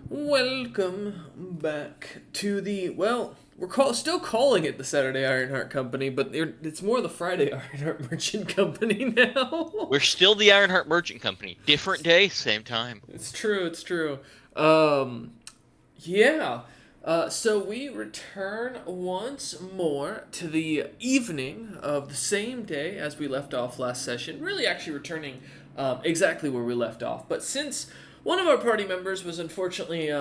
Welcome back to still calling it the Saturday Ironheart Company, but it's more the Friday Ironheart Merchant Company now. We're still the Ironheart Merchant Company. Different day, same time. It's true. Um, yeah. So we return once more to the evening of the same day as we left off last session. Really, actually returning exactly where we left off. But since one of our party members was unfortunately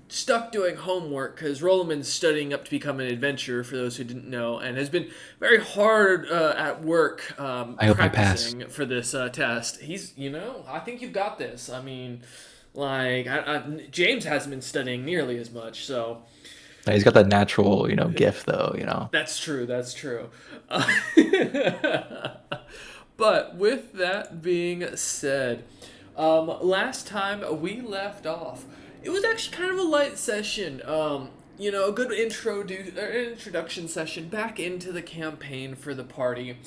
stuck doing homework because Roloman's studying up to become an adventurer, for those who didn't know, and has been very hard at work I hope I pass. practicing for this test. I think you've got this. I mean, James hasn't been studying nearly as much, so He's got that natural, gift though. that's true. That's true. Uh, but with that being said, last time we left off, it was actually kind of a light session. A good introduction session back into the campaign for the party.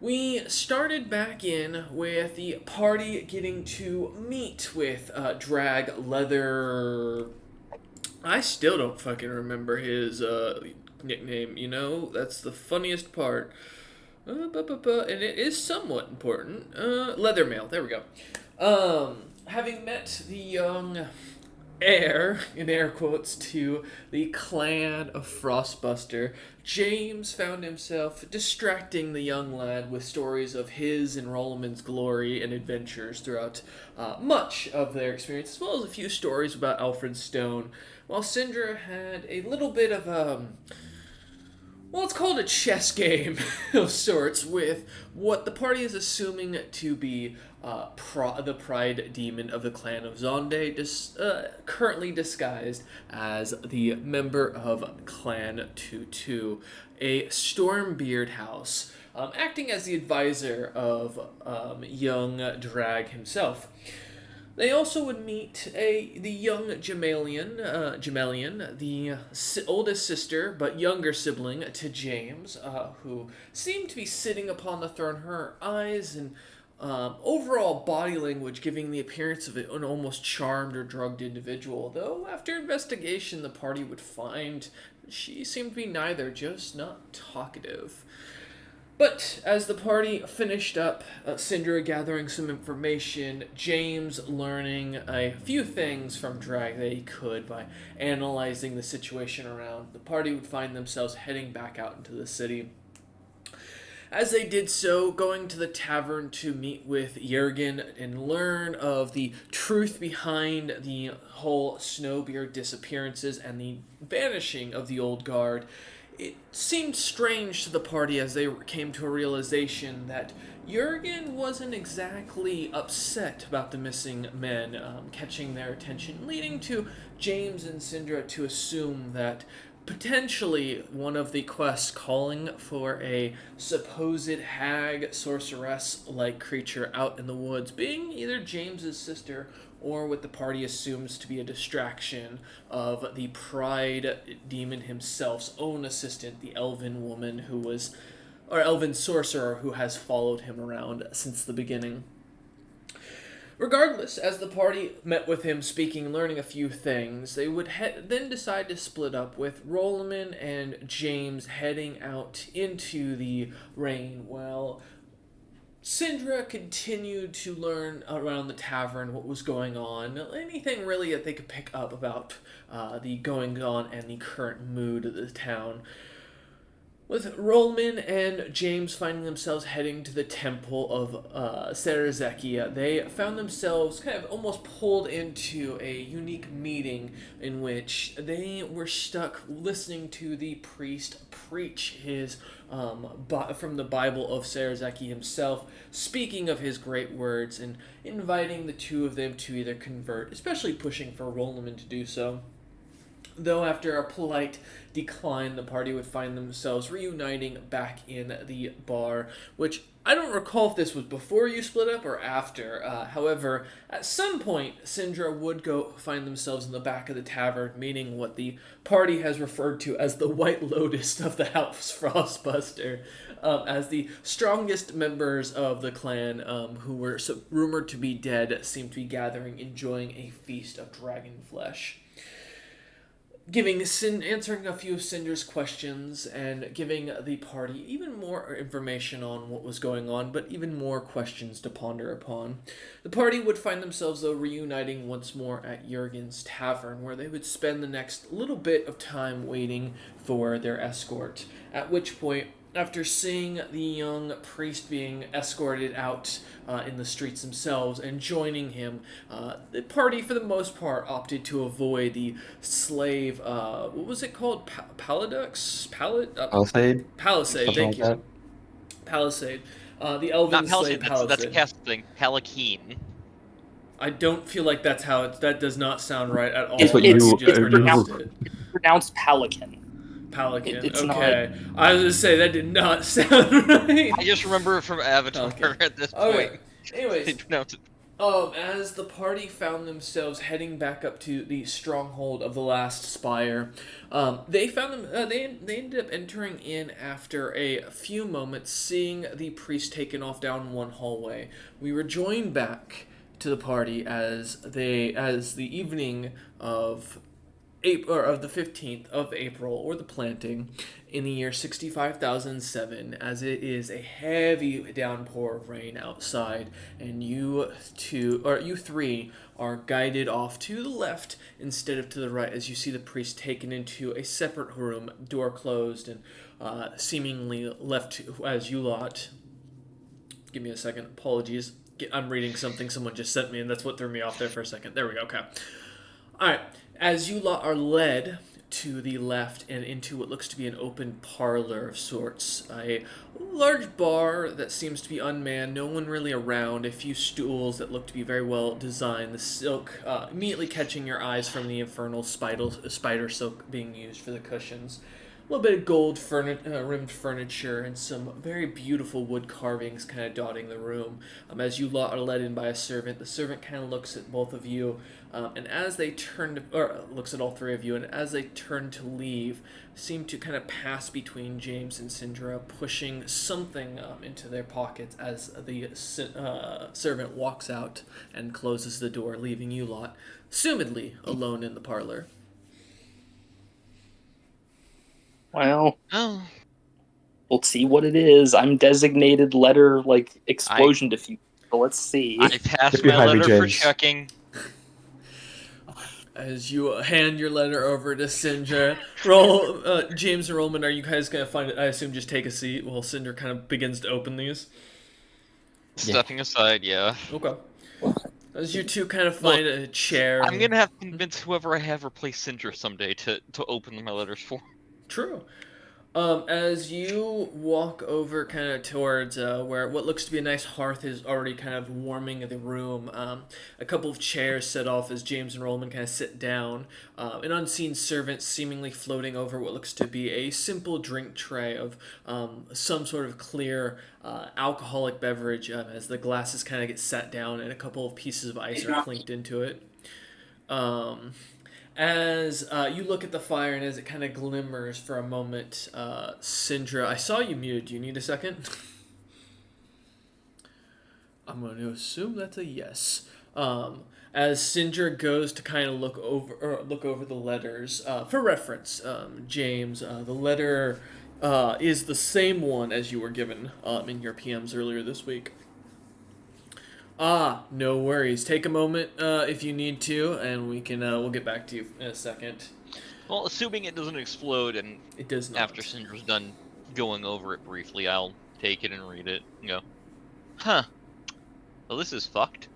We started back in with the party getting to meet with Drag Leather. I still don't fucking remember his nickname. That's the funniest part. And it is somewhat important. Leathermail. There we go. Having met the young heir, in air quotes, to the clan of Frostbuster, James found himself distracting the young lad with stories of his and Roloman's glory and adventures throughout much of their experience, as well as a few stories about Alfred Stone, while Syndra had a little bit of it's called a chess game of sorts with what the party is assuming to be the pride demon of the clan of Zonde, currently disguised as the member of Clan Tutu, a Stormbeard house, acting as the advisor of young Drag himself. They also would meet the young Gemelian, the oldest sister but younger sibling to James, who seemed to be sitting upon the throne. Her eyes and overall body language giving the appearance of an almost charmed or drugged individual. Though after investigation, the party would find she seemed to be neither, just not talkative. But as the party finished up, Syndra gathering some information, James learning a few things from Drag that he could by analyzing the situation around, the party would find themselves heading back out into the city. As they did so, going to the tavern to meet with Jurgen and learn of the truth behind the whole Snowbeard disappearances and the vanishing of the old guard, it seemed strange to the party as they came to a realization that Jurgen wasn't exactly upset about the missing men catching their attention, leading to James and Syndra to assume that potentially one of the quests calling for a supposed hag sorceress like creature out in the woods being either James's sister or what the party assumes to be a distraction of the pride demon himself's own assistant, the elven woman or elven sorcerer who has followed him around since the beginning. Regardless, as the party met with him speaking, learning a few things, they would then decide to split up, with Roloman and James heading out into the rain, while Syndra continued to learn around the tavern what was going on, anything really that they could pick up about the going on and the current mood of the town. With Rollman and James finding themselves heading to the temple of Sarazekia, they found themselves kind of almost pulled into a unique meeting in which they were stuck listening to the priest preach his from the Bible of Sarazeki himself, speaking of his great words and inviting the two of them to either convert, especially pushing for Rollman to do so. Though after a polite decline, the party would find themselves reuniting back in the bar, which I don't recall if this was before you split up or after. However, at some point, Syndra would go find themselves in the back of the tavern, meeting what the party has referred to as the White Lotus of the House Frostbuster, as the strongest members of the clan, who were rumored to be dead, seemed to be gathering, enjoying a feast of dragon flesh. Answering a few of Cinder's questions and giving the party even more information on what was going on, but even more questions to ponder upon. The party would find themselves, though, reuniting once more at Jurgen's tavern, where they would spend the next little bit of time waiting for their escort. At which point, after seeing the young priest being escorted out in the streets themselves and joining him, the party, for the most part, opted to avoid the slave. What was it called? Paladux? Palisade, Palisade. something Thank like you. that. Palisade. The Not elven slave Palisade. That's a Palisade. cast thing. Palikeen. I don't feel like that's how it. That does not sound right at all. That's what How you you just pronounced you. it. pronounced pelican. Pelican. It's not. Okay. I was gonna say that did not sound right. I just remember it from Avatar Pelican. at this Okay. point. They Anyways, pronounce it. as the party found themselves heading back up to the stronghold of the last spire, they found them. They ended up entering in after a few moments, seeing the priest taken off down one hallway. We were joined back to the party as the evening of April, or of the 15th of April, or the planting, in the year 65,007, as it is a heavy downpour of rain outside, and you three are guided off to the left instead of to the right, as you see the priest taken into a separate room, door closed, and seemingly left as you lot. Give me a second. Apologies. I'm reading something someone just sent me, and that's what threw me off there for a second. There we go. Okay. All right. As you lot are led to the left and into what looks to be an open parlor of sorts, a large bar that seems to be unmanned, no one really around, a few stools that look to be very well designed, the silk immediately catching your eyes from the infernal spider silk being used for the cushions. A little bit of gold rimmed furniture and some very beautiful wood carvings kind of dotting the room. As you lot are led in by a servant, the servant kind of looks at both of you, and as they looks at all three of you, and as they turn to leave, seem to kind of pass between James and Syndra, pushing something into their pockets as the servant walks out and closes the door, leaving you lot, assumedly, alone in the parlor. Well, Oh, we'll see what it is. I'm designated letter explosion diffuser. So let's see. I passed Tip your my high letter for James. checking. As you hand your letter over to Syndra, roll James and Rollman. Are you guys gonna find it? I assume just take a seat while Syndra kind of begins to open these. Stepping aside, yeah. Okay. As you two kind of find a chair. I'm gonna have to convince whoever I have replace Syndra someday to open my letters for. True. As you walk over kind of towards where what looks to be a nice hearth is already kind of warming the room, a couple of chairs set off as James and Rollman kind of sit down, an unseen servant seemingly floating over what looks to be a simple drink tray of some sort of clear alcoholic beverage, as the glasses kind of get set down and a couple of pieces of ice are clinked into it. As you look at the fire and as it kind of glimmers for a moment, Syndra, I saw you muted. Do you need a second? I'm going to assume that's a yes. As Syndra goes to kind of look over the letters, for reference, James, the letter is the same one as you were given in your PMs earlier this week. No worries. Take a moment if you need to, and we'll get back to you in a second. Well, assuming it doesn't explode, and It does not. after Syndra's done going over it briefly, I'll take it and read it and go, huh. Well, this is fucked.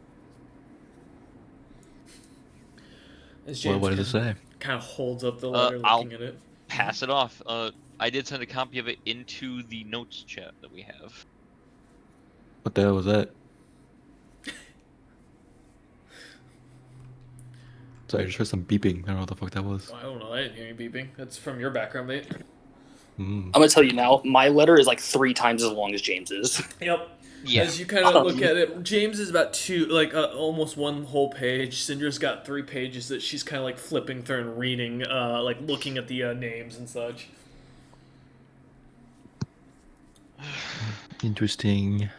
As James What does it say? kind of holds up the letter, I'll looking at it. pass it off. I did send a copy of it into the notes chat that we have. What the hell was that? Sorry, I just heard some beeping. I don't know what the fuck that was. I don't know. I didn't hear any beeping. That's from your background, mate. Mm. I'm gonna tell you now. My letter is like 3 times as long as James's. Yep. Yeah. As you kind of look at it, James is about almost one whole page. Cinder's got 3 pages that she's kind of like flipping through and reading, like looking at the names and such. Interesting.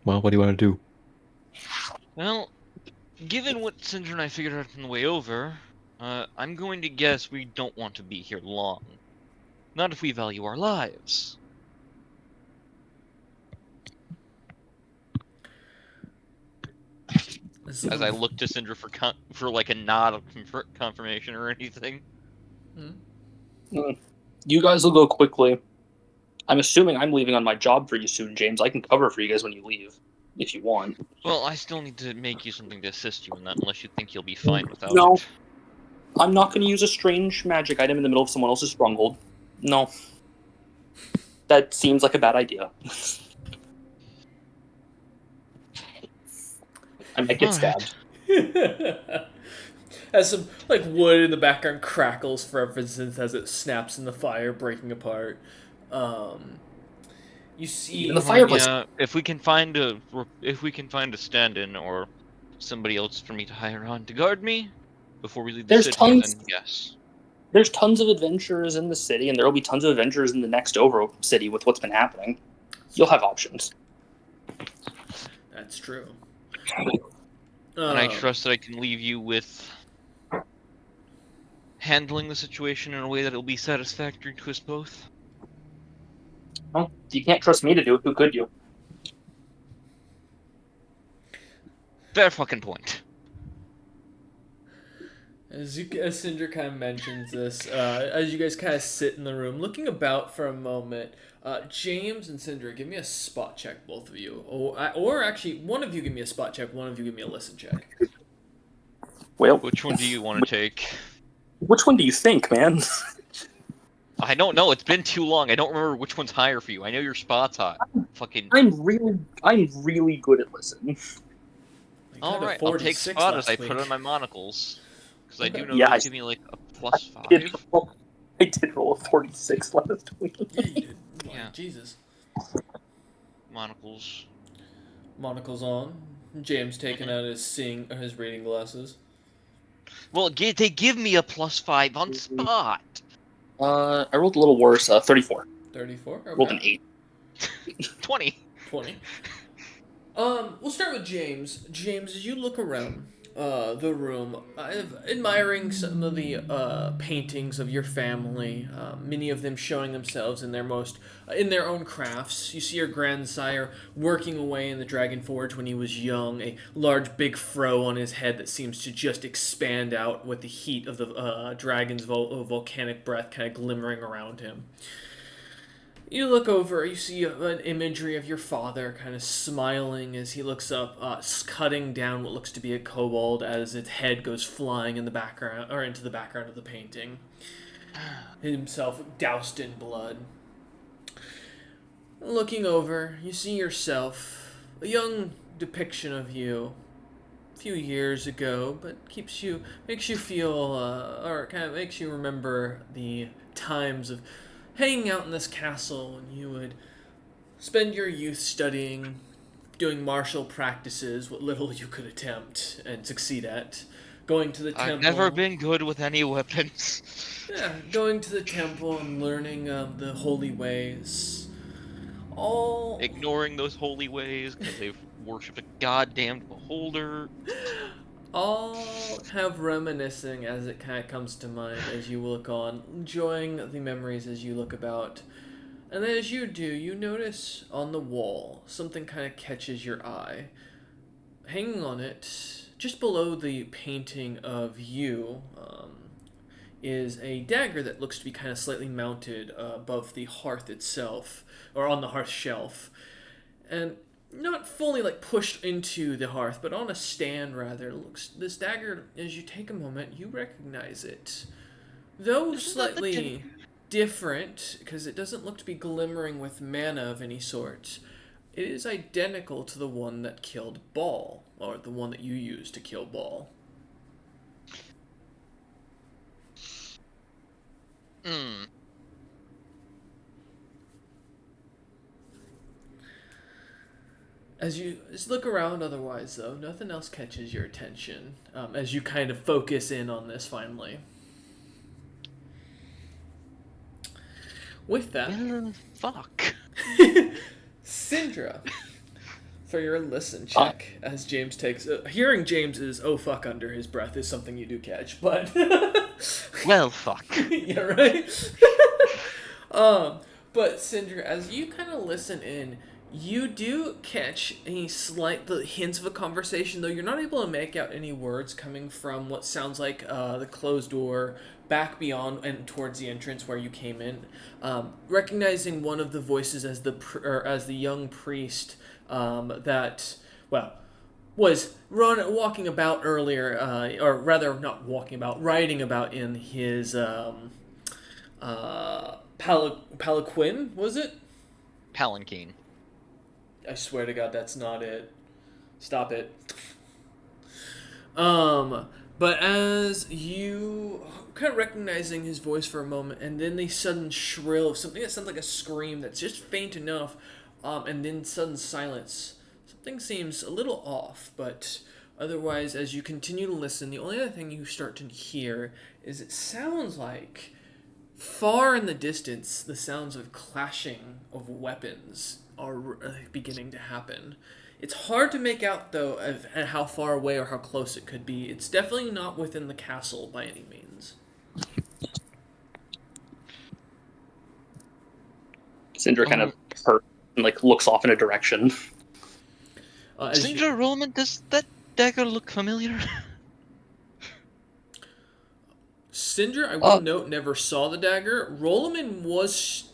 Well, what do you want to do? Well, given what Cinder and I figured out on the way over, I'm going to guess we don't want to be here long. Not if we value our lives. As I look to Cinder for like a nod of confirmation or anything. You guys will go quickly. I'm assuming I'm leaving on my job for you soon, James. I can cover for you guys when you leave, if you want. Well, I still need to make you something to assist you in that, unless you think you'll be fine without No. it. I'm not going to use a strange magic item in the middle of someone else's stronghold. No. That seems like a bad idea. I might get stabbed. As some like wood in the background crackles for instance as it snaps in the fire, breaking apart. You see Even the fireplace. Yeah, if we can find a stand-in or somebody else for me to hire on to guard me before we leave the There's city, tons- then yes. There's tons of adventurers in the city, and there will be tons of adventurers in the next over city with what's been happening. You'll have options. That's true. And I trust that I can leave you with handling the situation in a way that will be satisfactory to us both. Well, you can't trust me to do it. Who could you? Fair fucking point. As Cinder kind of mentions this, as you guys kind of sit in the room, looking about for a moment, James and Cinder, give me a spot check, both of you, or actually, one of you give me a spot check, one of you give me a listen check. Well, Which one do you want to take? which one do you think, man? I don't know. It's been too long. I don't remember which one's higher for you. I know your spot's hot. Fucking. I'm really good at listening. All right, I'll take spot as I put on my monocles, because I do know Yeah, those give me like a +5. I did roll a 46 last week. Yeah, you did. Yeah. Jesus. Monocles. Monocles on. James taking out his reading glasses. Well, they give me a +5 on spot. I rolled a little worse. 34. 34. Okay. Rolled an 8. 20. 20. We'll start with James. James, as you look around the room, admiring some of the paintings of your family, many of them showing themselves in their own crafts. You see your grandsire working away in the Dragon Forge when he was young, a large big fro on his head that seems to just expand out with the heat of the dragon's volcanic breath kind of glimmering around him. You look over, you see an imagery of your father kind of smiling as he looks up, cutting down what looks to be a kobold as its head goes flying in the background, or into the background of the painting. Himself doused in blood. Looking over, you see yourself, a young depiction of you, a few years ago, but makes you feel, or kind of makes you remember the times of hanging out in this castle when you would spend your youth studying, doing martial practices, what little you could attempt and succeed at, going to the temple. I've never been good with any weapons. Yeah, going to the temple and learning the holy ways. All Ignoring those holy ways because they've worshipped a goddamned beholder. all have reminiscing as it kind of comes to mind as you look on, enjoying the memories as you look about. And then as you do, you notice on the wall something kind of catches your eye. Hanging on it, just below the painting of you, is a dagger that looks to be kind of slightly mounted above the hearth itself, or on the hearth shelf. And not fully like pushed into the hearth, but on a stand rather. This dagger, as you take a moment, you recognize it. Though slightly different, because it doesn't look to be glimmering with mana of any sort. It is identical to the one that killed Ball, or the one that you used to kill Ball. Hmm. As you look around, otherwise, though, nothing else catches your attention as you kind of focus in on this finally. With that, Well, fuck. Syndra, for your listen Uh, check, as James takes. Hearing James's "oh fuck" under his breath is something you do catch, but. Well, fuck. Yeah, right? But Syndra, as you kind of listen in, you do catch any slight the hints of a conversation, though you're not able to make out any words coming from what sounds like the closed door back beyond and towards the entrance where you came in. Recognizing one of the voices as as the young priest that, well, was walking about earlier, or rather not walking about, writing about in his Palanquin, was it? Palanquin. I swear to God, that's not it. Stop it. But as you kind of recognizing his voice for a moment, and then the sudden shrill of something that sounds like a scream that's just faint enough, and then sudden silence. Something seems a little off, but otherwise, as you continue to listen, the only other thing you start to hear is it sounds like far in the distance, the sounds of clashing of weapons are beginning to happen. It's hard to make out, though, of how far away or how close it could be. It's definitely not within the castle by any means. Syndra kind of hurt and like looks off in a direction. Syndra Roman, does that dagger look familiar? Syndra, I will note, never saw the dagger. Roloman was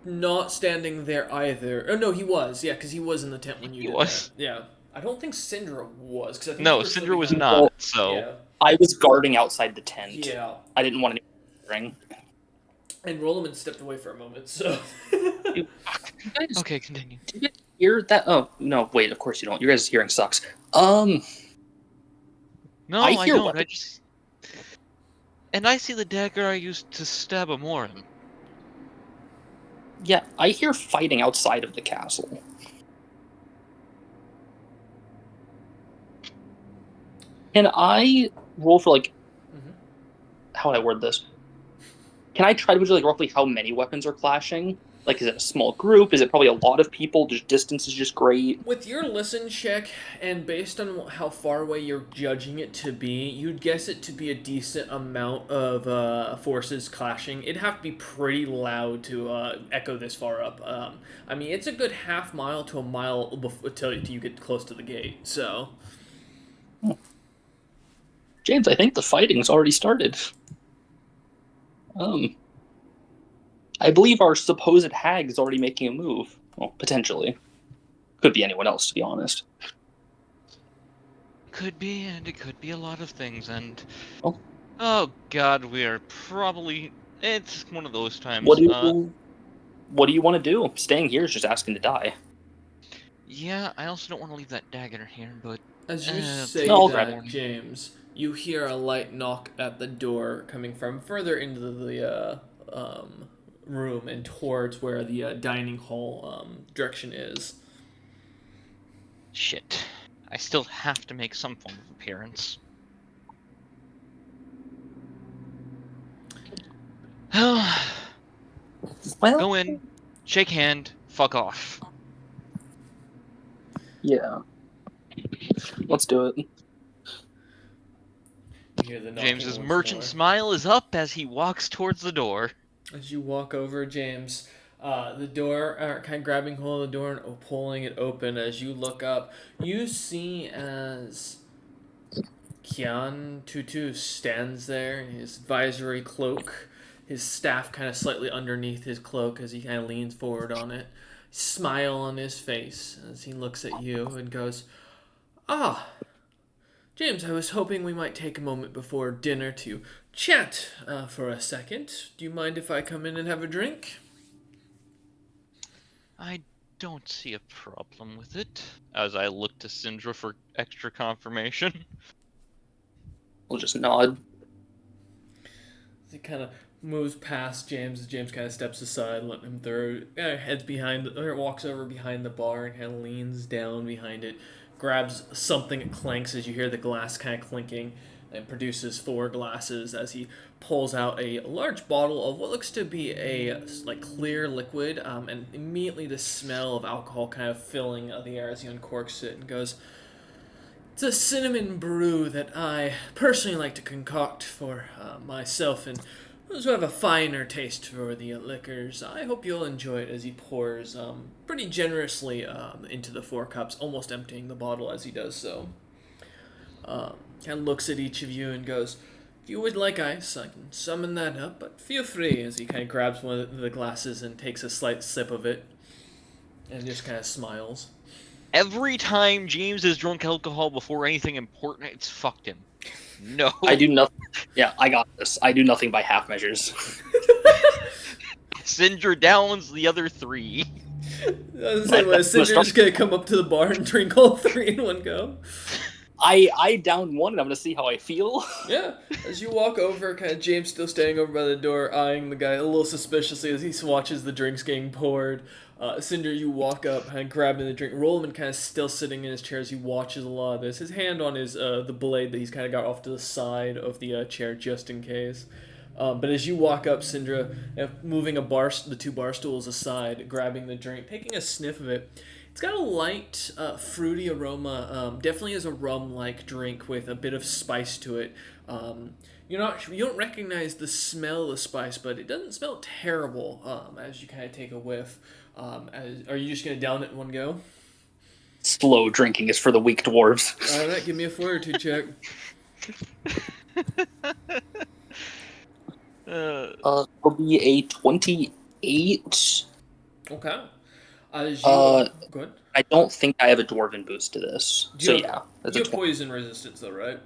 not standing there either. Oh, no, he was. Yeah, because he was in the tent when you did was. that. Yeah. I don't think Syndra was, because I think No, you were still Syndra was behind. not, Well, so... Yeah. I was guarding outside the tent. Yeah. I didn't want anyone hearing. And Roloman stepped away for a moment, so... Okay, continue. Do you guys hear that? Oh, no, wait, of course you don't. Your guys' hearing sucks. No, I I hear don't. weapons. I just... And I see the dagger I used to stab Amorim. Yeah, I hear fighting outside of the castle. Can I roll for, like, how would I word this? Can I try to visualize, like, roughly how many weapons are clashing? Like, is it a small group? Is it probably a lot of people? Just distance is just great. With your listen check, and based on how far away you're judging it to be, you'd guess it to be a decent amount of forces clashing. It'd have to be pretty loud to echo this far up. I mean, it's a good half mile to a mile till you get close to the gate, so... James, I think the fighting's already started. I believe our supposed hag is already making a move. Well, potentially. Could be anyone else, to be honest. Could be, and it could be a lot of things, and... Oh. Oh god, we are probably... It's one of those times. What do you want to do? Staying here is just asking to die. Yeah, I also don't want to leave that dagger here, but... As you say No, I'll that, grab it. James, you hear a light knock at the door coming from further into the room and towards where the dining hall direction is. Shit. I still have to make some form of appearance. Well, Go in, shake hand, fuck off. yeah. Let's do it. You hear the knocking James's once merchant more. smile is up as he walks towards the door. As you walk over, James, the door, kind of grabbing hold of the door and pulling it open. As you look up, you see as Kian Tutu stands there in his advisory cloak, his staff kind of slightly underneath his cloak as he kind of leans forward on it. Smile on his face as he looks at you and goes, "Ah, James, I was hoping we might take a moment before dinner to chat for a second. Do you mind if I come in and have a drink?" I don't see a problem with it. As I look to Syndra for extra confirmation. I'll just nod. He kind of moves past James as James kind of steps aside, letting him through. Heads behind, or walks over behind the bar and kind of leans down behind it, grabs something, it clanks as you hear the glass kind of clinking, and produces 4 glasses as he pulls out a large bottle of what looks to be a like clear liquid, and immediately the smell of alcohol kind of filling the air as he uncorks it and goes, "It's a cinnamon brew that I personally like to concoct for myself and those who have a finer taste for the liquors. I hope you'll enjoy it," as he pours pretty generously into the 4 cups, almost emptying the bottle as he does so. Kind of looks at each of you and goes, "If you would like ice, I can summon that up, but feel free," as he kind of grabs one of the glasses and takes a slight sip of it and just kind of smiles. Every time James has drunk alcohol before anything important, it's fucked him. No. I do nothing. Yeah, I got this. I do nothing by half measures. Syndra downs the other 3. I was saying, was Cinder just gonna come up to the bar and drink all 3 in one go? I down one and I'm gonna see how I feel. Yeah. As you walk over, kind of James still standing over by the door, eyeing the guy a little suspiciously as he watches the drinks getting poured. Cinder, you walk up, kind of grabbing the drink. Rollman kind of still sitting in his chair as he watches a lot of this. His hand on his the blade that he's kind of got off to the side of the chair just in case. But as you walk up, Syndra, moving the 2 bar stools aside, grabbing the drink, taking a sniff of it. It's got a light, fruity aroma. Definitely is a rum-like drink with a bit of spice to it. You don't recognize the smell of the spice, but it doesn't smell terrible. As you kind of take a whiff. Are you just gonna down it in one go? Slow drinking is for the weak dwarves. All right, give me a fortitude check. It'll be a 28. Okay. As you go ahead. I don't think I have a dwarven boost to this. So yeah, that's you a have poison resistance though, right?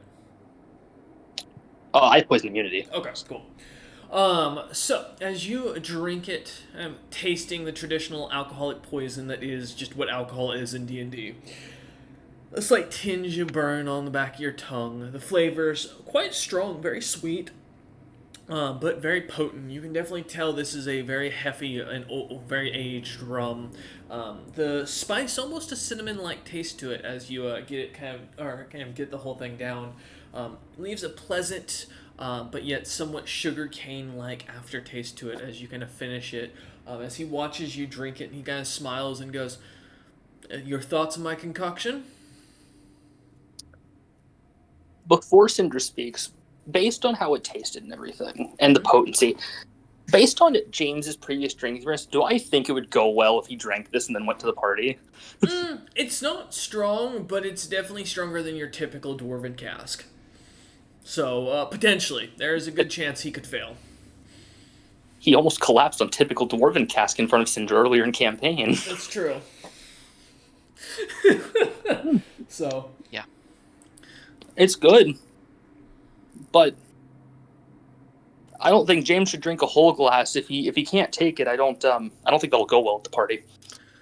I have poison immunity. Okay, cool. So as you drink it, tasting the traditional alcoholic poison that is just what alcohol is in D&D. A slight tinge of burn on the back of your tongue. The flavor's quite strong, very sweet, but very potent. You can definitely tell this is a very heavy and very aged rum. The spice, almost a cinnamon-like taste to it as you get it kind of get the whole thing down. Leaves a pleasant, but yet somewhat sugar cane-like aftertaste to it as you kind of finish it. As he watches you drink it, and he kind of smiles and goes, "Your thoughts on my concoction?" Before Syndra speaks, based on how it tasted and everything, and the potency, based on James's previous drinking experience, do I think it would go well if he drank this and then went to the party? It's not strong, but it's definitely stronger than your typical dwarven cask. So, potentially, there is a good chance he could fail. He almost collapsed on typical dwarven cask in front of Syndra earlier in campaign. That's true. So. Yeah. It's good. But I don't think James should drink a whole glass. If he can't take it, I don't think that'll go well at the party.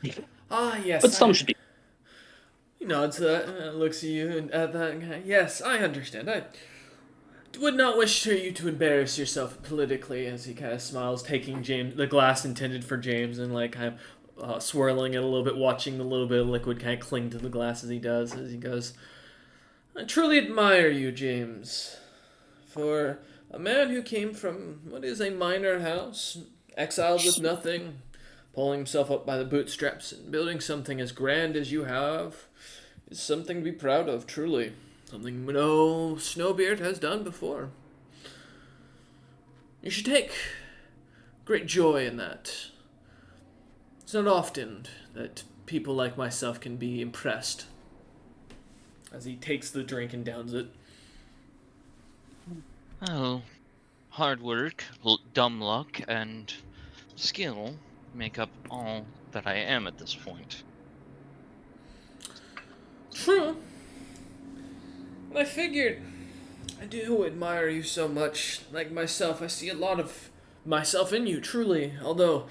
Yes. But some should be. He nods to that and looks at you and at that. Yes, I understand. I would not wish for you to embarrass yourself politically, as he kind of smiles, taking the glass intended for James, and like kind of swirling it a little bit, watching the little bit of liquid kind of cling to the glass as he does. As he goes, "I truly admire you, James. For a man who came from what is a minor house, exiled with nothing, pulling himself up by the bootstraps and building something as grand as you have, is something to be proud of, truly. Something no Snowbeard has done before. You should take great joy in that. It's not often that people like myself can be impressed." As he takes the drink and downs it. Oh, hard work, dumb luck, and skill make up all that I am at this point. True. And I figured, I do admire you so much. Like myself, I see a lot of myself in you, truly. Although,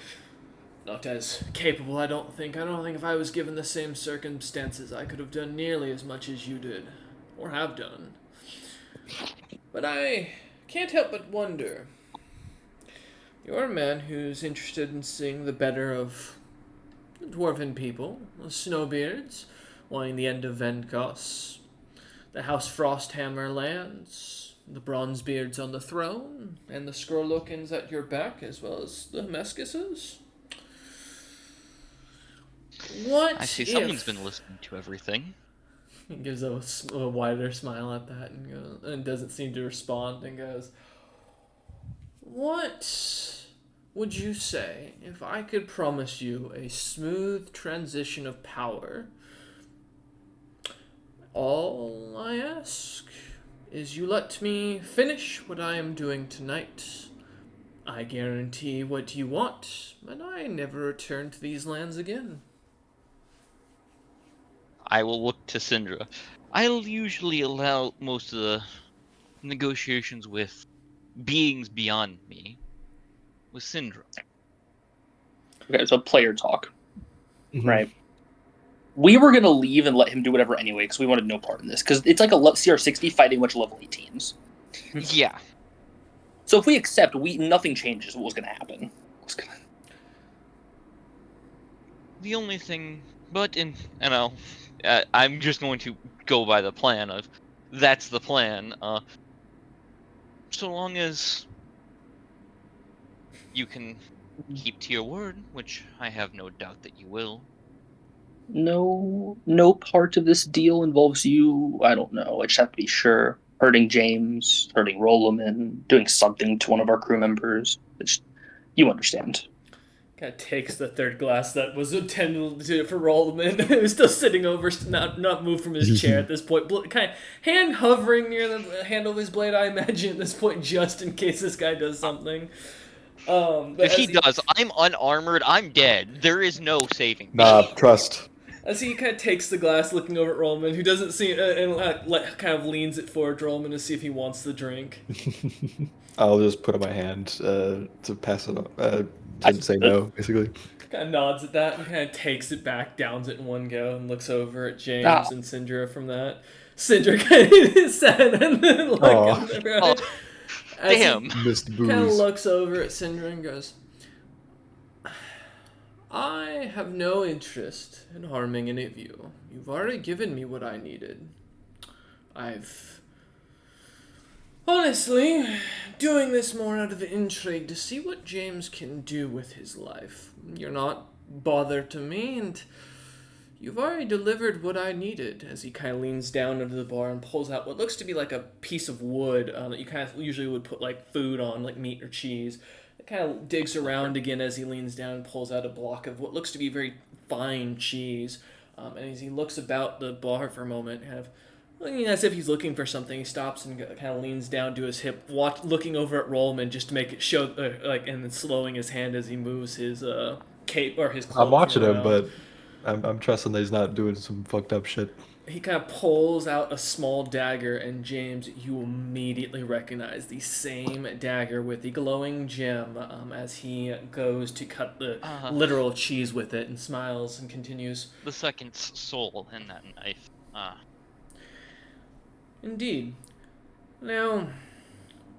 Not as capable, I don't think. I don't think if I was given the same circumstances, I could have done nearly as much as you did, or have done. But I can't help but wonder. You're a man who's interested in seeing the better of the dwarven people, the Snowbeards, wanting the end of Venkos, the House Frosthammer lands, the Bronzebeards on the throne, and the Skrolokins at your back, as well as the Mescuses. What I see if... someone's been listening to everything. He gives a wider smile at that and doesn't seem to respond and goes, what would you say if I could promise you a smooth transition of power? All I ask is you let me finish what I am doing tonight. I guarantee what you want, and I never return to these lands again. I will look to Syndra. I'll usually allow most of the negotiations with beings beyond me. With Syndra. Okay, so player talk, Mhm. right? We were gonna leave and let him do whatever anyway because we wanted no part in this because it's like a CR60 fighting a bunch of level 18s. Yeah. So if we accept, nothing changes. What was gonna happen? The only thing, but I'm just going to go by the plan of, that's the plan. So long as you can keep to your word, which I have no doubt that you will. No part of this deal involves you. I don't know. I just have to be sure. Hurting James, hurting Roloman, doing something to one of our crew members. You understand. Kind of takes the third glass that was intended for Rollman, who's still sitting over, not moved from his chair at this point, kind of hand hovering near the handle of his blade. I imagine at this point, just in case this guy does something. But If he does, I'm unarmored, I'm dead. There is no saving me. Nah, trust. as he kind of takes the glass, looking over at Rollman, who doesn't see, and kind of leans it forward to Rollman to see if he wants the drink. I'll just put up my hand to pass it on, to say no, basically. Kind of nods at that and kind of takes it back, downs it in one go, and looks over at James Ah. and Syndra from that. Syndra kind of sad and then Aw. Oh, as damn. Missed Kind of booze. looks over at Syndra and goes, I have no interest in harming any of you. You've already given me what I needed. I've honestly doing this more out of intrigue to see what James can do with his life. You're not bother to me, and you've already delivered what I needed. As he kind of leans down into the bar and pulls out what looks to be like a piece of wood that you kind of usually would put like food on, like meat or cheese. It kind of digs around again as he leans down and pulls out a block of what looks to be very fine cheese. And as he looks about the bar for a moment, kind of looking as if he's looking for something, he stops and kind of leans down to his hip, looking over at Rollman just to make it show, and then slowing his hand as he moves his cape or his cloak. I'm watching from him, around. but I'm trusting that he's not doing some fucked up shit. He kind of pulls out a small dagger, and James, you immediately recognize the same dagger with the glowing gem as he goes to cut the literal cheese with it and smiles and continues. The second soul in that knife. Indeed. Now,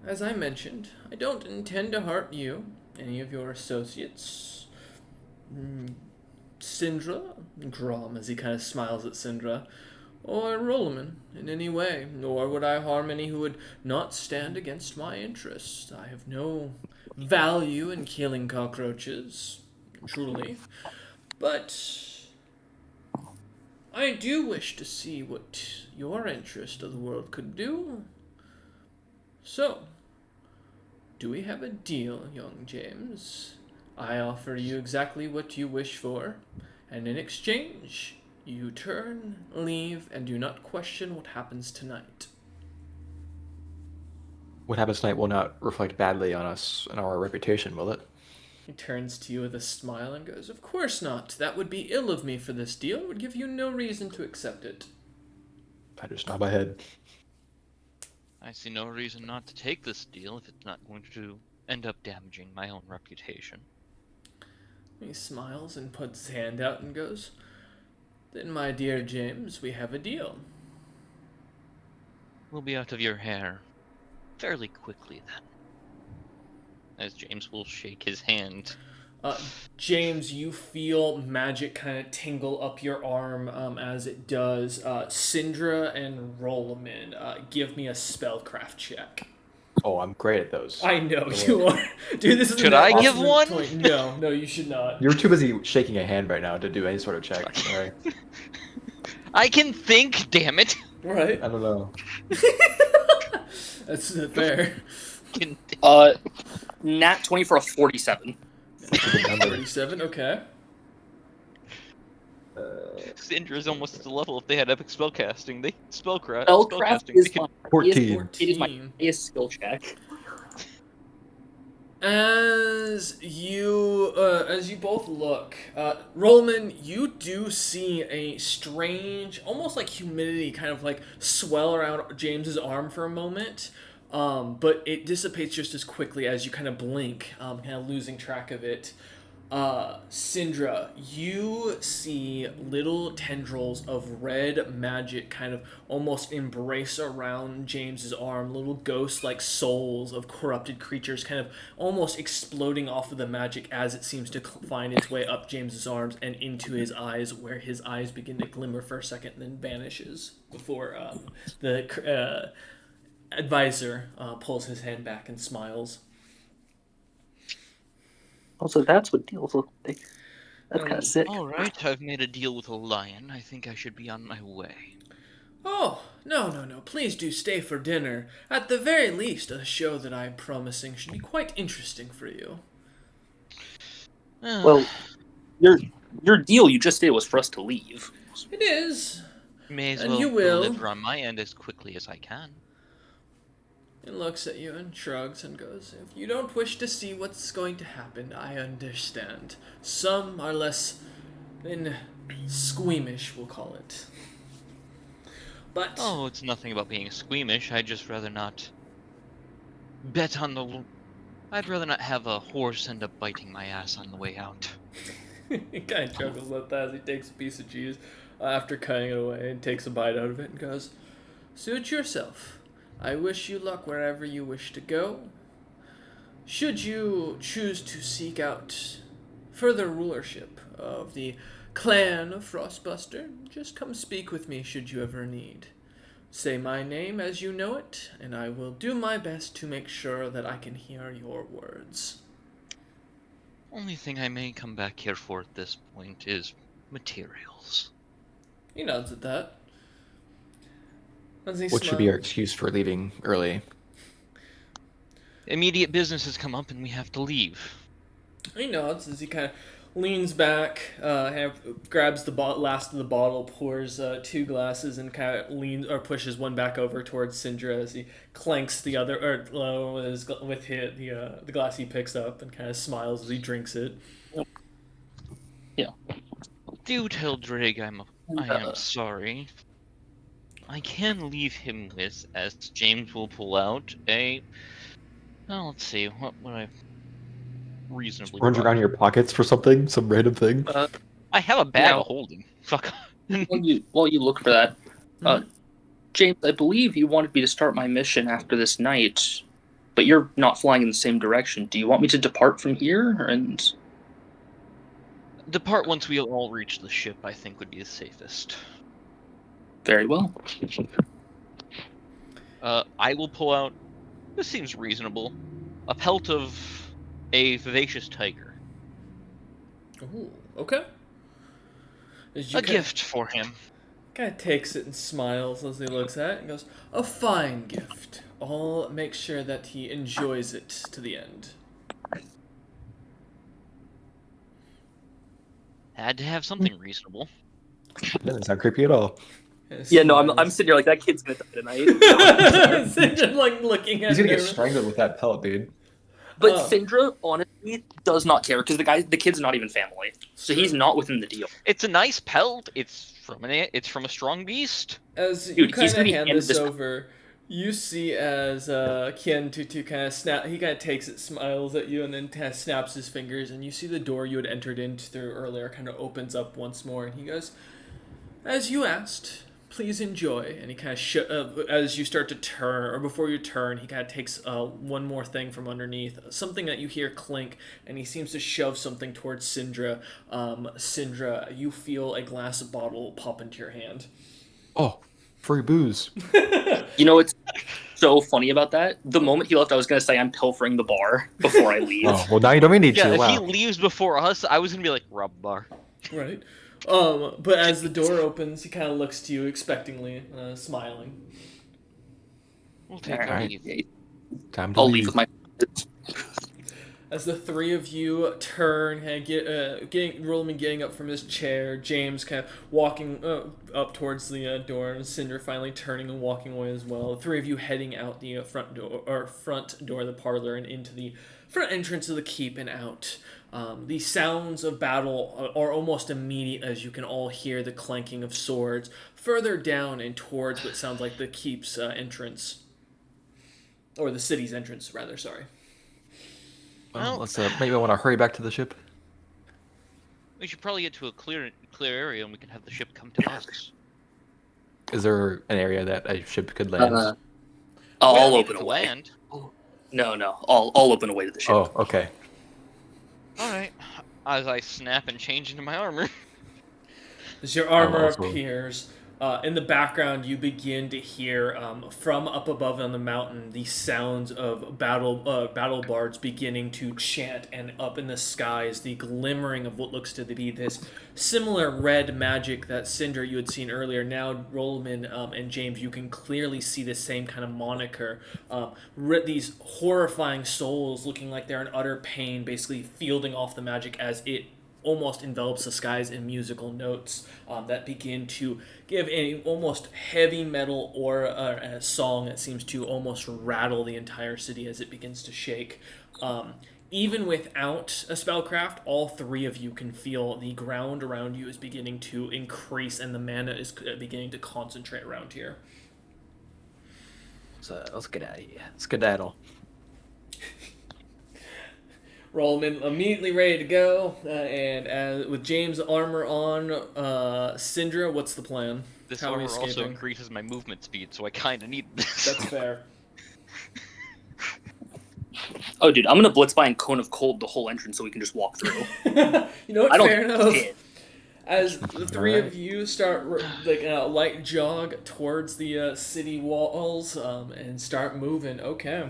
as I mentioned, I don't intend to hurt you, any of your associates. Syndra, Grom, as he kind of smiles at Syndra, or Roloman in any way, nor would I harm any who would not stand against my interests. I have no value in killing cockroaches, truly, but I do wish to see what your interest of the world could do. So, do we have a deal, young James? I offer you exactly what you wish for, and in exchange, you turn, leave, and do not question what happens tonight. What happens tonight will not reflect badly on us and our reputation, will it? He turns to you with a smile and goes, Of course not. That would be ill of me for this deal. It would give you no reason to accept it. I just nod my head. I see no reason not to take this deal if it's not going to end up damaging my own reputation. He smiles and puts his hand out and goes, "Then, my dear James, we have a deal." We'll be out of your hair fairly quickly then. As James will shake his hand. James, you feel magic kind of tingle up your arm as it does. Syndra and Rolamin, give me a spellcraft check. Oh, I'm great at those. I know you are. Dude, this is Should I give awesome one? point. No, you should not. You're too busy shaking a hand right now to do any sort of check. Sorry. I can think, damn it. Right? I don't know. That's fair. Nat 20 for a 47. 37, okay. Syndra's almost at the level if they had epic spellcasting. Spellcraft spellcasting. is They could, 14. It is my highest skill check. As you both look, Roman, you do see a strange, almost like humidity, kind of like swell around James's arm for a moment, but it dissipates just as quickly as you kind of blink, kind of losing track of it. Syndra, you see little tendrils of red magic kind of almost embrace around James's arm, little ghost-like souls of corrupted creatures kind of almost exploding off of the magic as it seems to find its way up James's arms and into his eyes, where his eyes begin to glimmer for a second and then vanishes before the advisor pulls his hand back and smiles. Also, that's what deals look like. That's kind of sick. Alright, I've made a deal with a lion. I think I should be on my way. Oh, no. Please do stay for dinner. At the very least, a show that I'm promising should be quite interesting for you. Well, your deal you just did was for us to leave. It is. May as and well you will. deliver on my end as quickly as I can. And looks at you and shrugs and goes, "If you don't wish to see what's going to happen, I understand. Some are less than squeamish, we'll call it. But Oh, it's nothing about being squeamish. I'd just rather not bet on the... I'd rather not have a horse end up biting my ass on the way out. he kind of chuckles at that as he takes a piece of cheese after cutting it away and takes a bite out of it and goes, "Suit yourself. I wish you luck wherever you wish to go. Should you choose to seek out further rulership of the clan of Frostbuster, just come speak with me should you ever need. Say my name as you know it, and I will do my best to make sure that I can hear your words." Only thing I may come back here for at this point is materials. He nods at that. As he What should be our smiles. excuse for leaving early? Immediate business has come up and we have to leave. He nods as he kind of leans back, grabs the last of the bottle, pours 2 glasses, and kind of leans or pushes one back over towards Syndra as he clanks the other, with the glass he picks up, and kind of smiles as he drinks it. Yeah. Do tell Drake I am sorry. I can leave him with, as James will pull out, well, let's see, what would I reasonably... Runs around your pockets for something? Some random thing? I have a bag Now- of holding. Fuck. While you look for that, James, I believe you wanted me to start my mission after this night, but you're not flying in the same direction. Do you want me to depart from here? And Depart once we all reach the ship, I think would be the safest. very well. I will pull out, this seems reasonable, a pelt of a vivacious tiger. Ooh, okay. As A gift for him. Kind of takes it and smiles as he looks at it and goes, "A fine gift. I'll make sure that he enjoys it to the end." Had to have something reasonable. Doesn't sound creepy at all. Yeah, no, I'm sitting here like that kid's gonna die tonight. Syndra, like looking at He's gonna get him. strangled with that pellet, dude. But Oh. Syndra honestly does not care because the kid's not even family, so he's not within the deal. It's a nice pelt. It's from a strong beast. As you Dude, kind he's of gonna be hand handed this this- over, You see as Kien Tutu kind of takes it, smiles at you, and then kind of snaps his fingers, and you see the door you had entered into through earlier kind of opens up once more, and he goes, "As you asked, please enjoy." And he kind of as you start to turn, or before you turn, he kind of takes one more thing from underneath, something that you hear clink, and he seems to shove something towards Syndra. Syndra, you feel a glass bottle pop into your hand. Oh, free booze. You know what's so funny about that? The moment he left, I was going to say I'm pilfering the bar before I leave. Oh, well, now you don't need Yeah, to. if he Wow. leaves before us, I was gonna be like, rob bar. Right. But as the door opens, he kind of looks to you expectingly, smiling. We'll take All our right. leave. Time to I'll leave. leave with my. As the three of you turn, Rollman getting up from his chair, James kind of walking up towards the door, and Cinder finally turning and walking away as well. The three of you heading out the front door of the parlor and into the front entrance of the keep and out. The sounds of battle are almost immediate as you can all hear the clanking of swords further down and towards what sounds like the keep's entrance. Or the city's entrance, rather, sorry. Well, Well, let's maybe I want to hurry back to the ship. we should probably get to a clear area, and we can have the ship come to us. Is there an area that a ship could land? I'll We open have to away. land. No, I'll open away to the ship. Oh, okay. All right. As I snap and change into my armor. As your armor also- appears, in the background you begin to hear from up above on the mountain the sounds of battle bards beginning to chant, and up in the skies the glimmering of what looks to be this similar red magic that Cinder you had seen earlier. Now Rollman and James, you can clearly see the same kind of moniker. These horrifying souls looking like they're in utter pain, basically fielding off the magic as it almost envelops the skies in musical notes that begin to give a almost heavy metal or a song that seems to almost rattle the entire city as it begins to shake. Even without a spellcraft, all three of you can feel the ground around you is beginning to increase and the mana is beginning to concentrate around here. So let's get out of here. Skedaddle. Rollman immediately ready to go, and with James' armor on, Syndra, what's the plan? This How are we armor also escaping? increases my movement speed, so I kind of need this. That's fair. Oh, dude, I'm gonna blitz by and cone of cold the whole entrance so we can just walk through. You know what? I don't Fair give a enough. shit. As the three Alright. of you start like a light jog towards the city walls and start moving. Okay.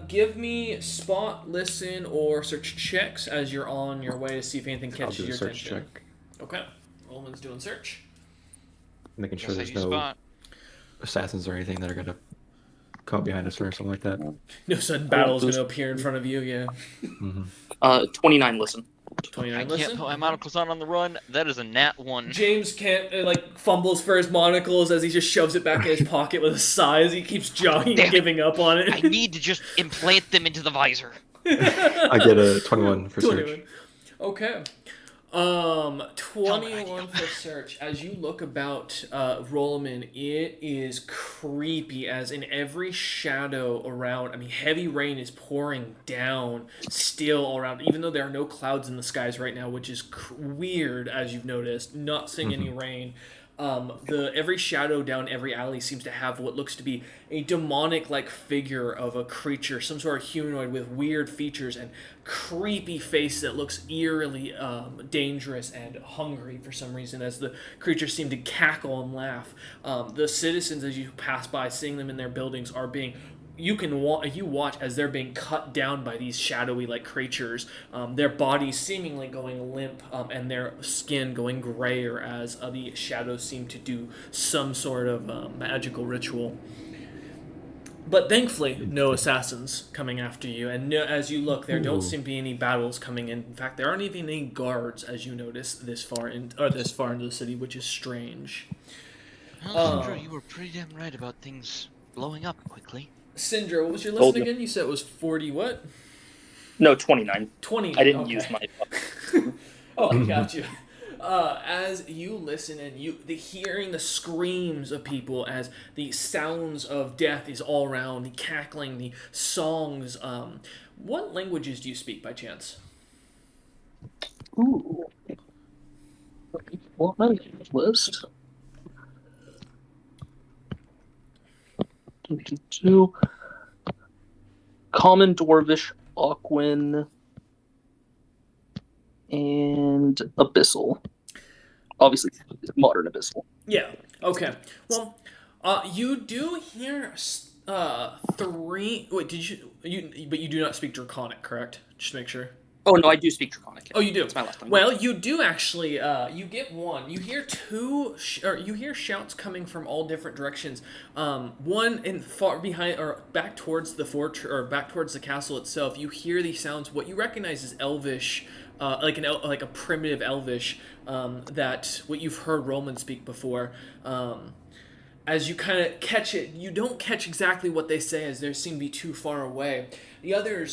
Give me spot, listen, or search checks as you're on your way to see if anything I'll catches do a your search attention. check. Okay. Rollman's doing search. Making sure Guess I there's use no spot. assassins or anything that are gonna come behind us or something like that. No sudden battle is going to appear in front of you. Yeah. 29 listen. 29 I can't listen. put my monocles on the run. That is a nat 1. James can't fumbles for his monocles as he just shoves it back in his pocket with a sigh as he keeps jogging Damn and it. giving up on it. I need to just implant them into the visor. I get a 21 for 21. search. Okay. 21 for search. As you look about Rolliman, it is creepy as in every shadow around. I mean, heavy rain is pouring down still all around, even though there are no clouds in the skies right now, which is weird as you've noticed. Not seeing any rain. Every shadow down every alley seems to have what looks to be a demonic-like figure of a creature, some sort of humanoid with weird features and creepy face that looks eerily dangerous and hungry for some reason as the creatures seem to cackle and laugh. The citizens, as you pass by, seeing them in their buildings, are being you watch as they're being cut down by these shadowy creatures, their bodies seemingly going limp, and their skin going grayer as the shadows seem to do some sort of magical ritual. But thankfully, no assassins coming after you, and as you look, there don't seem to be any battles coming in. In fact, there aren't even any guards, as you notice, this far into the city, which is strange. Well, Sandra, you were pretty damn right about things blowing up quickly. Syndra, what was your Told list you. again? You said it was 40 what? No, 29. 20. I didn't okay. use my. Oh, got you. As you listen and hearing the screams of people, as the sounds of death is all around, the cackling, the songs. What languages do you speak by chance? Ooh. What my list? Two. Common, Dwarvish, Aquan, and Abyssal. Obviously, modern Abyssal. Yeah. Okay. Well, you do hear three. Wait, But you do not speak Draconic, correct? Just to make sure. Oh no, I do speak Draconic. Oh, you do. It's my last language. Well, you do actually. You get one. You hear or you hear shouts coming from all different directions. One in far behind or back towards the fort or back towards the castle itself. You hear these sounds. What you recognize as Elvish, like a primitive Elvish. That what you've heard Roman speak before. As you kind of catch it, you don't catch exactly what they say, as they seem to be too far away. The other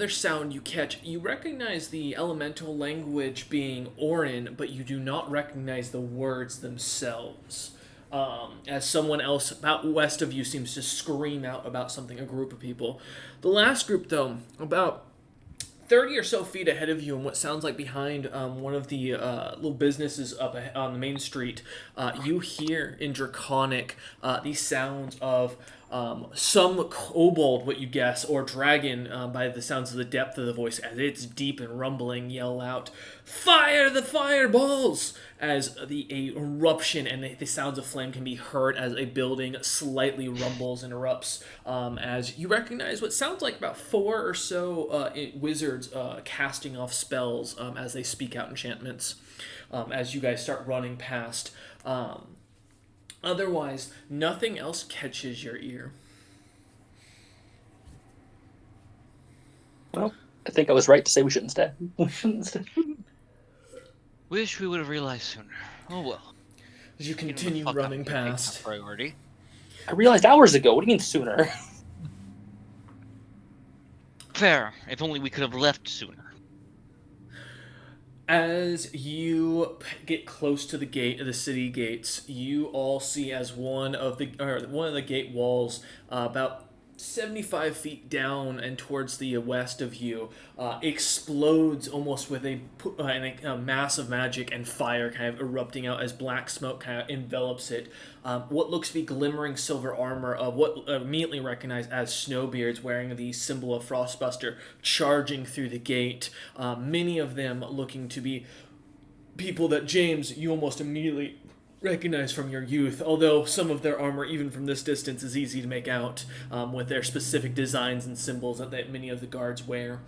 sound you catch, you recognize the elemental language being Orin, but you do not recognize the words themselves. As someone else about west of you seems to scream out about something, a group of people. The last group, though, about 30 or so feet ahead of you, and what sounds like behind one of the little businesses up on the main street, you hear in Draconic these sounds of some kobold, what you guess, or dragon, by the sounds of the depth of the voice, as it's deep and rumbling, yell out, "Fire the fireballs!" As the eruption and the sounds of flame can be heard as a building slightly rumbles and erupts, as you recognize what sounds like about 4 or so wizards casting off spells as they speak out enchantments, as you guys start running past. Otherwise, nothing else catches your ear. Well, I think I was right to say we shouldn't stay. We shouldn't stay. Wish we would have realized sooner. Oh well. As you continue running past. Priority. I realized hours ago. What do you mean sooner? Fair. If only we could have left sooner. As you get close to the city gates, you all see as one of the gate walls, about 75 feet down and towards the west of you, explodes almost with a mass of magic and fire kind of erupting out as black smoke kind of envelops it. What looks to be glimmering silver armor of what immediately recognized as Snowbeards, wearing the symbol of Frostbuster, charging through the gate. Many of them looking to be people that, James, you almost immediately recognize from your youth, although some of their armor, even from this distance, is easy to make out, with their specific designs and symbols that many of the guards wear.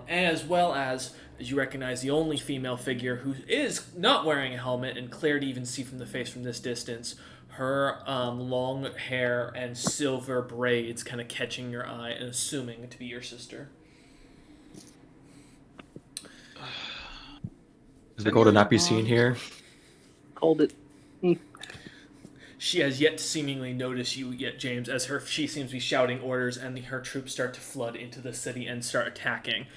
As well as you recognize the only female figure who is not wearing a helmet, and clear to even see from the face from this distance, her long hair and silver braids kind of catching your eye and assuming to be your sister. Is the golden not be seen here? Called it. She has yet to seemingly notice you yet, James, as she seems to be shouting orders, and her troops start to flood into the city and start attacking.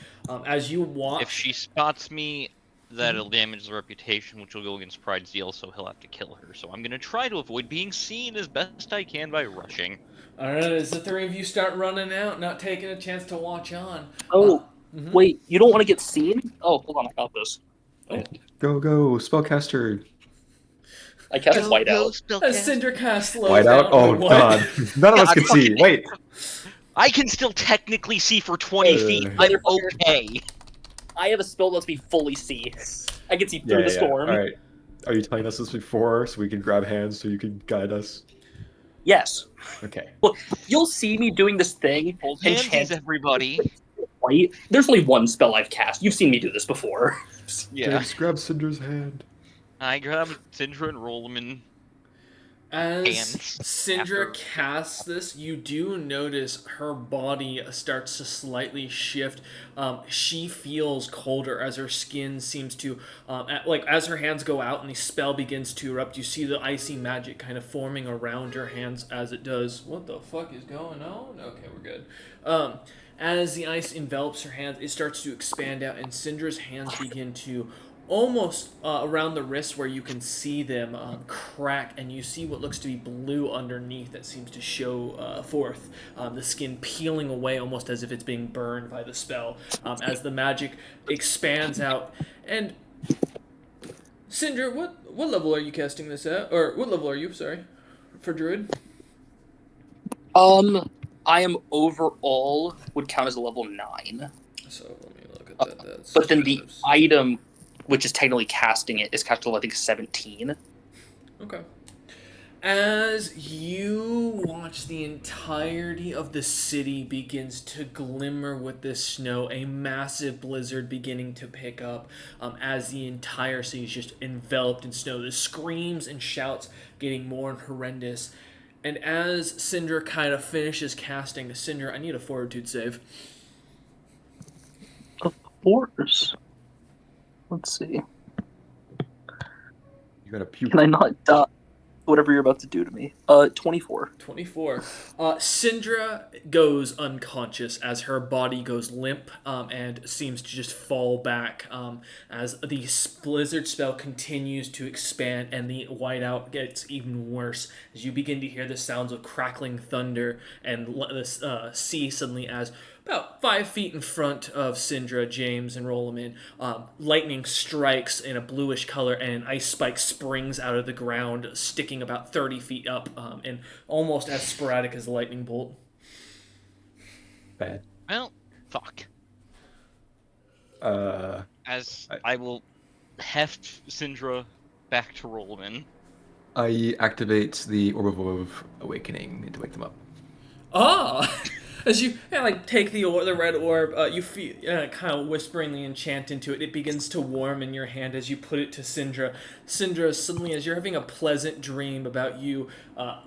As you walk... If she spots me, that'll damage the reputation, which will go against Pride's deal, so he'll have to kill her. So I'm going to try to avoid being seen as best I can by rushing. Alright, as the three of you start running out, not taking a chance to watch on. Wait, you don't want to get seen? Oh, hold on, I got this. Oh. Go, spellcaster. I cast Whiteout. As Cindercast slows Whiteout? down. Oh, Wait, what? God. None of us can see. Wait. I can still technically see for 20 feet. I'm okay. I have a spell that lets me fully see. I can see through the storm. All right. Are you telling us this before so we can grab hands so you can guide us? Yes. Okay. Well, you'll see me doing this thing. Hold hands, everybody. White. There's only one spell I've cast. You've seen me do this before. Yeah. James, grab Cinder's hand. I grab Syndra and roll them in. As hands Syndra casts this, you do notice her body starts to slightly shift. She feels colder as her skin seems to, as her hands go out and the spell begins to erupt, you see the icy magic kind of forming around her hands as it does. What the fuck is going on? Okay, we're good. As the ice envelops her hands, it starts to expand out, and Syndra's hands begin to almost around the wrist where you can see them crack, and you see what looks to be blue underneath that seems to show forth, the skin peeling away almost as if it's being burned by the spell, as the magic expands out. And Cinder, what level are you casting this at? Or what level are you, sorry, for Druid? I am overall would count as a level 9. So let me look at that. That's But then the item, which is technically casting it, is cast level, I think, 17. Okay. As you watch the entirety of the city begins to glimmer with this snow, a massive blizzard beginning to pick up, as the entire city is just enveloped in snow. The screams and shouts getting more horrendous. And as Cinder kind of finishes casting, Cinder, I need a fortitude save. Of course. Let's see. You gotta puke. Can I not die? Whatever you're about to do to me. 24. 24. Syndra goes unconscious as her body goes limp, and seems to just fall back, as the blizzard spell continues to expand and the whiteout gets even worse as you begin to hear the sounds of crackling thunder and the sea suddenly, as about 5 feet in front of Syndra, James, and Rolaman, lightning strikes in a bluish color, and an ice spike springs out of the ground, sticking about 30 feet up, and almost as sporadic as a lightning bolt. Bad. Well, fuck. As I will heft Syndra back to Rollman. I activate the Orb of Awakening to wake them up. Ah! As you take the red orb, you feel kind of whispering the enchant into it. It begins to warm in your hand as you put it to Syndra. Syndra, suddenly, as you're having a pleasant dream about you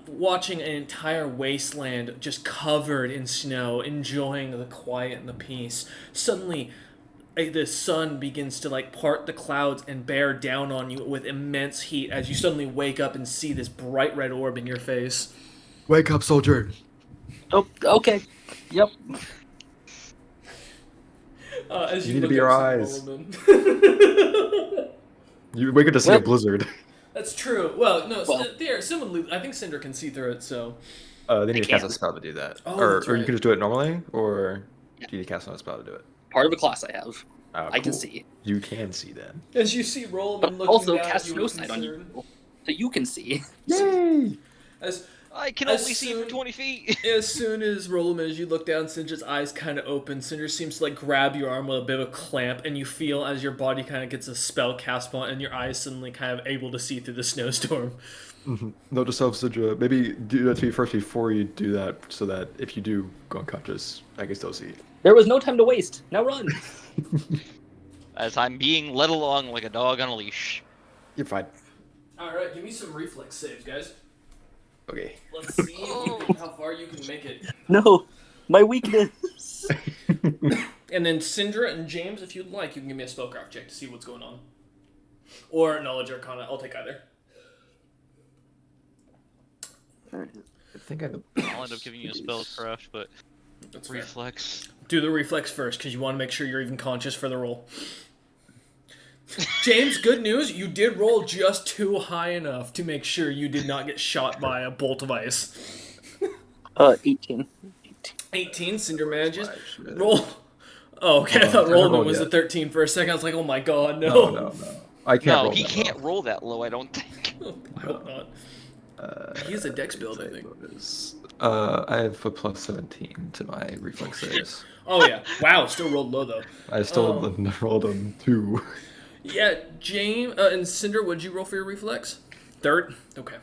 watching an entire wasteland just covered in snow, enjoying the quiet and the peace, suddenly the sun begins to part the clouds and bear down on you with immense heat as you suddenly wake up and see this bright red orb in your face. Wake up, soldier! Oh, okay. Yep. As you need to be your eyes. You wake up to see Well, a blizzard. That's true. Well, no, similarly, I think Cinder can see through it, so... They need to cast can. a spell to do that. Oh, or that's you right. can just do it normally, or do you need to cast on a spell to do it? Part of a class I have. Oh, I can cool. see. You can see then. As you see Rollman But looking also down cast at you snow with sight on you, concern. so you can see. Yay! I can As only see for 20 feet. As soon as Rollman, as you look down, Syndra's eyes kind of open. Syndra seems to grab your arm with a bit of a clamp, and you feel as your body kind of gets a spell cast on, and your eyes suddenly kind of able to see through the snowstorm. Mm-hmm. Note to self, Sidra, maybe do that to me first before you do that, so that if you do go unconscious, I can still see. There was no time to waste. Now run. As I'm being led along like a dog on a leash. You're fine. Alright, give me some reflex saves, guys. Okay. Let's see how far you can make it. No, my weakness. And then Syndra and James, if you'd like, you can give me a spellcraft check to see what's going on. Or Knowledge Arcana, I'll take either. I think I'll end up giving you a spellcraft, but That's fair. reflex. Do the reflex first, because you want to make sure you're even conscious for the roll. James, good news, you did roll just too high enough to make sure you did not get shot by a bolt of ice. 18. 18, Cinder manages. Roll. Oh, okay, I thought I haven't Rollman rolled was yet. a 13 for a second. I was like, oh my god, no. No. I can't No, roll he that can't low. roll that low, I don't think. I hope not. He has a dex build, I think. I have a plus 17 to my reflex saves. Oh yeah. Wow, still rolled low though. I still rolled them 2. Yeah, James and Cinder, what'd you roll for your reflex? Third? Okay.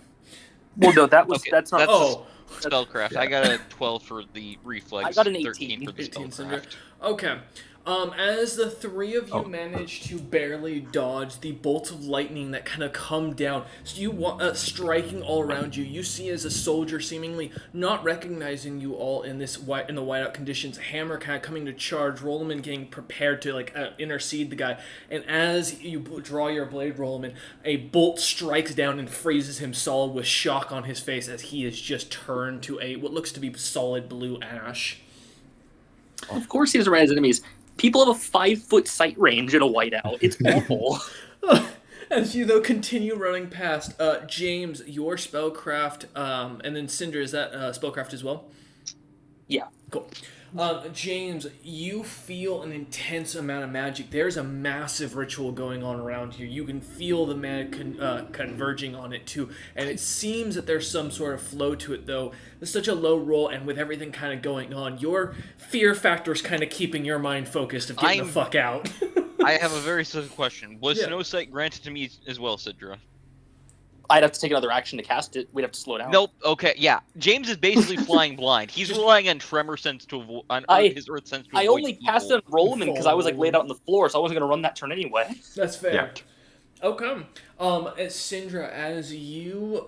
Well, no, that was Okay, that's not. that's- Oh, Spellcraft. Yeah. I got a 12 for the reflex. I got an 13 18. for the 18, Cinder. spellcraft. Okay. As the three of you manage to barely dodge the bolts of lightning that kind of come down, so you striking all around you, you see as a soldier seemingly not recognizing you all in the whiteout conditions, Hammer kind of coming to charge, Rollman getting prepared to intercede the guy, and as you draw your blade, Rollman, a bolt strikes down and freezes him solid with shock on his face as he is just turned to what looks to be solid blue ash. Of course, he doesn't run his enemies. People have a 5-foot sight range in a whiteout. It's awful. As you though continue running past, James, your spellcraft, and then Cinder, is that spellcraft as well? Yeah. Cool. James, you feel an intense amount of magic. There's a massive ritual going on around here. You can feel the mana converging on it too, and it seems that there's some sort of flow to it though. It's such a low roll, and with everything kind of going on, your fear factor is kind of keeping your mind focused of getting the fuck out. I have a very specific question. Was Yeah. Snow Sight granted to me as well, Sidra? I'd have to take another action to cast it. We'd have to slow down. Nope. Okay. Yeah. James is basically flying blind. He's relying on tremor sense to avoid his earth sense to avoid I only people. cast it on Rollman because I was like laid out on the floor, so I wasn't gonna run that turn anyway. That's fair. Yeah. Okay. As Syndra, as you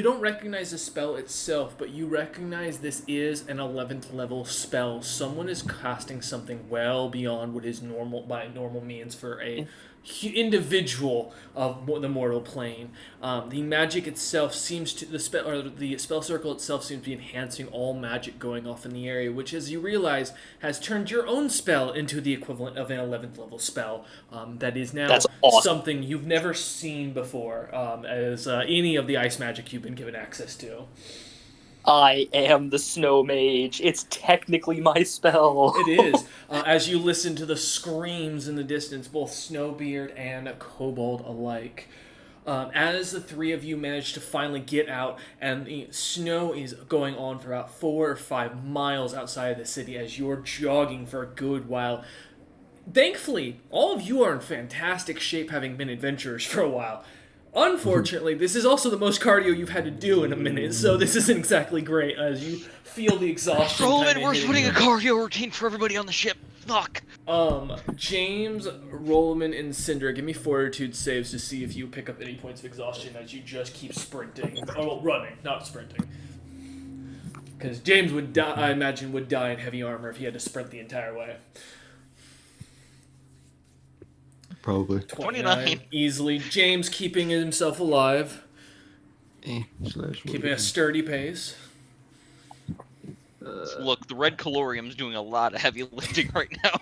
don't recognize the spell itself, but you recognize this is an 11th level spell. Someone is casting something well beyond what is normal by normal means for a individual of the mortal plane. The magic itself seems to the spell circle itself seems to be enhancing all magic going off in the area, which, as you realize, has turned your own spell into the equivalent of an 11th level spell. That is now That's awesome. something you've never seen before, as any of the ice magic you've been given access to. I am the Snow Mage. It's technically my spell. It is. As you listen to the screams in the distance, both Snowbeard and Kobold alike. As the three of you manage to finally get out, and the snow is going on for about 4 or 5 miles outside of the city as you're jogging for a good while. Thankfully, all of you are in fantastic shape, having been adventurers for a while. Unfortunately, this is also the most cardio you've had to do in a minute, so this isn't exactly great as you feel the exhaustion. Roland, we're putting a cardio routine for everybody on the ship. Fuck. James, Rolman, and Cinder, give me fortitude saves to see if you pick up any points of exhaustion as you just keep sprinting. Oh, well, running, not sprinting. Because James would die, I imagine, would die in heavy armor if he had to sprint the entire way. Probably. 29. Easily. James keeping himself alive. Keeping a sturdy pace. Look, the red colorium's doing a lot of heavy lifting right now.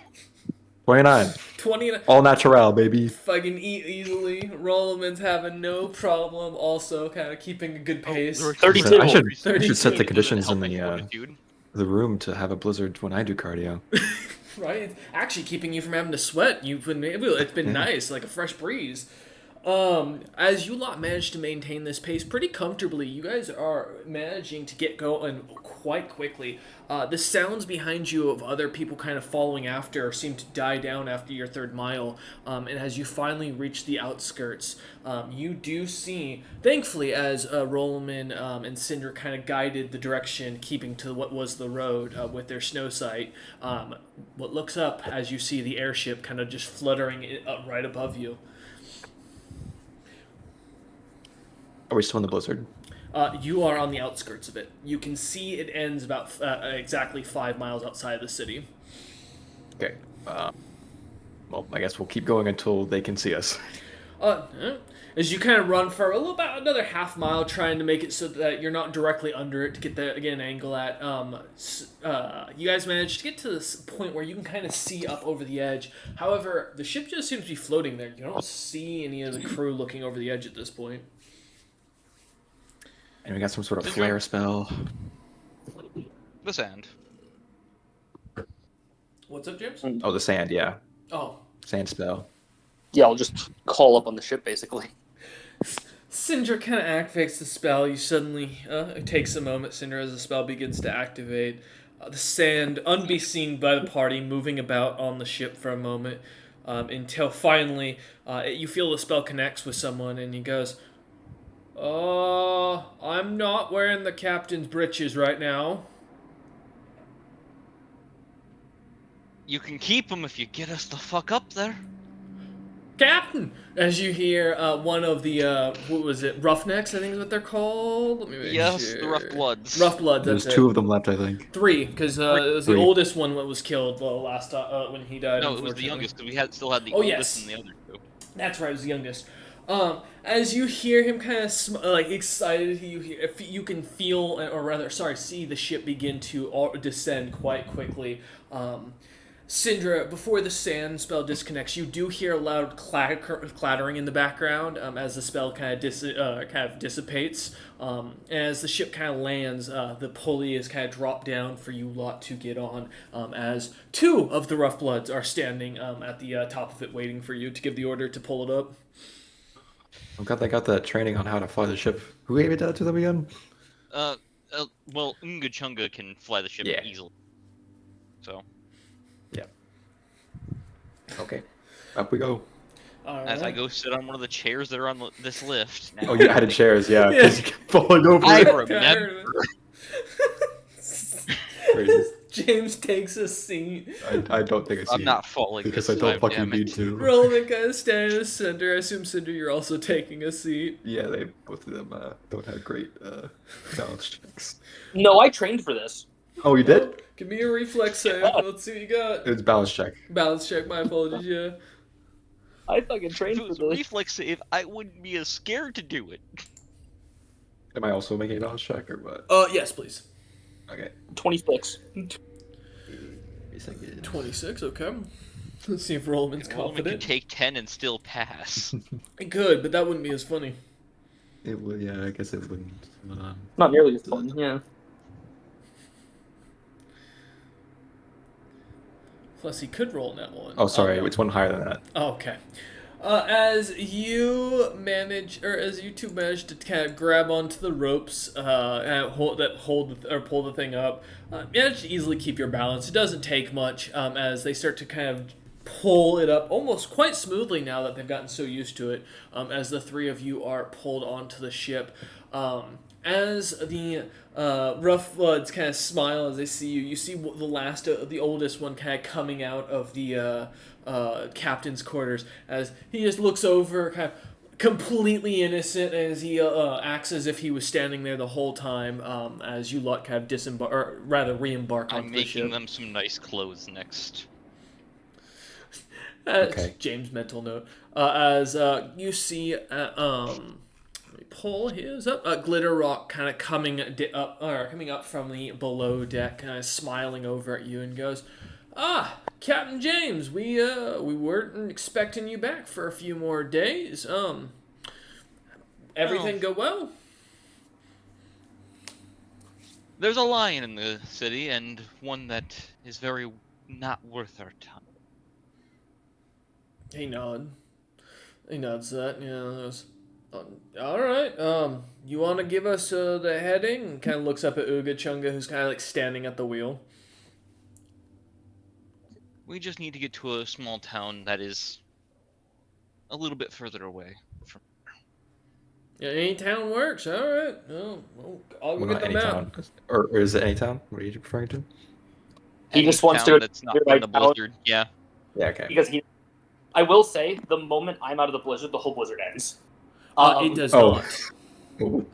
29. 29. All natural, baby. Fucking eat easily. Rolleman's having no problem. Also, kind of keeping a good pace. 32. I should 32. set the conditions in Helping the fortitude. room to have a blizzard when I do cardio. Right? It's actually keeping you from having to sweat. It's been nice, like a fresh breeze. As you lot manage to maintain this pace pretty comfortably, you guys are managing to get going quite quickly. The sounds behind you of other people kind of following after seem to die down after your third mile. And as you finally reach the outskirts, you do see, thankfully, as Rollman and Cinder kind of guided the direction, keeping to what was the road with their snow sight, what looks up as you see the airship kind of just fluttering right above you. Are we still in the blizzard? You are on the outskirts of it. You can see it ends about exactly 5 miles outside of the city. Okay. Well, I guess we'll keep going until they can see us. As you kind of run for about another half mile, trying to make it so that you're not directly under it to get an angle at. You guys manage to get to this point where you can kind of see up over the edge. However, the ship just seems to be floating there. You don't see any of the crew looking over the edge at this point. And we got some sort of flare spell. The sand. What's up, James? Oh, the sand, yeah. Oh. Sand spell. Yeah, I'll just call up on the ship, basically. Cinder kind of activates the spell. You suddenly, it takes a moment, Cinder, as the spell begins to activate. The sand, unbeseen by the party, moving about on the ship for a moment, until finally you feel the spell connects with someone, and he goes, I'm not wearing the captain's breeches right now. You can keep them if you get us the fuck up there. Captain! As you hear one of the, what was it, Roughnecks, I think is what they're called? Let me make Yes, sure. the Rough Bloods. Rough Bloods, that's There's it. 2 of them left, I think. 3, because it was the Three. oldest one that was killed last when he died. No, it was the unfortunately. youngest, because we still had the Oh, oldest yes. and the other two. That's right, it was the youngest. As you hear him kind of excited, you can feel, or rather, see the ship begin to descend quite quickly. Syndra, before the sand spell disconnects, you do hear a loud clattering in the background as the spell kind of dissipates. As the ship kind of lands, the pulley is kind of dropped down for you lot to get on. As two of the Rough Bloods are standing at the top of it, waiting for you to give the order to pull it up. I'm glad they got that training on how to fly the ship. Who gave it that to them again? Well, Unga Chunga can fly the ship Yeah. easily. So, Yeah. Okay. Up we go. as I go sit on one of the chairs that are on this lift. Now. Oh, you added chairs, yeah. Yeah. Because you kept falling over. I it. remember. Crazy. James takes a seat. I don't think I see I'm not falling because this I don't time, fucking damn it. need to. Relevant guy is standing in the center. I assume, Cinder, you're also taking a seat. Yeah, they both of them don't have great balance checks. No, I trained for this. Oh, you did? Give me a reflex save. Yeah. Let's see what you got. It's balance check. Balance check, my apologies, yeah. I fucking If trained it for was a this. reflex save, I wouldn't be as scared to do it. Am I also making a balance check or what? Yes, please. Okay. 26. 26, okay. Let's see if Rollman's Roman could confident. take 10 and still pass. It could, but that wouldn't be as funny. It would, yeah, I guess it wouldn't. Not nearly as fun, yeah. Plus, he could roll in that one. Oh, sorry, no. it's one higher than that. Okay. As you two manage to kind of grab onto the ropes and pull the thing up, you manage to easily keep your balance. It doesn't take much as they start to kind of pull it up almost quite smoothly now that they've gotten so used to it. As the three of you are pulled onto the ship, as the Rough Bloods kind of smile as they see you, you see the oldest one kind of coming out of the captain's quarters as he just looks over, kind of completely innocent, as he acts as if he was standing there the whole time. As you lot kind of re-embark I'm onto the ship. making them some nice clothes next. Okay. James' mental note. As you see, let me pull his up. Glitter Rock kind of coming up from the below deck, kind of smiling over at you, and goes, "Ah, Captain James, we weren't expecting you back for a few more days. Everything go well?" There's a lion in the city, and one that is very not worth our time. He nods. He nods that. Yeah. There's, all right. You want to give us the heading? And kind of looks up at Uga Chunga, who's kind of like standing at the wheel. We just need to get to a small town that is a little bit further away from. Yeah, any town works. All right. Oh, well, I'll Well, get not the any map. town. Or is it any town? What are you referring to? He Any just wants town to that's not right in the now. blizzard. Yeah. Yeah, okay. Because I will say, the moment I'm out of the blizzard, the whole blizzard ends. It does Oh. not. Ooh.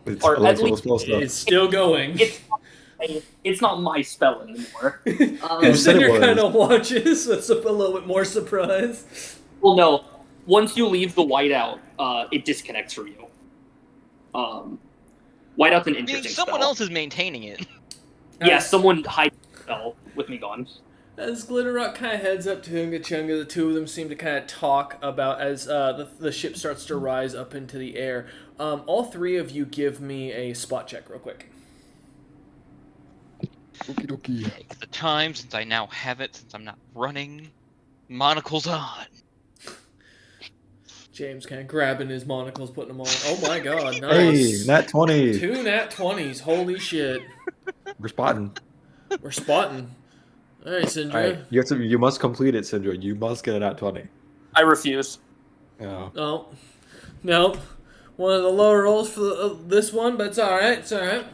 It's Or a at little least spell stuff. It's still going. It's not my spell anymore. You And said it Cinder was. kind of watches with a little bit more surprise. Well, no. Once you leave the whiteout, it disconnects from you. Whiteout's an interesting Someone spell. else is maintaining it. Yeah, As- someone hide the spell with me gone. As Glitterrock kind of heads up to Hunga Chunga, the two of them seem to kind of talk about as the ship starts to rise up into the air. All three of you give me a spot check real quick. Okie dokie. Take the time, since I now have it, since I'm not running. Monocle's on. James kind of grabbing his monocles, putting them on. Oh my god, nice. Hey, nat 20. 2 nat 20s, holy shit. We're spotting. We're spotting. Alright, Syndra. Alright, you must complete it, Syndra. You must get a nat 20. I refuse. Oh. No. One of the lower rolls for this one, but it's alright, it's alright.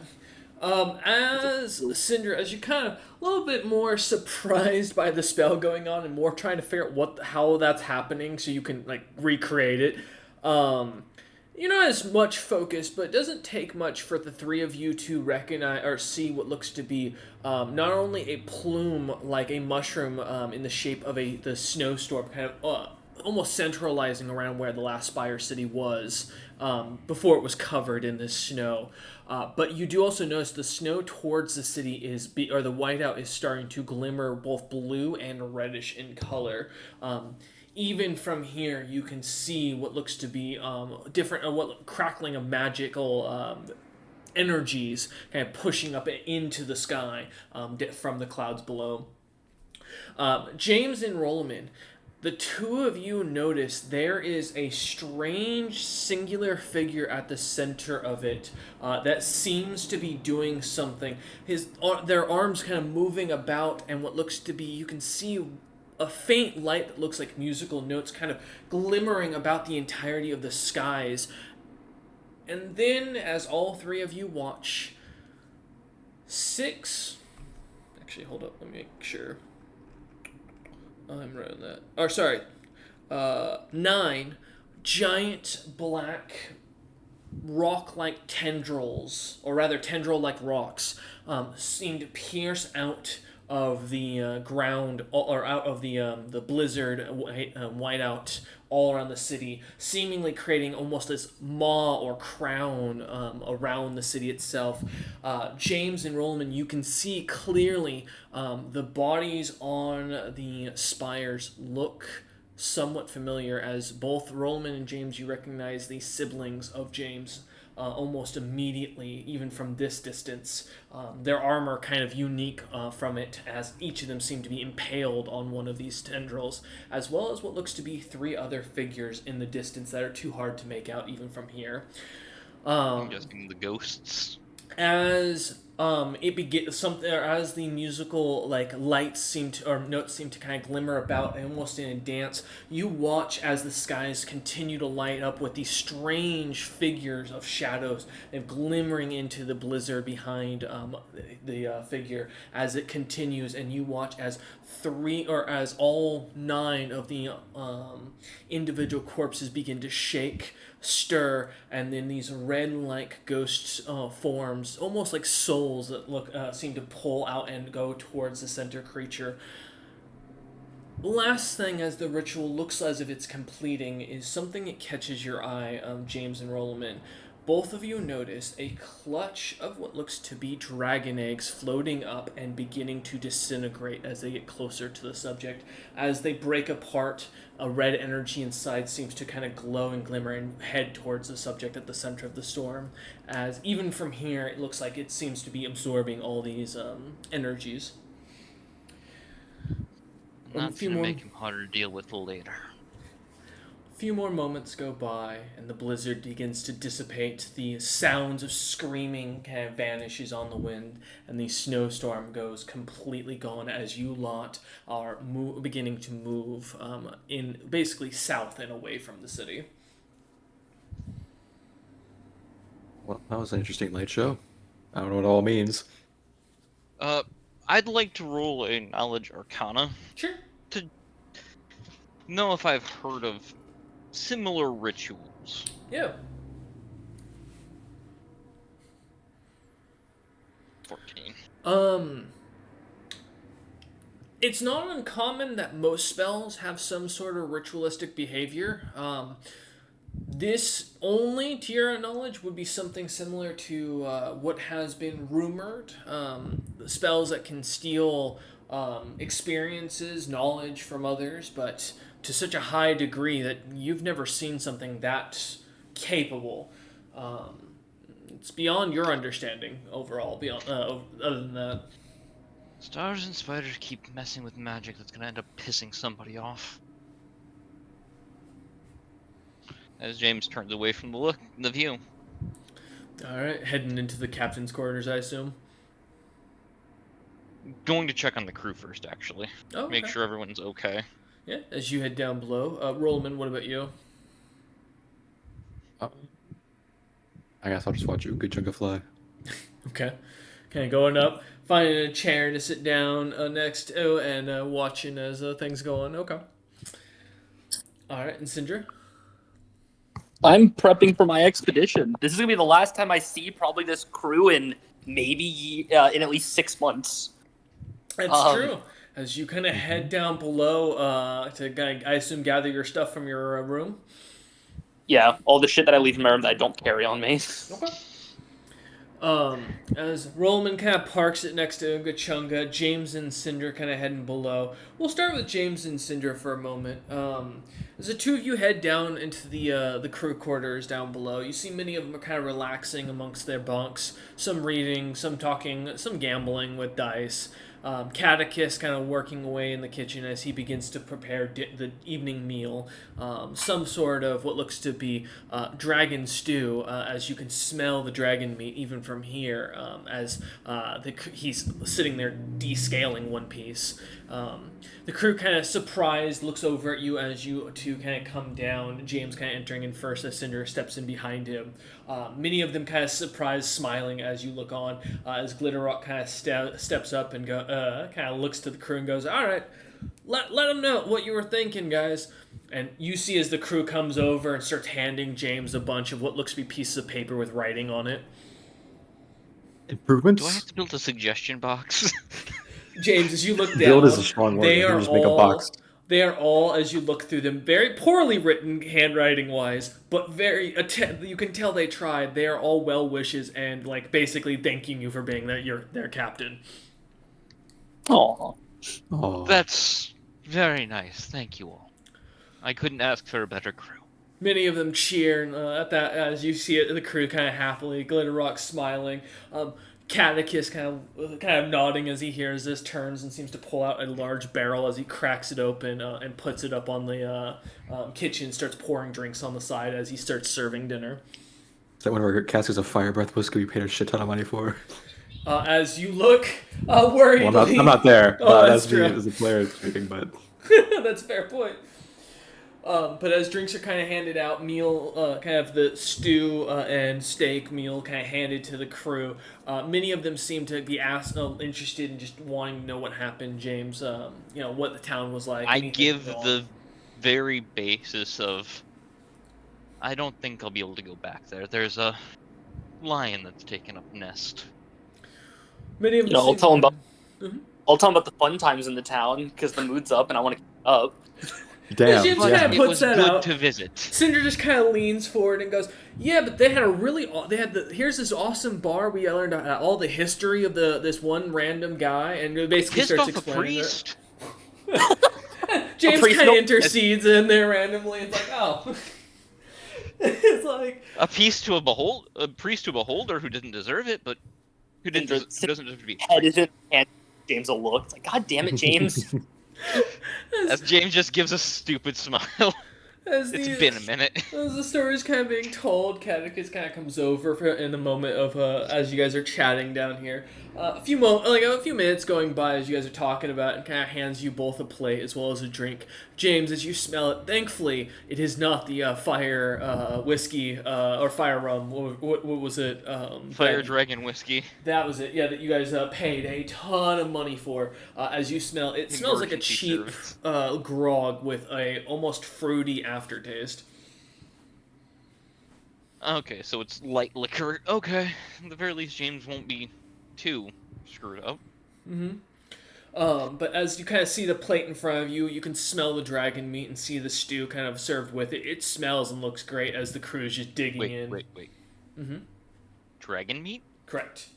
As Syndra, as you kind of a little bit more surprised by the spell going on and more trying to figure out how that's happening so you can like recreate it. You're not as much focused, but it doesn't take much for the three of you to recognize or see what looks to be not only a plume like a mushroom in the shape of the snowstorm kind of almost centralizing around where the last Spire City was before it was covered in this snow. But you do also notice the snow towards the city or the whiteout is starting to glimmer both blue and reddish in color. Even from here, you can see what looks to be different, what crackling of magical energies kind of pushing up into the sky from the clouds below. James and Rolliman, the two of you notice there is a strange singular figure at the center of it that seems to be doing something. Their arms kind of moving about, and what looks to be, you can see a faint light that looks like musical notes kind of glimmering about the entirety of the skies. And then, as all three of you watch, actually, hold up, let me make sure. I'm running that. Or, sorry. 9 giant black rock-like tendrils, or rather tendril-like rocks, seem to pierce out of the ground, or out of the blizzard whiteout all around the city, seemingly creating almost this maw or crown around the city itself. James and Rolliman, you can see clearly the bodies on the spires look somewhat familiar, as both Rolliman and James, you recognize the siblings of James almost immediately, even from this distance. Their armor kind of unique from it, as each of them seem to be impaled on one of these tendrils, as well as what looks to be 3 other figures in the distance that are too hard to make out even from here. I'm guessing the ghosts. As it begins, something, or as the musical lights seem to, or notes seem to kind of glimmer about, almost in a dance, you watch as the skies continue to light up with these strange figures of shadows and glimmering into the blizzard behind the figure as it continues, and you watch as as all 9 of the individual corpses begin to shake, stir, and then these red-like ghost forms, almost like souls that seem to pull out and go towards the center creature. Last thing, as the ritual looks as if it's completing, is something that catches your eye, James and Rolliman. Both of you notice a clutch of what looks to be dragon eggs floating up and beginning to disintegrate as they get closer to the subject. As they break apart, a red energy inside seems to kind of glow and glimmer and head towards the subject at the center of the storm. As even from here, it looks like it seems to be absorbing all these energies. That's going to make him harder to deal with later. Few more moments go by, and the blizzard begins to dissipate. The sounds of screaming kind of vanishes on the wind, and the snowstorm goes completely gone as you lot are beginning to move in basically south and away from the city. Well, that was an interesting light show. I don't know what it all means. I'd like to roll a knowledge arcana. Sure. To know if I've heard of similar rituals. Yeah. 14. It's not uncommon that most spells have some sort of ritualistic behavior. This, only to your knowledge, would be something similar to what has been rumored. Spells that can steal experiences, knowledge from others, but to such a high degree that you've never seen something that capable. It's beyond your understanding overall. Beyond, other than that, Stars and spiders keep messing with magic that's gonna end up pissing somebody off. As James turns away from the view. all right, heading into the captain's quarters, I assume. Going to check on the crew first, actually. Oh, okay. Make sure everyone's okay. Yeah, as you head down below. Rollman, what about you? I guess I'll just watch you a good chunk of fly. Okay. Kind of going up, finding a chair to sit down next to, and watching as things go on. Okay. All right, and Syndra? I'm prepping for my expedition. This is going to be the last time I see probably this crew in maybe in at least 6 months. That's true. As you kind of head down below to kind of, I assume, gather your stuff from your room. Yeah, all the shit that I leave in my room that I don't carry on me. Okay. As Rollman kind of parks it next to Ugachunga, James and Cinder kind of heading below. We'll start with James and Cinder for a moment. As the two of you head down into the crew quarters down below, you see many of them are kind of relaxing amongst their bunks. Some reading, some talking, some gambling with dice. Catechist kind of working away in the kitchen as he begins to prepare the evening meal. Some sort of what looks to be dragon stew, as you can smell the dragon meat even from here, as he's sitting there descaling one piece. The crew kind of surprised looks over at you as you two kind of come down. James kind of entering in first as Cinder steps in behind him. Many of them kind of surprised, smiling as you look on. As Glitterrock kind of steps up and kind of looks to the crew and goes, "All right, let them know what you were thinking, guys." And you see as the crew comes over and starts handing James a bunch of what looks to be pieces of paper with writing on it. Improvements? Do I have to build a suggestion box? James, as you look down, Build is a strong word. they You can are just make a box. they are all, as you look through them, very poorly written handwriting wise, but you can tell they tried. They are all well wishes and like basically thanking you for being their captain. Oh, Oh, That's very nice. Thank you all. I couldn't ask for a better crew. Many of them cheer at that as you see it, the crew kind of happily. Glitterrock smiling. Catechist kind of nodding as he hears this, turns and seems to pull out a large barrel as he cracks it open and puts it up on the kitchen. Starts pouring drinks on the side as he starts serving dinner. is that one of our caskets of fire breath whiskey we paid a shit ton of money for? As you look worriedly. Well, I'm not there. Oh, That's that's me true. as a player speaking, but That's a fair point. But as drinks are kind of handed out, meal, kind of the stew and steak meal kind of handed to the crew. Many of them seem to be interested in just wanting to know what happened, James. What the town was like. I anything give going on. the very basis of I don't think I'll be able to go back there. There's a lion that's taken up nest. Many of them. I'll tell them about. Mhm. I'll tell them about the fun times in the town because the mood's up and I want to keep it up. damn. James But kind of it puts was that good out. to visit. Cinder just kind of leans forward and goes, "Yeah, but they had here's this awesome bar. We learned all the history of this one random guy, and it basically Pissed starts off a explaining it." priest? James priest kind of no- intercedes in there randomly. It's like, oh, it's like A priest to a beholder who didn't deserve it, but who doesn't deserve to be Head is in and James will look. It's like, God damn it, James. as James just gives a stupid smile. as It's the, been a minute. As the story's kind of being told, Catechist kind of comes over in the moment of as you guys are chatting down here. A few minutes going by as you guys are talking about it, and kind of hands you both a plate as well as a drink. James, as you smell it, thankfully it is not the fire whiskey or fire rum. What was it? Fire dragon whiskey. That was it. Yeah, that you guys paid a ton of money for. As you smell, it smells like a Emergency cheap service. grog with a almost fruity aftertaste. Okay, so it's light liquor. Okay, at the very least, James won't be too screwed up. But as you kind of see the plate in front of you, you can smell the dragon meat and see the stew kind of served with it. It smells and looks great as the crew is just digging in. Wait. Dragon meat? Correct.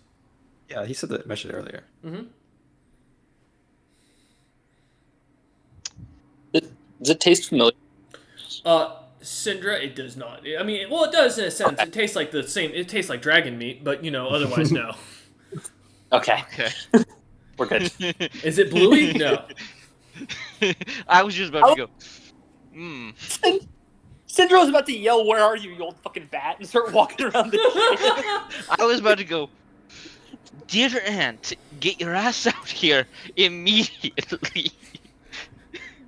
Yeah, he said that mentioned it earlier. Does it taste familiar? Syndra, it does not. I mean, well, it does in a sense. Okay. It tastes like the same. It tastes like dragon meat, but otherwise, no. Okay, Okay. we're good. Is it bluey? No. I was just about to go. Cinderella's about to yell, "Where are you, you old fucking bat?" and start walking around the ship. I was about to go. Dear aunt, get your ass out here immediately.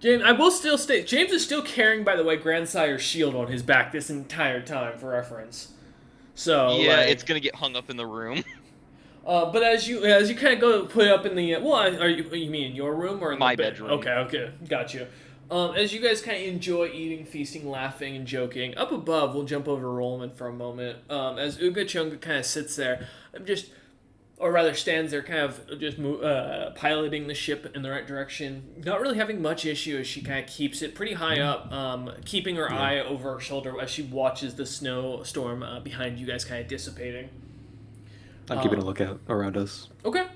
James, I will still state, James is still carrying, by the way, Grandsire's shield on his back this entire time, for reference. So Yeah, like, it's gonna get hung up in the room. but as you kind of go put it up in the you mean in your room or in My the bed? bedroom. Okay, got you. As you guys kind of enjoy eating, feasting, laughing, and joking, up above, we'll jump over Rollman for a moment. As Uga Chunga kind of sits there, or rather stands there kind of just piloting the ship in the right direction, not really having much issue as she kind of keeps it pretty high up, keeping her eye over her shoulder as she watches the snowstorm behind you guys kind of dissipating. I'm keeping a lookout around us. Okay.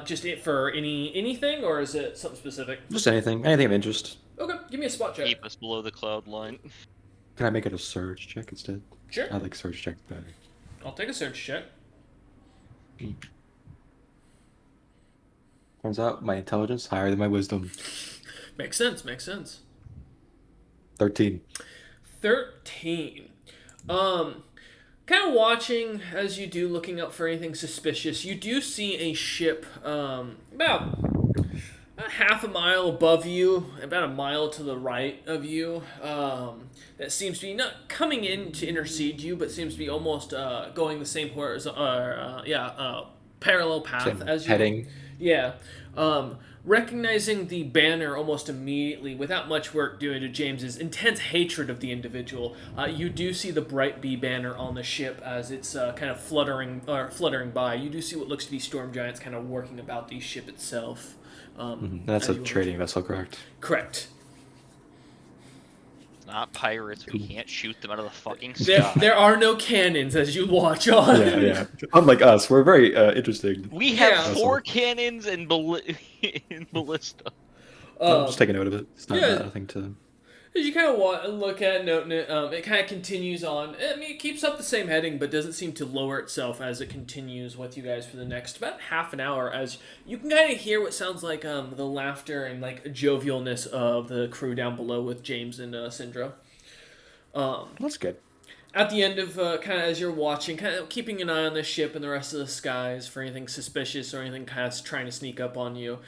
Just it for anything, or is it something specific? Just anything of interest. Okay, give me a spot check. Keep us below the cloud line. Can I make it a surge check instead? Sure. I like surge checks better. I'll take a search check. Turns out my intelligence higher than my wisdom. Makes sense. Makes sense. 13. 13. Kind of watching as you do, looking up for anything suspicious. You do see a ship about a half a mile above you, about a mile to the right of you. That seems to be not coming in to intercede you, but seems to be almost going the same parallel path Same as you. heading. Yeah. Recognizing the banner almost immediately, without much work due to James's intense hatred of the individual, you do see the Bright Bee banner on the ship as it's kind of fluttering by. You do see what looks to be storm giants kind of working about the ship itself. That's a trading vessel, correct? Correct. It's not pirates. We can't shoot them out of the fucking sky. There are no cannons as you watch on. Yeah. Unlike us, we're very interesting. We have Yeah. 4 cannons and in ballista. I'm just taking note of it. It's not yeah. nothing to. As you kind of look at it, noting it, it kind of continues on. I mean, it keeps up the same heading, but doesn't seem to lower itself as it continues with you guys for the next about half an hour. As you can kind of hear what sounds like the laughter and like jovialness of the crew down below with James and Syndra. That's good. At the end of kind of as you're watching, kind of keeping an eye on the ship and the rest of the skies for anything suspicious or anything kind of trying to sneak up on you.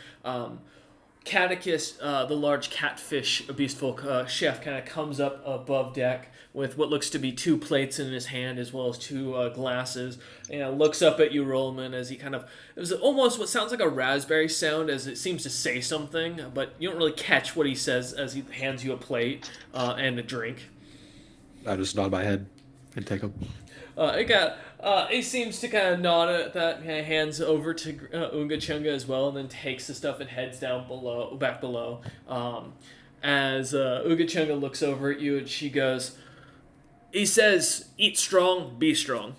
Catechus, the large catfish beastfolk chef, kind of comes up above deck with what looks to be 2 plates in his hand as well as 2 glasses. And looks up at you, Rollman, as he kind of... It was almost what sounds like a raspberry sound as it seems to say something, but you don't really catch what he says as he hands you a plate and a drink. I just nod my head and take them. He seems to kind of nod at that, kind of hands over to Unga Chunga as well, and then takes the stuff and heads down back below. As Unga Chunga looks over at you, and she goes, he says, "Eat strong, be strong."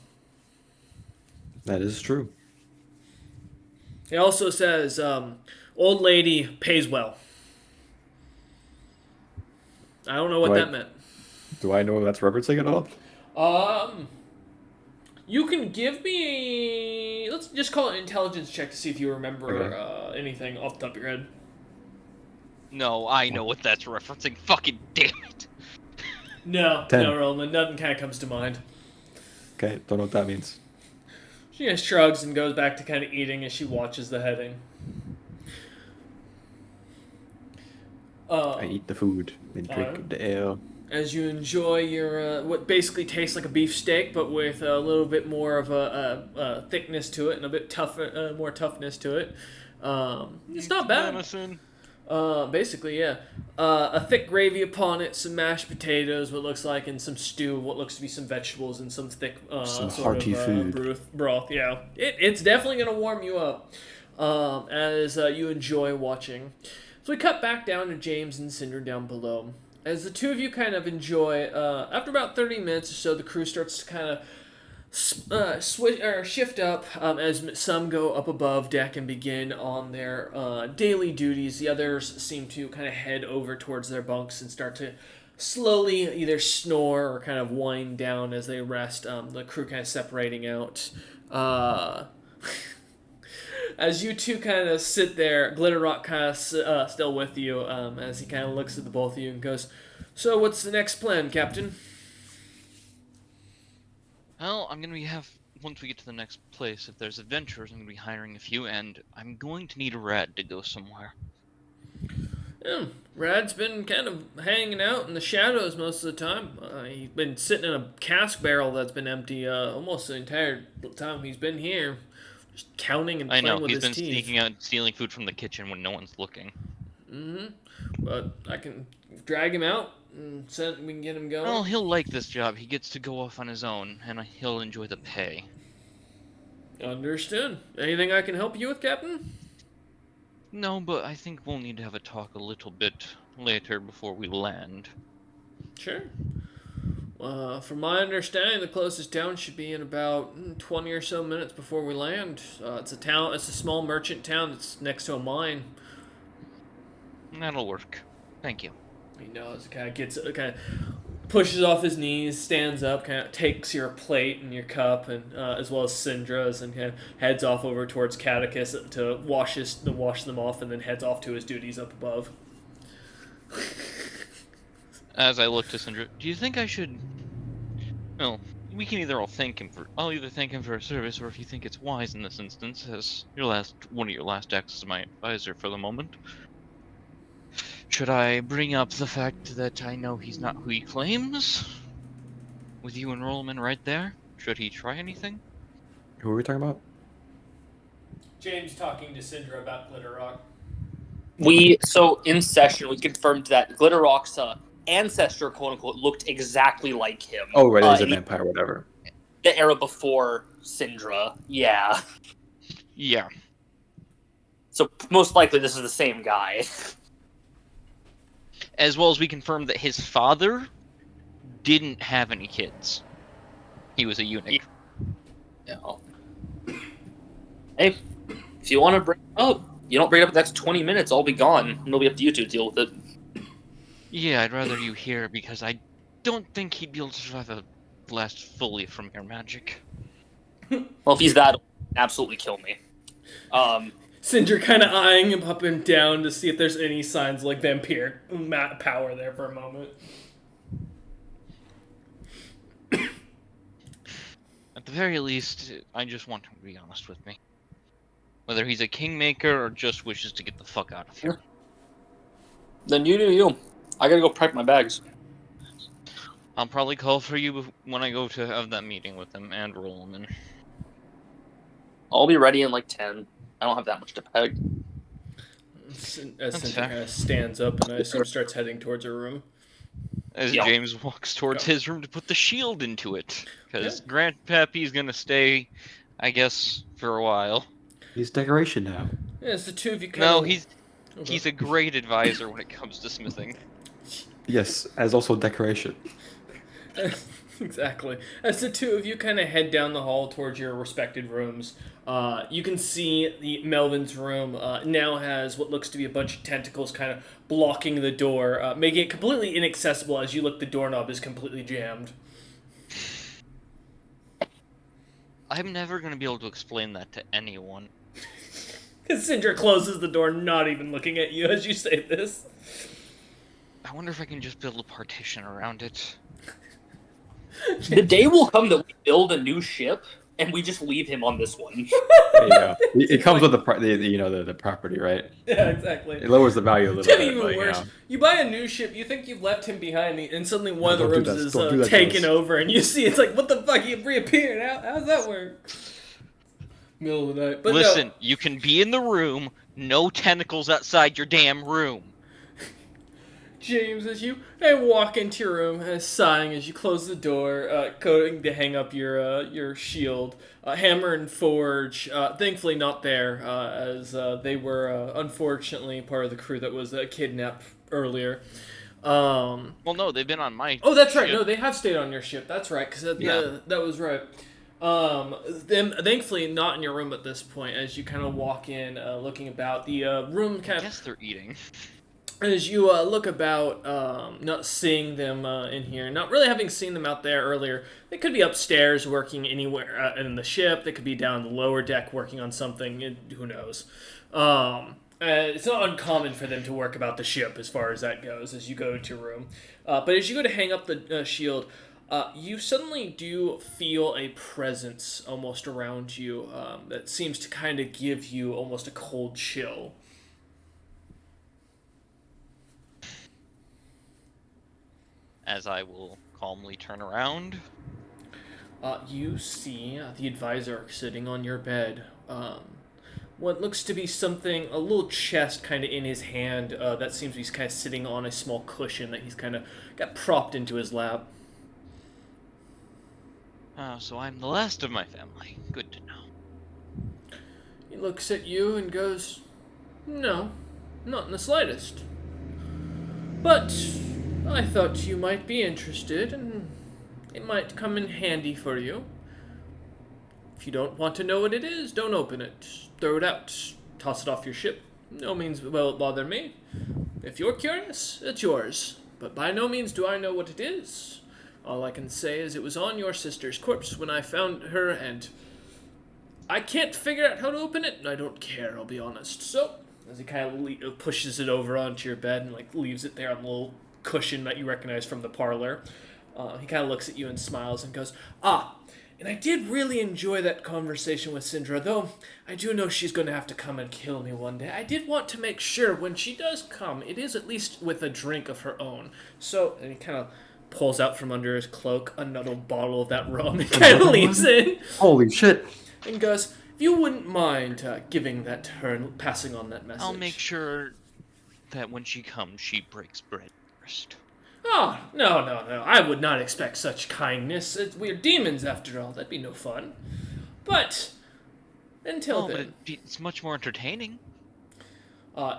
That is true. He also says, "Old lady pays well." I don't know what that meant. Do I know what that's referencing at all? You can give me... Let's just call it an intelligence check to see if you remember anything off the top of your head. No, I know what that's referencing. Fucking damn it. No, 10. no, Roland. Nothing kind of comes to mind. Okay, don't know what that means. She just shrugs and goes back to kind of eating as she watches the heading. I eat the food and drink the ale. As you enjoy your what basically tastes like a beef steak, but with a little bit more of a thickness to it and a bit tougher, more toughness to it. It's not bad. Venison. Basically, yeah. A thick gravy upon it, some mashed potatoes, what looks like, and some stew, what looks to be some vegetables, and some thick some sort hearty of food. broth. Yeah, it's definitely gonna warm you up as you enjoy watching. So we cut back down to James and Cinder down below. As the two of you kind of enjoy, after about 30 minutes or so, the crew starts to kind of shift up as some go up above deck and begin on their daily duties. The others seem to kind of head over towards their bunks and start to slowly either snore or kind of wind down as they rest. The crew kind of separating out. As you two kind of sit there, Glitterrock kind of still with you as he kind of looks at the both of you and goes, "So what's the next plan, Captain?" Well, I'm gonna once we get to the next place, if there's adventurers, I'm gonna be hiring a few, and I'm going to need a Rad to go somewhere. Rad's been kind of hanging out in the shadows most of the time. He's been sitting in a cask barrel that's been empty almost the entire time he's been here. Just counting and I playing know, with he's his been teeth. sneaking out and stealing food from the kitchen when no one's looking. But I can drag him out and we can get him going. Well, he'll like this job. He gets to go off on his own, and he'll enjoy the pay. Understood. Anything I can help you with, Captain? No, but I think we'll need to have a talk a little bit later before we land. Sure. From my understanding, the closest town should be in about 20 or so minutes before we land. It's a town. It's a small merchant town that's next to a mine. That'll work. Thank you. He knows. Kind of pushes off his knees, stands up, kind of takes your plate and your cup, and as well as Syndra's, and kind of heads off over towards Catechus to wash them off, and then heads off to his duties up above. As I look to Syndra, do you think I should... Well, we can either all thank him for... I'll either thank him for his service, or if you think it's wise in this instance, as one of your last acts as my advisor for the moment, should I bring up the fact that I know he's not who he claims? With you and Rollman right there? Should he try anything? Who are we talking about? James talking to Syndra about Glitter Rock. So in session, we confirmed that Glitter Rock's ancestor, quote unquote, looked exactly like him. Oh, right, he's a vampire, whatever. The era before Syndra, yeah. Yeah. So most likely this is the same guy. As well as we confirmed that his father didn't have any kids. He was a eunuch. Yeah. Hey, if you want to bring it up, you don't bring it up the next 20 minutes, I'll be gone. And it'll be up to you to deal with it. Yeah, I'd rather you here because I don't think he'd be able to survive a blast fully from your magic. Well, if he's that, absolutely kill me. Syndra kind of eyeing him up and down to see if there's any signs like vampire power there for a moment. At the very least, I just want him to be honest with me. Whether he's a kingmaker or just wishes to get the fuck out of here. Then you do you. I gotta go pack my bags. I'll probably call for you when I go to have that meeting with him and Rollman. I'll be ready in like 10. I don't have that much to pack. As That's Syndra fair. kind of stands up and I assume starts heading towards her room. As Yeah. James walks towards his room to put the shield into it. Because Yeah. Grandpappy's gonna stay, I guess, for a while. He's decoration now. Yeah, it's the two of you kind No, of... he's a great advisor when it comes to smithing. Yes, as also decoration. Exactly. As the two of you kind of head down the hall towards your respected rooms, you can see the Melvin's room now has what looks to be a bunch of tentacles kind of blocking the door, making it completely inaccessible as you look. The doorknob is completely jammed. I'm never gonna be able to explain that to anyone. Syndra closes the door, not even looking at you as you say this. I wonder if I can just build a partition around it. The day will come that we build a new ship and we just leave him on this one. There you go. It comes with the property, right? Yeah, exactly. It lowers the value a little It's bit. even But, worse. You buy a new ship, you think you've left him behind, and suddenly one No, of the don't do rooms that. Don't do is that to taken us. over, and you see it's like, what the fuck? He reappeared. How's that work? Middle of the night. But Listen, no, you can be in the room, no tentacles outside your damn room. James, as you walk into your room, sighing as you close the door, going to hang up your shield. Hammer and Forge, thankfully not there, as they were unfortunately part of the crew that was kidnapped earlier. Well, no, they've been on my Oh, that's right. ship. No, they have stayed on your ship. That's right, because that was right. Them thankfully not in your room at this point. As you kind of walk in, looking about the room, I kind of guess they're eating. as you look about, not seeing them in here, not really having seen them out there earlier. They could be upstairs working anywhere in the ship. They could be down the lower deck working on something. Who knows? It's not uncommon for them to work about the ship as far as that goes as you go into your room. But as you go to hang up the shield, you suddenly do feel a presence almost around you that seems to kind of give you almost a cold chill. As I will calmly turn around. You see the advisor sitting on your bed. What looks to be something, a little chest kind of in his hand that seems he's kind of sitting on a small cushion that he's kind of got propped into his lap. So I'm the last of my family. Good to know. looks at you and goes, "No, not in the slightest. But I thought you might be interested, and it might come in handy for you. If you don't want to know what it is, don't open it. Throw it out. Toss it off your ship. No means will it bother me. If you're curious, it's yours. But by no means do I know what it is. All I can say is it was on your sister's corpse when I found her, and I can't figure out how to open it, and I don't care, I'll be honest. So, as he kind of pushes it over onto your bed and like leaves it there on the little cushion that you recognize from the parlor, he kind of looks at you and smiles and goes, and I did really enjoy that conversation with Syndra, though I do know she's going to have to come and kill me one day. I did want to make sure when she does come, it is at least with a drink of her own. So, and he kind of pulls out from under his cloak another bottle of that rum and kind of leaves it. Holy shit! And goes, if you wouldn't mind giving that to her and passing on that message. I'll make sure that when she comes, she breaks bread first. Oh, no. I would not expect such kindness. We're demons, after all. That'd be no fun. But, until then... But it's much more entertaining.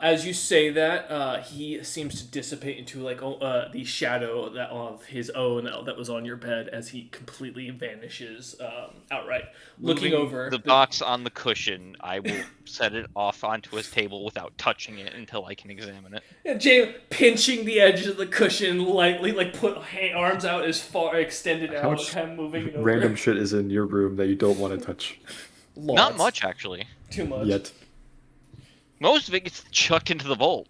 As you say that, he seems to dissipate into like the shadow that of his own that was on your bed as he completely vanishes outright. Looking over the box on the cushion, I will set it off onto his table without touching it until I can examine it. And Jay pinching the edges of the cushion lightly, like put arms out as far extended How out, much kind of moving it over. random shit is in your room that you don't want to touch? Lots. Not much, actually. Too much. Yet. Most of it gets chucked into the vault.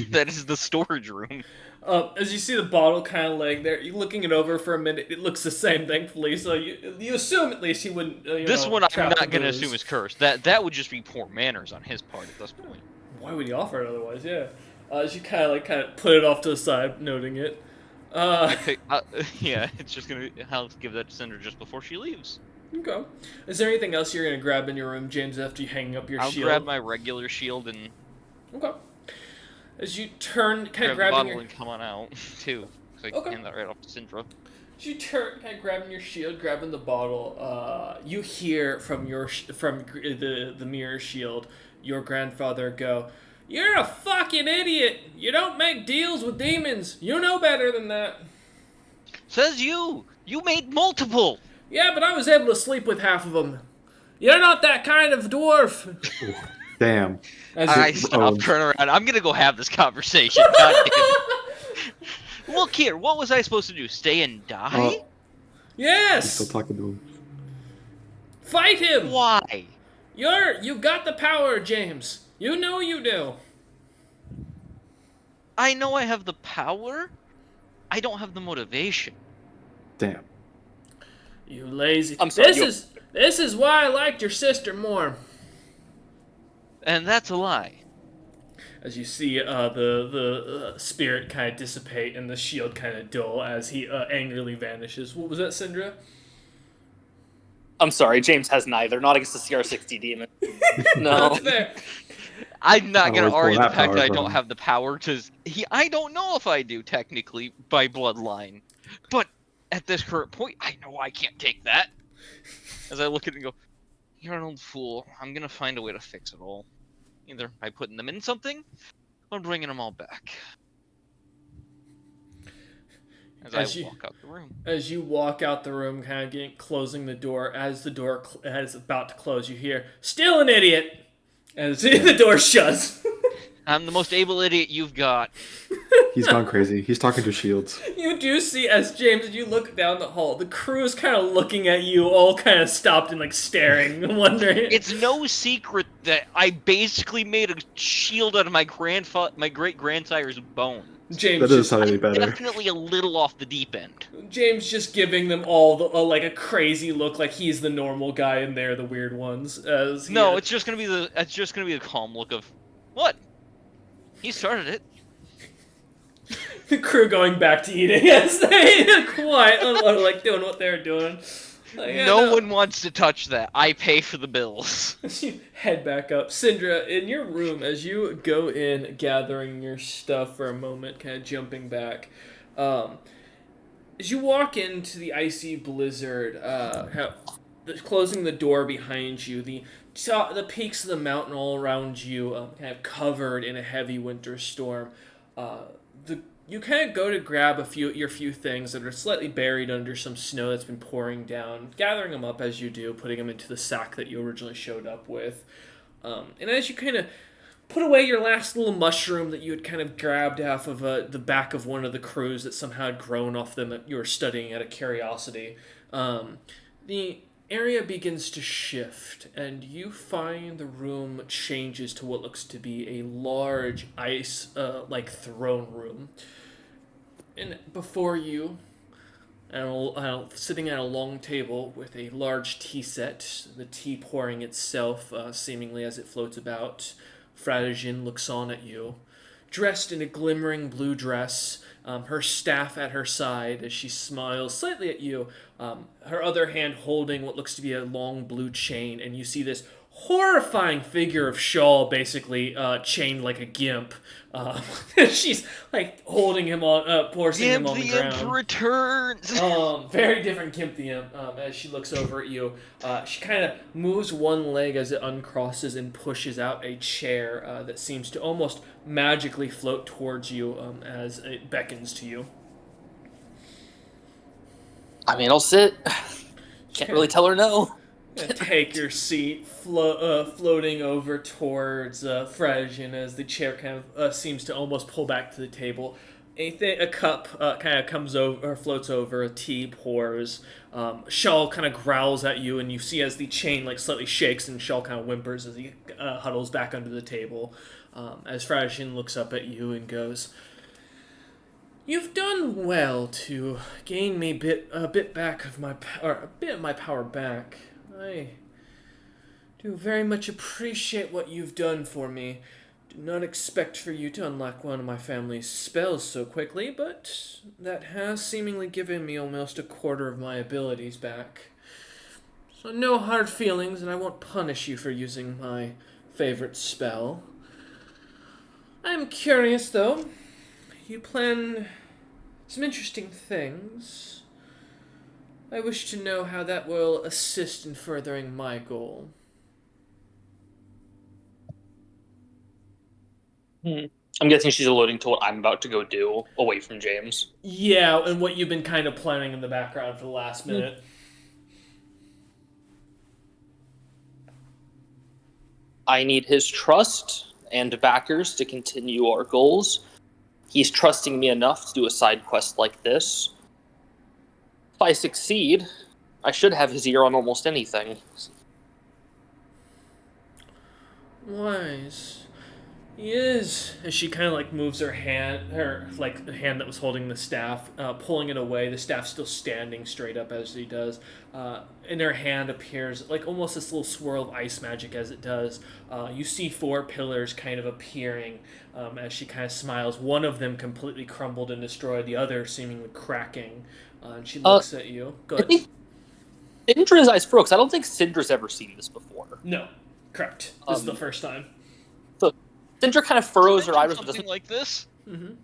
That is the storage room. As you see the bottle kind of laying there, you're looking it over for a minute. It looks the same, thankfully. So you assume at least he wouldn't. This one I'm trap not the going to booze. assume is cursed. That would just be poor manners on his part at this point. Why would he offer it otherwise? Yeah. As you kind of put it off to the side, noting it. Yeah, it's just gonna. I'll give that to Cinder just before she leaves. Okay. Is there anything else you're gonna grab in your room, James, after you hang up your I'll shield? grab my regular shield and Okay. As you turn, kind of grab the grabbing bottle your... and come on out too. So I Okay. can hand that right off to Syndra. As you turn, kind of grabbing your shield, grabbing the bottle, you hear from the mirror shield, your grandfather go, "You're a fucking idiot! You don't make deals with demons! You know better than that!" Says you! You made multiple! Yeah, but I was able to sleep with half of them. You're not that kind of dwarf! Damn. I stop, turn around. I'm gonna go have this conversation. God damn it. Look here, what was I supposed to do? Stay and die? He's Yes! still talking to him. Fight him! Why? You've got the power, James. You know you do. I know I have the power. I don't have the motivation. Damn. You lazy. I'm sorry, This is why I liked your sister more. And that's a lie. As you see the spirit kind of dissipate and the shield kind of dull as he angrily vanishes. What was that, Syndra? I'm sorry, James has neither. Not against the CR60 demon. No. That's fair. I'm not gonna Otherwise, pull argue the that fact power that I from don't him. have the power to. I don't know if I do technically by bloodline, but at this current point, I know I can't take that. As I look at it and go, "You're an old fool. I'm gonna find a way to fix it all, either by putting them in something, or bringing them all back." As I walk out the room. As you walk out the room, kind of closing the door, as the door is about to close, you hear, "Still an idiot!" As the door shuts. I'm the most able idiot you've got. He's gone crazy. He's talking to shields. You do see, as James, as you look down the hall, the crew is kind of looking at you, all kind of stopped and staring, wondering. It's no secret that I basically made a shield out of my great-grandsire's bone. James That doesn't just, sound any better. Definitely a little off the deep end. James just giving them all a crazy look, like he's the normal guy and they're the weird ones. No, it's just gonna be the calm look of, what? He started it. the crew going back to eating as they quiet, doing what they're doing. No one wants to touch that. I pay for the bills. You head back up. Syndra, in your room, as you go in, gathering your stuff for a moment, kind of jumping back, as you walk into the icy blizzard, closing the door behind you, the the peaks of the mountain all around you, kind of covered in a heavy winter storm. Uh, the you kind of go to grab your few things that are slightly buried under some snow that's been pouring down, gathering them up as you do, putting them into the sack that you originally showed up with. And as you kind of put away your last little mushroom that you had kind of grabbed off of the back of one of the crews that somehow had grown off them that you were studying out of curiosity, the area begins to shift, and you find the room changes to what looks to be a large ice like throne room. And before you, sitting at a long table with a large tea set, the tea pouring itself seemingly as it floats about, Fradajin looks on at you, dressed in a glimmering blue dress, her staff at her side as she smiles slightly at you, her other hand holding what looks to be a long blue chain, and you see this horrifying figure of Shawl basically chained like a gimp. She's like holding him on, forcing him Gimp on the the ground. Imp returns! Very different Gimp the Imp as she looks over at you. She kind of moves one leg as it uncrosses and pushes out a chair that seems to almost magically float towards you as it beckons to you. I mean, I'll sit. Can't really tell her no. Take your seat, floating over towards Fredgen as the chair kind of seems to almost pull back to the table. A cup kind of comes over, or floats over, a tea pours. Shawl kind of growls at you, and you see as the chain like slightly shakes, and Shawl kind of whimpers as he huddles back under the table. As Fredgen looks up at you and goes, "You've done well to gain me a bit of my power back. I do very much appreciate what you've done for me. Did not expect for you to unlock one of my family's spells so quickly, but that has seemingly given me almost a quarter of my abilities back. So no hard feelings, and I won't punish you for using my favorite spell. I'm curious, though. You plan some interesting things. I wish to know how that will assist in furthering my goal." I'm guessing she's alluding to what I'm about to go do away from James. Yeah, and what you've been kind of planning in the background for the last minute. I need his trust and backers to continue our goals. He's trusting me enough to do a side quest like this. If I succeed, I should have his ear on almost anything. Wise. He is. As she kind of like moves her hand, the hand that was holding the staff, pulling it away. The staff still standing straight up as she does. In her hand appears like almost this little swirl of ice magic as it does. You see 4 pillars kind of appearing as she kind of smiles. One of them completely crumbled and destroyed. The other seemingly cracking. And she looks at you. Good. I think Syndra's eyes froze. I don't think Syndra's ever seen this before. No, correct. This is the first time. So Syndra kind of furrows her eyes. Something like this? Mm-hmm.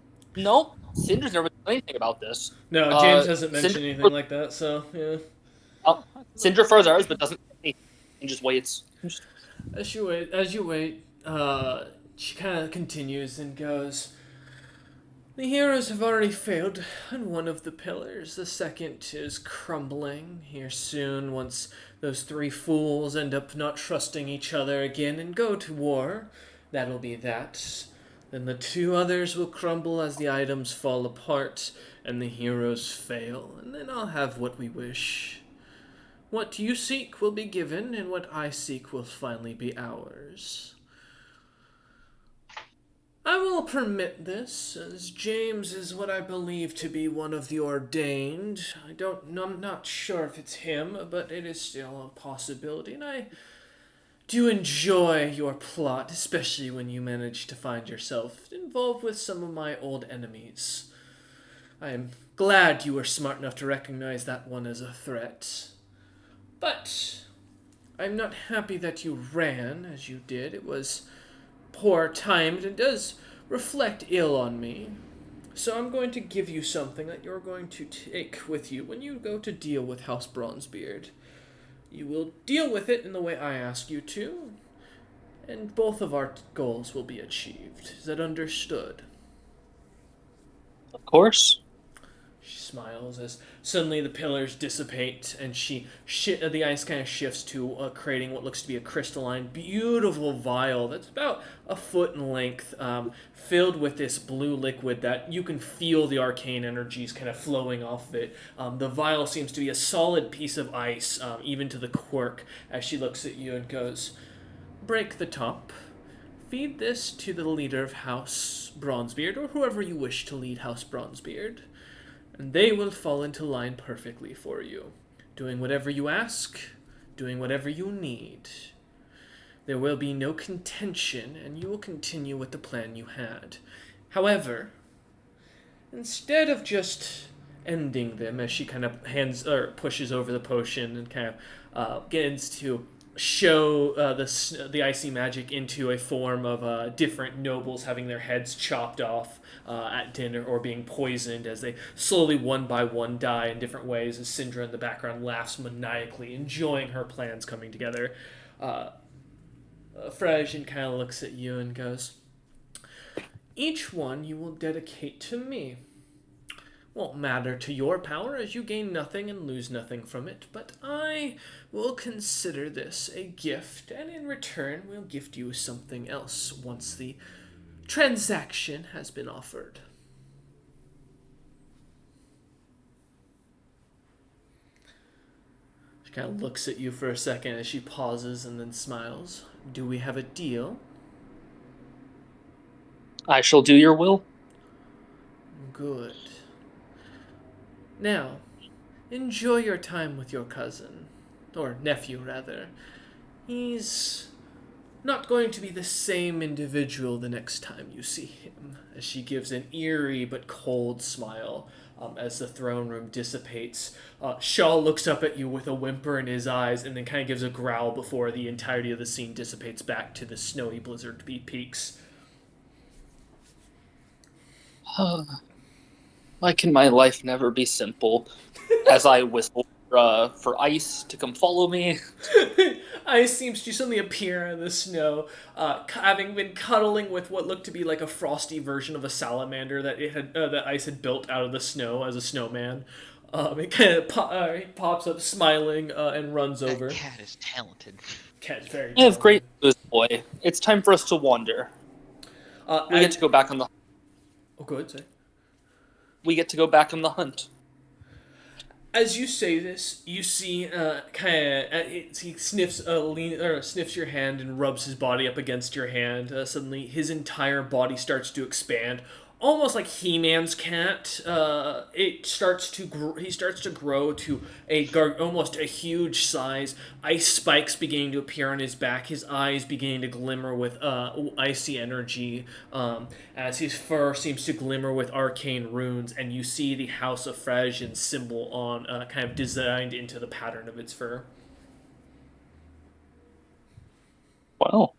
No, Syndra's never done anything about this. No, James hasn't mentioned anything like that, so yeah. Syndra furrows her eyes, but doesn't say anything and just waits. As you wait, she kind of continues and goes, "The heroes have already failed on one of the pillars. The second is crumbling here soon once those 3 fools end up not trusting each other again and go to war. That'll be that. Then the 2 others will crumble as the items fall apart and the heroes fail, and then I'll have what we wish. What you seek will be given, and what I seek will finally be ours. I will permit this, as James is what I believe to be one of the ordained. I'm not sure if it's him, but it is still a possibility, and I do enjoy your plot, especially when you manage to find yourself involved with some of my old enemies. I am glad you were smart enough to recognize that one as a threat. But I'm not happy that you ran as you did. It was poor timed and does reflect ill on me. So I'm going to give you something that you're going to take with you when you go to deal with House Bronzebeard. You will deal with it in the way I ask you to, and both of our goals will be achieved. Is that understood? Of course. She smiles as suddenly the pillars dissipate and the ice kind of shifts to creating what looks to be a crystalline, beautiful vial that's about a foot in length, filled with this blue liquid that you can feel the arcane energies kind of flowing off of it. The vial seems to be a solid piece of ice, even to the quirk, as she looks at you and goes, "Break the top. Feed this to the leader of House Bronzebeard, or whoever you wish to lead House Bronzebeard, and they will fall into line perfectly for you, doing whatever you ask, doing whatever you need. There will be no contention, and you will continue with the plan you had. However, instead of just ending them, as she kind of pushes over the potion and kind of begins to show the icy magic into a form of different nobles having their heads chopped off at dinner or being poisoned as they slowly one by one die in different ways as Syndra in the background laughs maniacally, enjoying her plans coming together. Frejin kind of looks at you and goes, "Each one you will dedicate to me. Won't matter to your power, as you gain nothing and lose nothing from it, but I will consider this a gift, and in return will gift you something else once the transaction has been offered." She kind of looks at you for a second as she pauses and then smiles. "Do we have a deal?" I shall do your will. "Good. Now, enjoy your time with your cousin. Or nephew, rather. He's not going to be the same individual the next time you see him," as she gives an eerie but cold smile as the throne room dissipates. Shaw looks up at you with a whimper in his eyes and then kind of gives a growl before the entirety of the scene dissipates back to the snowy blizzard peaks. Why can my life never be simple? As I whistle for Ice to come follow me. Ice seems to suddenly appear in the snow, having been cuddling with what looked to be like a frosty version of a salamander that Ice had built out of the snow as a snowman. It kind of pops up smiling and runs That over. cat is talented. Cat's very I have talented. great news, boy. It's time for us to wander. We get to go back on the. Oh, go ahead, say. We get to go back on the hunt. As you say this, you see, he sniffs your hand and rubs his body up against your hand. Suddenly, his entire body starts to expand, almost like He-Man's cat. He starts to grow to almost a huge size. Ice spikes beginning to appear on his back. His eyes beginning to glimmer with icy energy. As his fur seems to glimmer with arcane runes, and you see the House of Frejin symbol on kind of designed into the pattern of its fur. Well,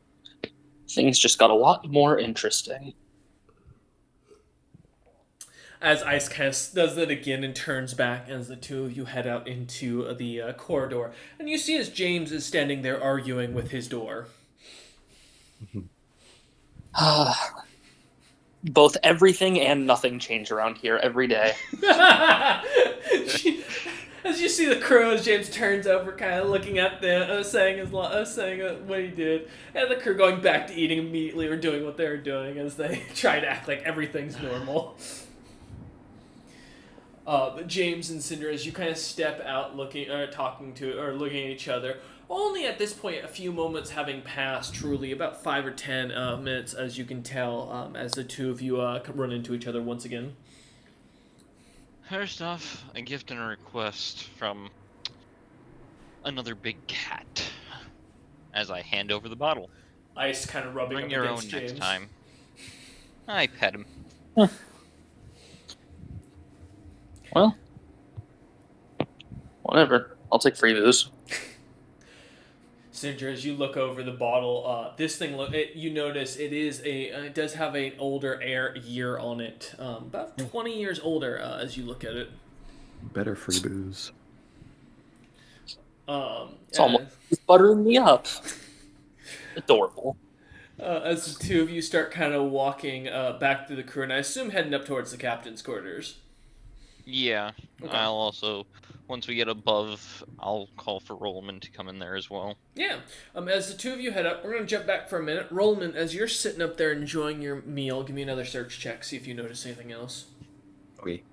things just got a lot more interesting. As Ice kind of does that again and turns back as the two of you head out into the corridor. And you see as James is standing there arguing with his door. Both everything and nothing change around here every day. As you see the crew, as James turns over, kind of looking at them, saying what he did, and the crew going back to eating immediately or doing what they were doing as they try to act like everything's normal. But James and Cinder, as you kind of step out, looking at each other, only at this point a few moments having passed, truly about 5 or 10 minutes, as you can tell, as the two of you run into each other once again. First off, a gift and a request from another big cat. As I hand over the bottle. Ice kind of rubbing Bring up your against own James. next time. I pet him. Well, whatever. I'll take free booze. Cinder, as you look over the bottle, this thing you notice it does have an older year on it, about 20 years older as you look at it. Better free booze. It's almost buttering me up. Adorable. As the two of you start kind of walking back through the crew, and I assume heading up towards the captain's quarters. Yeah, Okay. I'll also, once we get above, I'll call for Rollman to come in there as well. Yeah. As the two of you head up, we're going to jump back for a minute. Rollman, as you're sitting up there enjoying your meal, give me another search check, see if you notice anything else. Okay.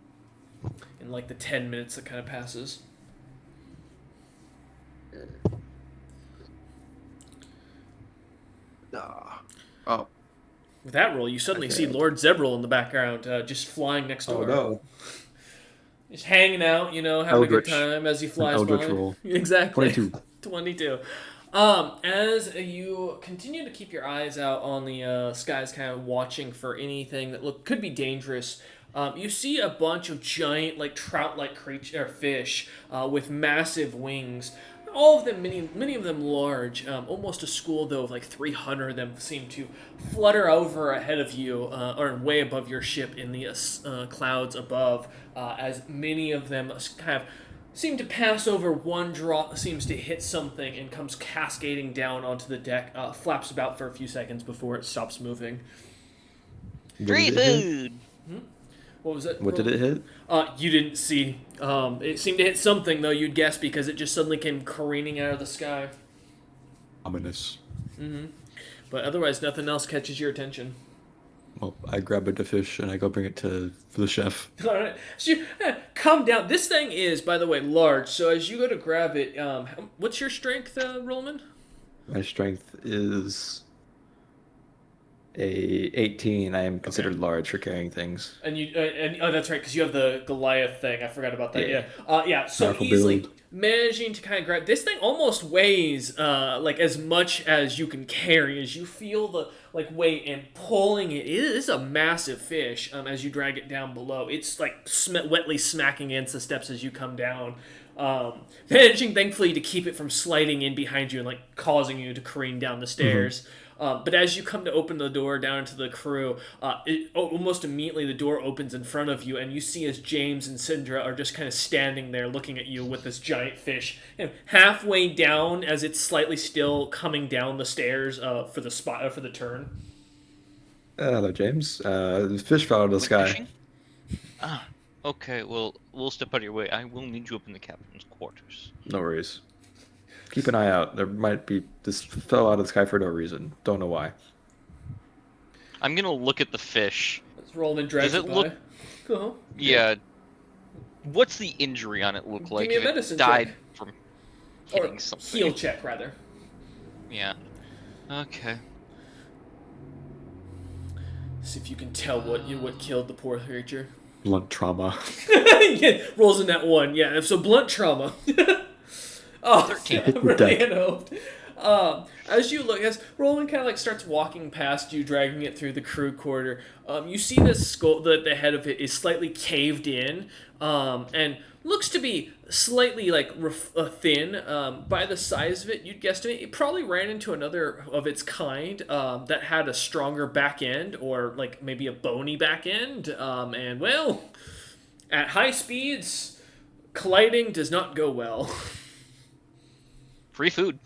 In like the 10 minutes that kind of passes. Oh. With that roll, you suddenly Okay. see Lord Zebril in the background, just flying next door. Oh no. Just hanging out, having Eldritch. a good time as he flies Eldritch by. roll. Exactly. 22. 22. As you continue to keep your eyes out on the skies, kind of watching for anything that could be dangerous, you see a bunch of giant, like trout-like fish with massive wings. All of them, many of them large. Almost a school, though, of like 300 of them seem to flutter over ahead of you, or way above your ship in the clouds above, as many of them kind of seem to pass over. One drop seems to hit something and comes cascading down onto the deck, flaps about for a few seconds before it stops moving. Free food! What was it? What did it hit? You didn't see. It seemed to hit something, though, you'd guess, because it just suddenly came careening out of the sky. Ominous. But otherwise, nothing else catches your attention. Well, I grab the fish and I go bring it to the chef. All right. So you come down. This thing is, by the way, large. So as you go to grab it, what's your strength, Roman? My strength is a 18. I am considered large for carrying things. And that's right, because you have the Goliath thing. I forgot about that. Yeah. Yeah. So Powerful easily build. managing to kind of grab this thing almost weighs like as much as you can carry. As you feel the weight and pulling it, it is a massive fish. As you drag it down below, it's like wetly smacking against the steps as you come down. Managing thankfully to keep it from sliding in behind you and like causing you to careen down the stairs. But as you come to open the door down into the crew, almost immediately the door opens in front of you, and you see as James and Syndra are just kind of standing there looking at you with this giant fish. Halfway down, as it's slightly still coming down the stairs for the turn. Hello, James. The fish fell out of the sky. Fishing? Ah, okay, well, we'll step out of your way. I will need you up in the captain's quarters. No worries. Keep an eye out. There might be... This fell out of the sky for no reason. Don't know why. I'm gonna look at the fish. Let's roll and drag Does it by. look... Uh-huh. Yeah. What's the injury on it look like? me a If it medicine died check. from hitting Or something. heal check, rather. Yeah. Okay. See if you can tell what killed the poor creature. Blunt trauma. Yeah, rolls in that one. Yeah, so blunt trauma. Oh, 13. yeah, really had hoped. As you look, as Roland kind of starts walking past you, dragging it through the crew quarter, you see this skull. The head of it is slightly caved in, and looks to be slightly thin. By the size of it, you'd guesstimate it probably ran into another of its kind that had a stronger back end, or maybe a bony back end. And well, at high speeds, colliding does not go well. Free food.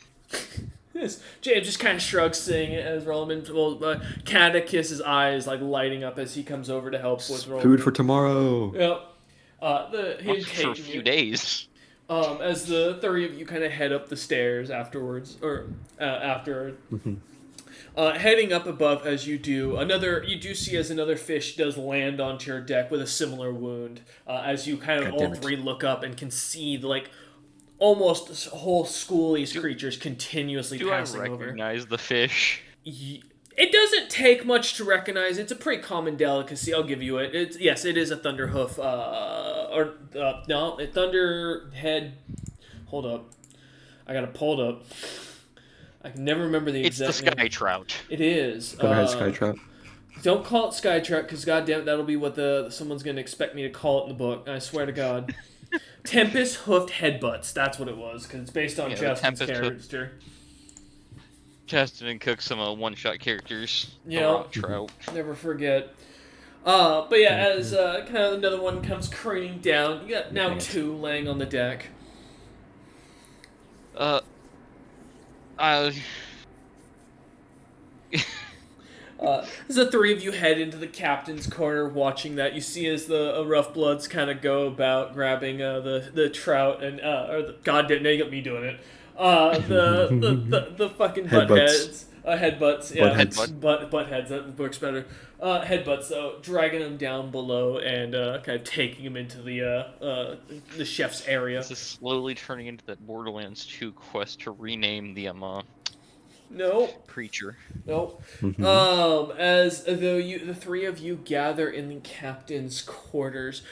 Yes. James just kind of shrugs, saying it as Roman. Well, Catechus' his eyes lighting up as he comes over to help with Roman. Food for tomorrow. Yep. Him For a few days. As the three of you kind of head up the stairs afterwards, or after. Heading up above as you do, you do see as another fish does land onto your deck with a similar wound. As you kind of all three look up and can see almost a whole school of these creatures continuously passing over. Do I recognize the fish? It doesn't take much to recognize. It's a pretty common delicacy. I'll give you it. Yes, it is a thunderhoof. A thunderhead. Hold up. I got it pulled up. I can never remember the exact It's the sky trout. It is. Go ahead, Skytrap. Don't call it sky trout, because goddamn, that'll be what someone's going to expect me to call it in the book. I swear to God. Tempest hoofed headbutts. That's what it was, because it's based on Justin's character. Justin and Cook, some one-shot characters. Yeah. Trout. Never forget. But yeah, as kind of another one comes craning down, you got now two laying on the deck. Uh, As the three of you head into the captain's corner, watching that, you see as the Rough Bloods kind of go about grabbing the trout and or the goddamn, now you got me doing it. The fucking butt Headbutts. heads, headbutts, Butt yeah, heads. butt heads. That works better. Headbutts, so dragging them down below and kind of taking them into the chef's area. this is slowly turning into that Borderlands 2 quest to rename the No. creature. Nope. Mhm. As though the three of you gather in the captain's quarters,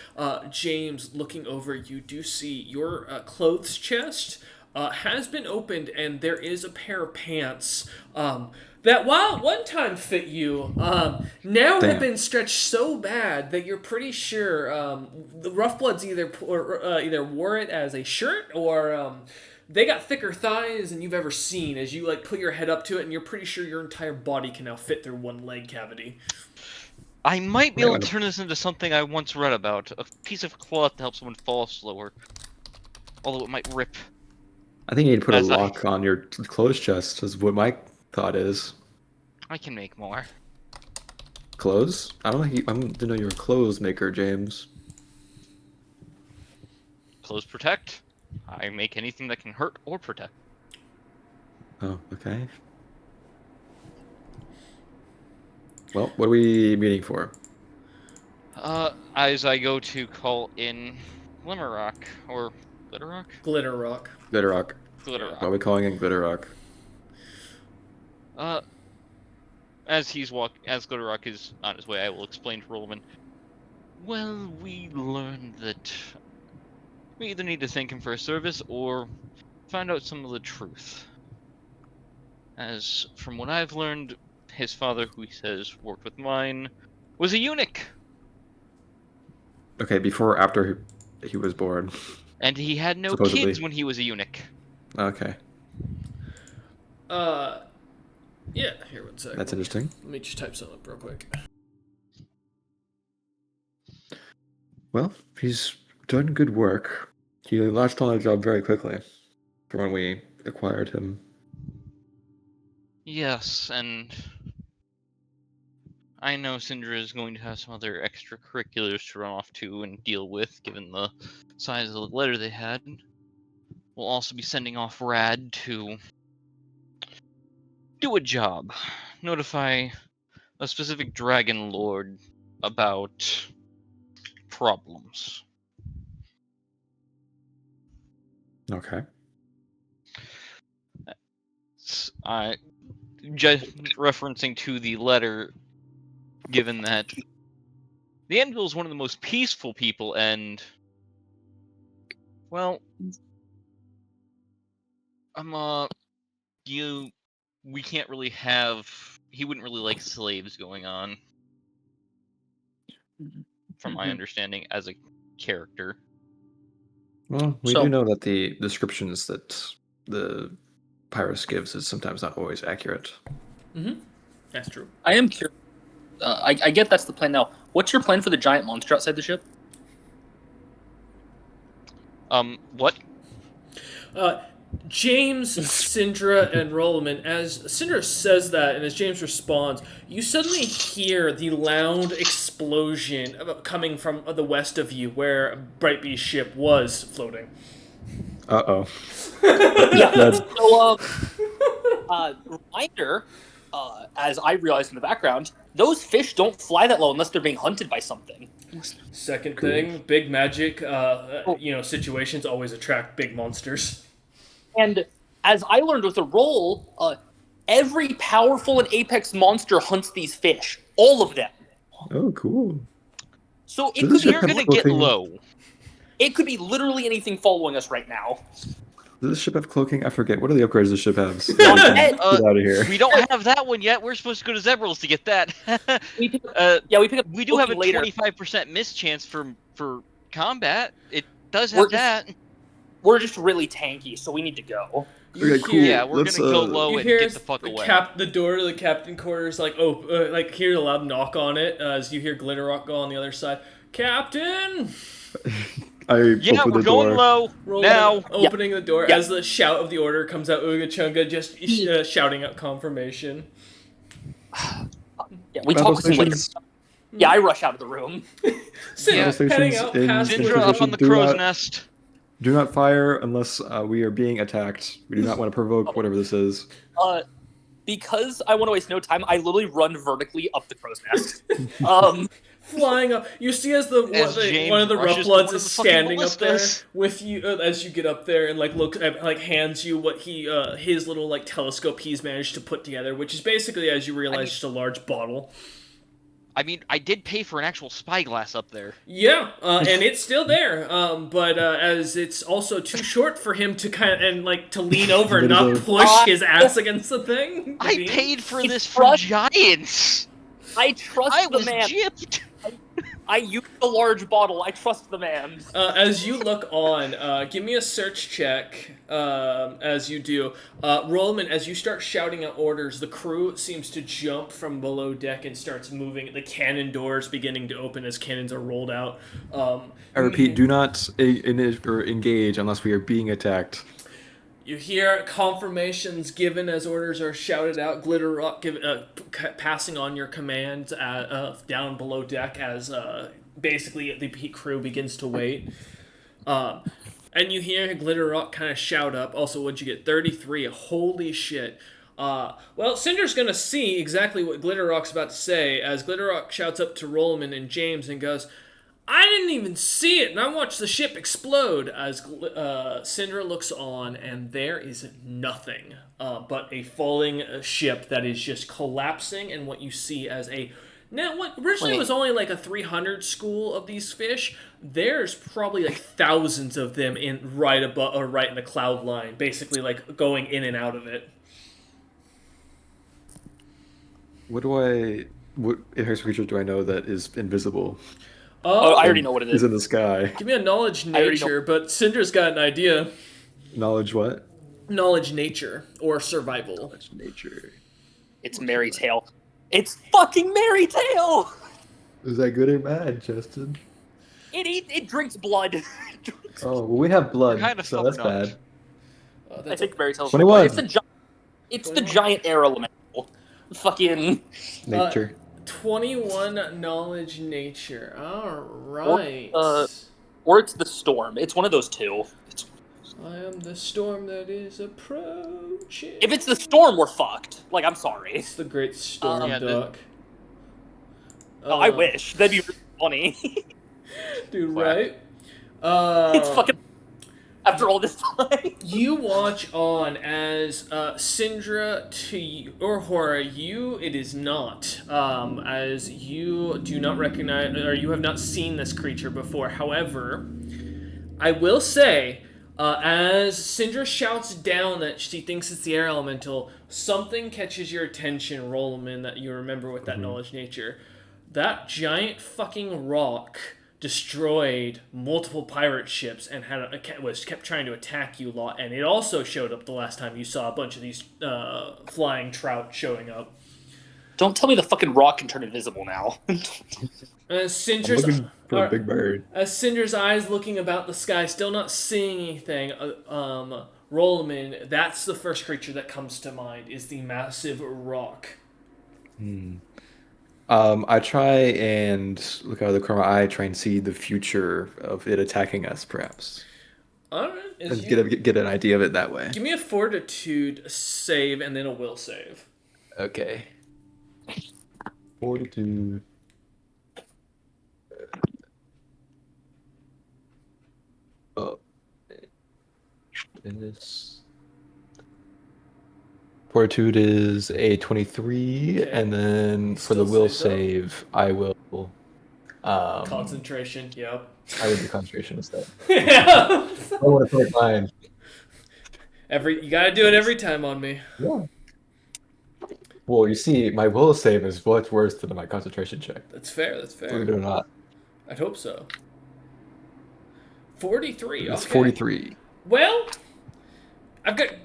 James, looking over, you do see your clothes chest has been opened, and there is a pair of pants that, while at one time fit you, now have Damn. been stretched so bad that you're pretty sure the Rough Bloods either wore it as a shirt or. They got thicker thighs than you've ever seen as you put your head up to it, and you're pretty sure your entire body can now fit through one leg cavity. I might be Wait, able wait. to turn this into something I once read about. A piece of cloth to help someone fall slower. Although it might rip. I think you need to put a As I- lock on your clothes chest, is what my thought is. I can make more. Clothes? I didn't know you were a clothes maker, James. Clothes protect. I make anything that can hurt or protect. Oh, okay. Well, what are we meeting for? As I go to call in Glimmerrock or Glitterrock? Glitter Rock. Glitterrock. Glitterrock. Why are we calling it Glitterrock? As Glitterrock is on his way, I will explain to Rollman. Well, we learned that we either need to thank him for his service or find out some of the truth. As from what I've learned, his father, who he says worked with mine, was a eunuch. Okay, before or after he was born? And he had no Supposedly. kids when he was a eunuch. Okay, Yeah, here, one sec. that's interesting. Let me just type something up real quick. Well, he's done good work. He latched on a job very quickly from when we acquired him. Yes, and I know Syndra is going to have some other extracurriculars to run off to and deal with, given the size of the letter they had. We'll also be sending off Rad to do a job. Notify a specific dragon lord about problems. Okay. Just referencing to the letter, given that the Anvil is one of the most peaceful people, and well, we can't really have. He wouldn't really like slaves going on, from my understanding as a character. Well, we So- do know that the descriptions that the Pyrus gives is sometimes not always accurate. Mm-hmm. That's true. I am curious. I get that's the plan now. What's your plan for the giant monster outside the ship? What? James, Syndra, and Rolliman, as Syndra says that, and as James responds, you suddenly hear the loud explosion coming from the west of you, where Brightbee's ship was floating. Uh-oh. Yeah. So, reminder, as I realized in the background, those fish don't fly that low unless they're being hunted by something. Second Cool. thing, big magic, situations always attract big monsters. And as I learned with the roll, every powerful and apex monster hunts these fish. All of them. Oh, cool. So it Does could this be ship You're have gonna get cloaking? low. it could be literally anything following us right now. Does this ship have cloaking? I forget. What are the upgrades the ship has? Ed, Get out of here. We don't have that one yet. We're supposed to go to Zebrals to get that. we pick up, we pick up. We do have a later. 25% miss chance for combat. It does We're have that. We're just really tanky, so we need to go. You Okay, cool. hear- Yeah, we're Let's, gonna go low You and hear get the fuck away. the door to the captain quarters, hear a loud knock on it as you hear Glitterrock go on the other side. Captain! I Yeah, open we're the going door. low now. Opening the door Yeah. as the shout of the order comes out. Ooga Chunga just shouting out confirmation. Yeah, we Battle talk some like. stations. Yeah, I rush out of the room. Yeah. Heading out in past Sindra where up on the crow's nest. Do not fire unless we are being attacked. We do not want to provoke whatever this is. Because I want to waste no time, I literally run vertically up the crow's nest. flying up. You see as one James of the rough rushes to bloods one of is the fucking standing up there ballistas. with you as you get up there and like look at, like hands you what he his little like telescope he's managed to put together, which is basically, as you realize, just a large bottle. I mean, I did pay for an actual spyglass up there. Yeah, and it's still there. But as it's also too short for him to to lean over and not push his ass against the thing. I paid for this from Giants. I trust I the was man. gypped. I used the large bottle. I trust the man. As you look on, give me a search check as you do. Rollman, as you start shouting out orders, the crew seems to jump from below deck and starts moving. The cannon doors beginning to open as cannons are rolled out. I repeat, do not engage unless we are being attacked. You hear confirmations given as orders are shouted out. Glitter Rock passing on your commands down below deck as basically the crew begins to wait. And you hear Glitter Rock kind of shout up. Also, what'd you get? 33. Holy shit. Well, Cinder's going to see exactly what Glitter Rock's about to say as Glitter Rock shouts up to Rollman and James and goes, I didn't even see it, and I watched the ship explode as Syndra looks on, and there is nothing but a falling ship that is just collapsing, and what you see as what originally was only like a 300 school of these fish, there's probably like thousands of them right above or right in the cloud line, basically like going in and out of it. What air creature do I know that is invisible? Oh, I already know what it is. Is in the sky. Give me a knowledge nature, but Syndra's got an idea. Knowledge what? Knowledge nature or survival. Knowledge nature. It's Mary Tail. It's fucking Mary Tail! Is that good or bad, Justin? It drinks blood. Oh, well, we have blood, Kind of so that's fucked bad. I think Mary Tail's 21. It's the giant air elemental. Fucking Nature. 21 knowledge nature. All right. Or it's the storm. It's one of those two. I am the storm that is approaching. If it's the storm, we're fucked. Like, I'm sorry. It's the great storm duck. I wish. That'd be really funny. Dude, Wow. right? It's fucking... After all this time. You watch on as Syndra to you, or Hora, it is not, as you do not recognize, or you have not seen this creature before. However, I will say, as Syndra shouts down that she thinks it's the air elemental, something catches your attention, Rollman, that you remember with that knowledge nature. That giant fucking rock destroyed multiple pirate ships and kept trying to attack you lot, and it also showed up the last time you saw a bunch of these flying trout showing up. Don't tell me the fucking rock can turn invisible now. As Syndra's looking for a big bird. As Syndra's eyes looking about the sky, still not seeing anything, Rollman, that's the first creature that comes to mind, is the massive rock. I try and look out of the corner of my eye, try and see the future of it attacking us, perhaps. All right. And get an idea of it that way. Give me a fortitude save and then a will save. Okay. Fortitude. Oh. This. Fortitude is a 23, Okay. and then for Still the will saves save, I will. Concentration, yep. I would do concentration instead. Yeah. I want to put mine. You gotta do it every time on me. Yeah. Well, you see, my will save is much worse than my concentration check. That's fair. Believe it or not. I'd hope so. 43. It's Okay. 43. Well,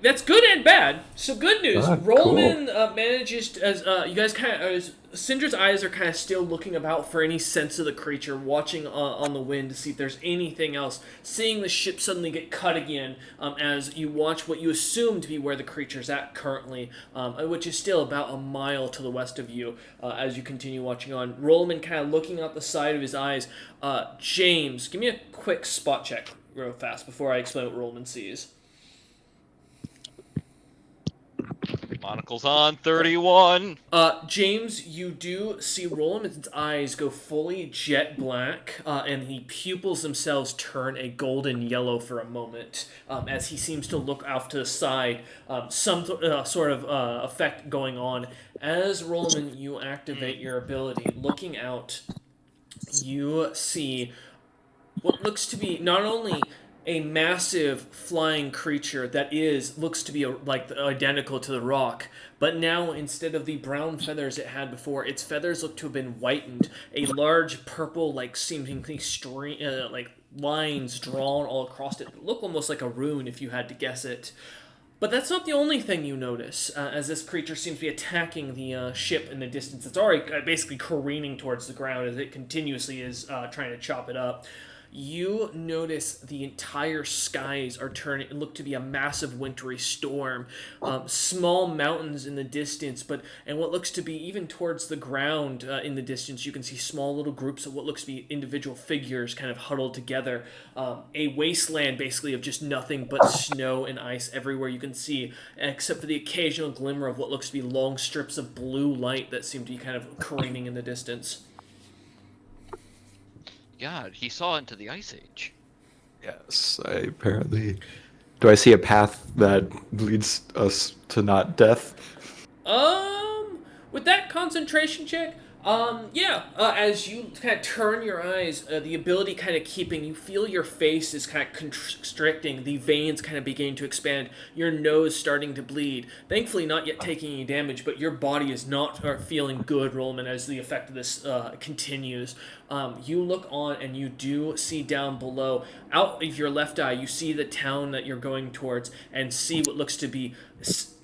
that's good and bad. So good news. Ah, Rollman manages to, as you guys kind of, as Syndra's eyes are kind of still looking about for any sense of the creature, watching on the wind to see if there's anything else. Seeing the ship suddenly get cut again as you watch what you assume to be where the creature's at currently, which is still about a mile to the west of you as you continue watching on. Rollman kind of looking out the side of his eyes. James, give me a quick spot check real fast before I explain what Rollman sees. Monocle's on 31. James, you do see Roland's eyes go fully jet black, and the pupils themselves turn a golden yellow for a moment as he seems to look off to the side. Some sort of effect going on. As Roland, you activate your ability. Looking out, you see what looks to be not only a massive flying creature that looks to be identical to the rock, but now instead of the brown feathers it had before, its feathers look to have been whitened. A large purple, seemingly lines drawn all across it look almost like a rune if you had to guess it. But that's not the only thing you notice, as this creature seems to be attacking the ship in the distance. It's already basically careening towards the ground as it continuously is trying to chop it up. You notice the entire skies are turning, look to be a massive wintry storm. Small mountains in the distance, and what looks to be even towards the ground in the distance, you can see small little groups of what looks to be individual figures kind of huddled together. A wasteland basically of just nothing but snow and ice everywhere you can see, except for the occasional glimmer of what looks to be long strips of blue light that seem to be kind of careening in the distance. God, he saw into the Ice Age. Yes, I apparently. Do I see a path that leads us to not death? With that concentration check, as you kind of turn your eyes, the ability kind of keeping, you feel your face is kind of constricting, the veins kind of beginning to expand, your nose starting to bleed. Thankfully, not yet taking any damage, but your body is not feeling good, Rollman, as the effect of this continues. You look on and you do see down below, out of your left eye, you see the town that you're going towards and see what looks to be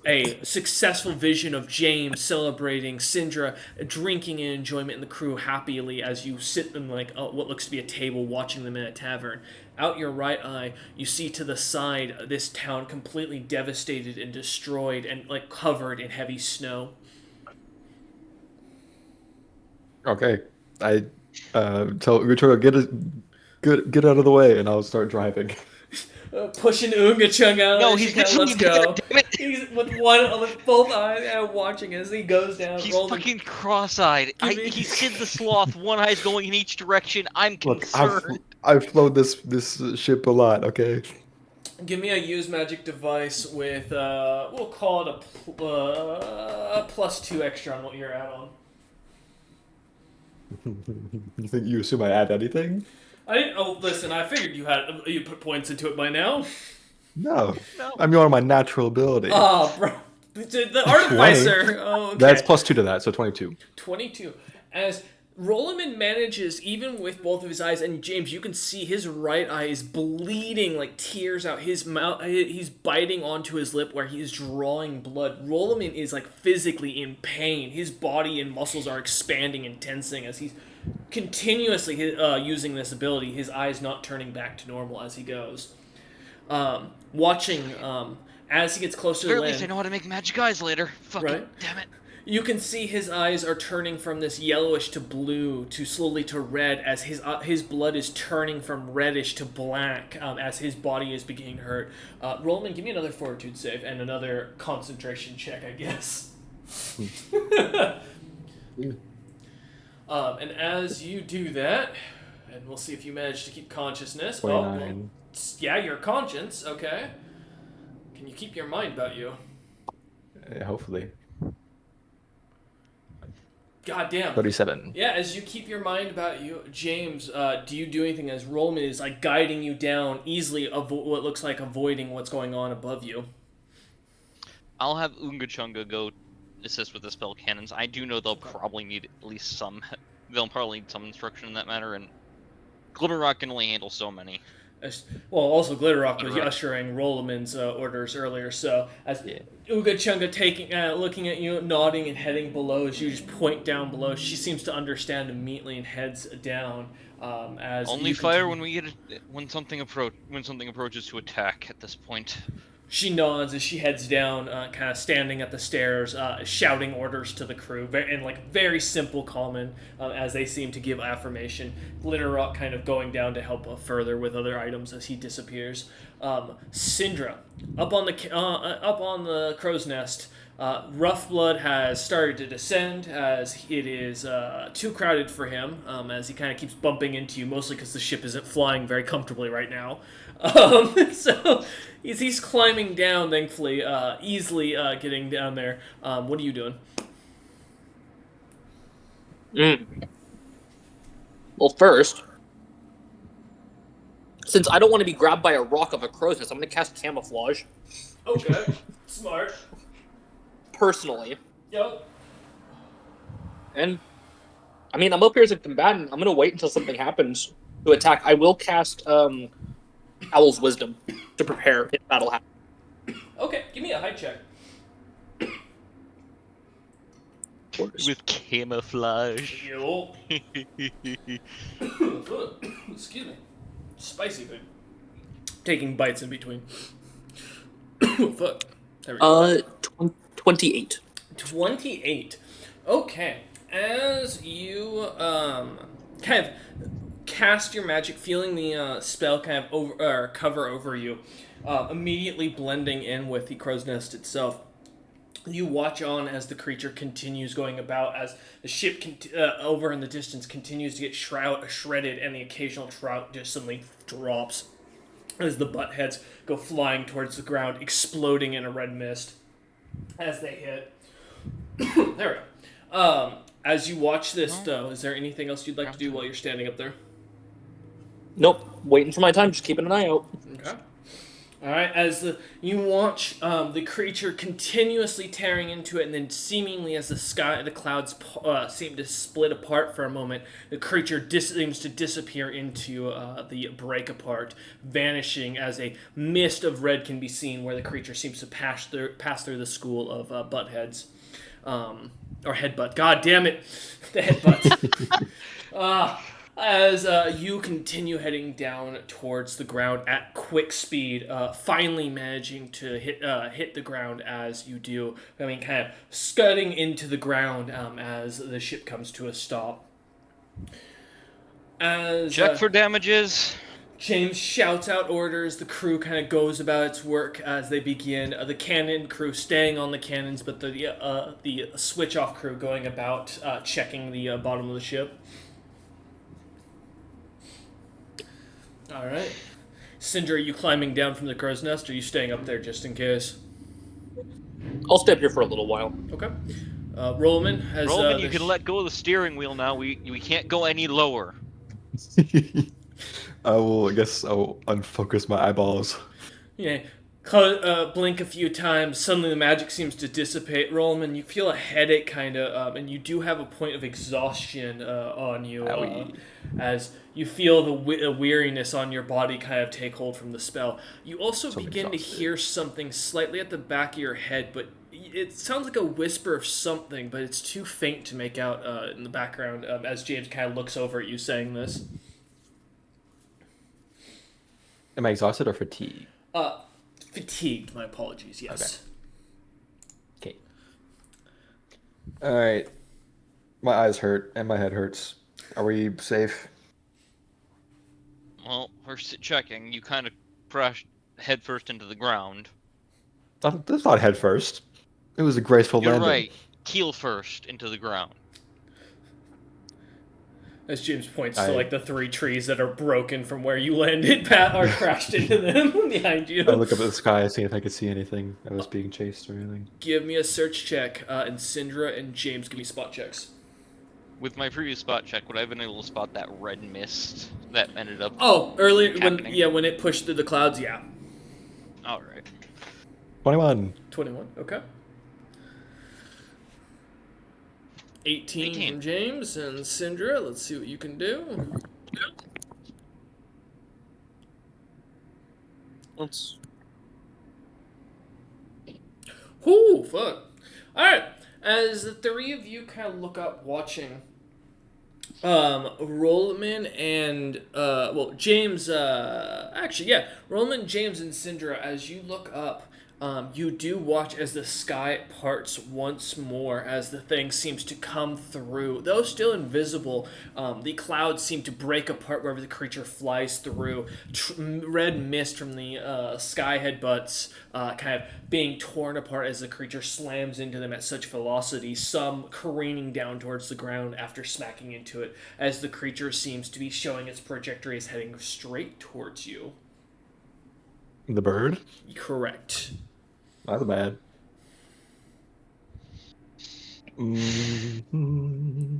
a successful vision of James celebrating, Syndra drinking in enjoyment, and the crew happily as you sit in what looks to be a table watching them in a tavern. Out your right eye, you see to the side this town completely devastated and destroyed and covered in heavy snow. Okay, I tell Ucho get out of the way, and I'll start driving. Pushing Unga Chung out. No, and he's she kinda lets literally go. damn it. He's with both eyes watching as he goes down. He's rolling. fucking cross-eyed. Me- He's Sid the Sloth. One eye's going in each direction. I'm Look, concerned. I've flown this ship a lot. Okay. Give me a use magic device with we'll call it a +2 extra on what you're at on. You think you assume I add anything? I didn't. Oh, listen. I figured you put points into it by now. No. No. I'm going on my natural ability. Oh, bro. The artificer. Oh, okay. That's +2 to that, so 22. 22. As Rolliman manages, even with both of his eyes, and James, you can see his right eye is bleeding, tears out. His mouth, he's biting onto his lip where he's drawing blood. Rolliman is physically in pain. His body and muscles are expanding and tensing as he's continuously using this ability. His eyes not turning back to normal as he goes. Watching as he gets closer to Or at land. least I know how to make magic eyes later. Fucking Right. damn it. You can see his eyes are turning from this yellowish to blue to slowly to red as his blood is turning from reddish to black as his body is beginning to hurt. Rollman, give me another fortitude save and another concentration check, I guess. And as you do that, and we'll see if you manage to keep consciousness. 29. Yeah, your conscience, okay. Can you keep your mind about you? Yeah, hopefully. God damn. 37. Yeah, as you keep your mind about you, James, do you do anything as Rollman is guiding you down easily, what looks like avoiding what's going on above you? I'll have Unga Chunga go assist with the spell cannons. I do know they'll probably need at least some. They'll probably need some instruction in that matter, and Glimmer Rock can only handle so many. Well, also Glitterrock was Glitterrock. ushering Rolleman's orders earlier, so as Yeah. Uga Chunga looking at you, nodding and heading below as you just point down below, she seems to understand immediately and heads down. As Only you fire continue. when something approaches to attack at this point. She nods as she heads down, kind of standing at the stairs, shouting orders to the crew, and like very simple, common, as they seem to give affirmation. Glitterrock kind of going down to help further with other items as he disappears. Syndra, up on the crow's nest. Rough Blood has started to descend as it is too crowded for him, as he kind of keeps bumping into you, mostly because the ship isn't flying very comfortably right now. So he's climbing down, thankfully, easily getting down there. What are you doing? Well, first, since I don't want to be grabbed by a rock of a crow's nest, I'm going to cast Camouflage. Okay, smart. Personally. Yep. And, I mean, I'm up here as a combatant. I'm going to wait until something happens to attack. I will cast Owl's Wisdom to prepare if battle happens. Okay, give me a high check. With camouflage. Yo. Excuse me. Spicy food. Taking bites in between. Fuck. There we go. 28. 28. Okay. As you kind of cast your magic, feeling the spell kind of cover over you, immediately blending in with the crow's nest itself. You watch on as the creature continues going about, as the ship over in the distance continues to get shredded, and the occasional trout just suddenly drops as the butt heads go flying towards the ground, exploding in a red mist as they hit. There we go. As you watch this, though, is there anything else you'd like to do while you're standing up there? Nope. Waiting for my time, just keeping an eye out. Okay. All right, as you watch the creature continuously tearing into it, and then seemingly as the clouds seem to split apart for a moment, the creature seems to disappear into the break apart, vanishing as a mist of red can be seen where the creature seems to pass through the school of butt heads. Or headbutt. God damn it. The headbutt. As you continue heading down towards the ground at quick speed, finally managing to hit the ground as you do. I mean, kind of scudding into the ground as the ship comes to a stop. As Check for damages. James shouts out orders. The crew kind of goes about its work as they begin. The cannon crew staying on the cannons, but the switch-off crew going about checking the bottom of the ship. All right. Syndra, are you climbing down from the crow's nest, or are you staying up there just in case? I'll stay up here for a little while. Okay. Rollman has... Roman, you can let go of the steering wheel now. We can't go any lower. I guess I'll unfocus my eyeballs. Yeah. Blink a few times. Suddenly the magic seems to dissipate. Rollman, you feel a headache, kind of, and you do have a point of exhaustion on you, as you feel the weariness on your body kind of take hold from the spell. You also begin to hear something slightly at the back of your head, but it sounds like a whisper of something, but it's too faint to make out in the background as James kind of looks over at you saying this. Am I exhausted or fatigued? Fatigued, my apologies, yes. Okay. Alright. My eyes hurt and my head hurts. Are we safe? Well, we're checking. You kind of crashed headfirst into the ground. That's not head first. It was a graceful You're landing. right. Keel first into the ground. As James points to like the 3 trees that are broken from where you landed, Pat, or crashed into them behind you. I look up at the sky, see if I could see anything. I was being chased or anything. Give me a search check, and Syndra and James give me spot checks. With my previous spot check, would I have been able to spot that red mist that ended up? Oh, earlier happening? when it pushed through the clouds, yeah. All right. 21. 21, okay. 18 from James and Syndra. Let's see what you can do. Let's. Whoo, fuck. Alright, as the three of you kind of look up watching, Rollman and, James, Rollman, James, and Syndra, as you look up, you do watch as the sky parts once more as the thing seems to come through. Though still invisible, the clouds seem to break apart wherever the creature flies through. Red mist from the sky headbutts kind of being torn apart as the creature slams into them at such velocity, some careening down towards the ground after smacking into it, as the creature seems to be showing its trajectory as heading straight towards you. The bird? Correct. That's bad. Mm-hmm.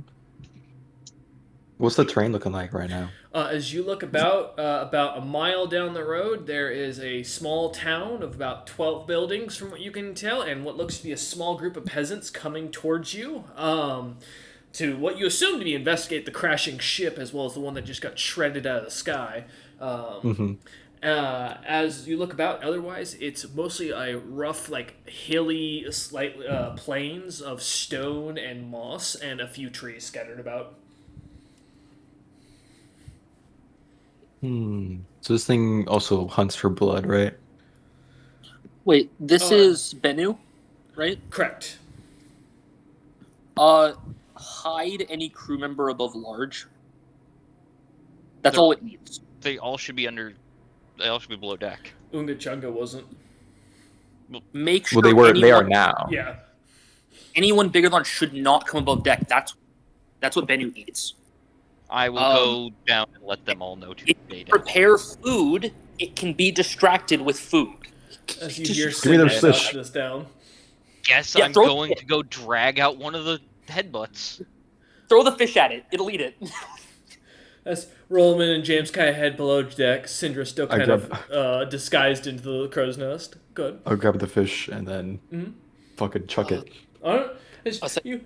What's the terrain looking like right now? As you look about a mile down the road, there is a small town of about 12 buildings, from what you can tell, and what looks to be a small group of peasants coming towards you. To what you assume to be investigate the crashing ship, as well as the one that just got shredded out of the sky. As you look about, otherwise, it's mostly a rough, hilly, slight plains of stone and moss, and a few trees scattered about. So this thing also hunts for blood, right? Wait, this is Bennu, right? Correct. Hide any crew member above large. That's all it needs. They all should be below deck. Unga Chunga wasn't. Make sure They are now. Yeah. Anyone bigger than large should not come above deck. That's what Bennu needs. I will go down and let them all know to stay down. Prepare food. It can be distracted with food. As you hear Give me their Sid fish. this down. Yes, Yeah, I'm going to go drag out one of the headbutts. Throw the fish at it. It'll eat it. As Rollman and James kind of head below deck, Syndra still kind of disguised into the crow's nest. Good. I'll grab the fish and then fucking chuck it. Alright.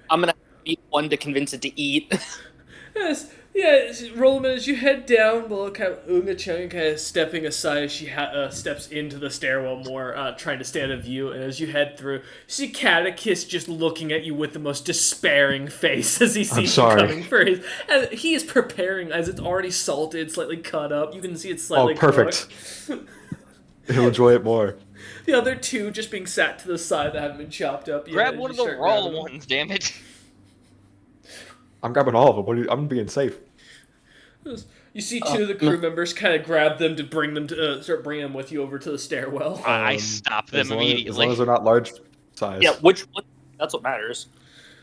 I'm gonna eat one to convince it to eat. Rollman, as you head down below, kind of Unga Chung kind of stepping aside as she steps into the stairwell more, trying to stay out of view. And as you head through, you see Catechist just looking at you with the most despairing face as he sees you coming for his. And he is preparing, as it's already salted, slightly cut up. You can see it's slightly perfect. He'll enjoy it more. The other two just being sat to the side that haven't been chopped up yet. Grab one of the raw ones, damn it. I'm grabbing all of them. I'm being safe. You see two of the crew members kind of grab them to bring them to start bringing them with you over to the stairwell. I stop them immediately. As long as they're not large size. Yeah, which one? That's what matters.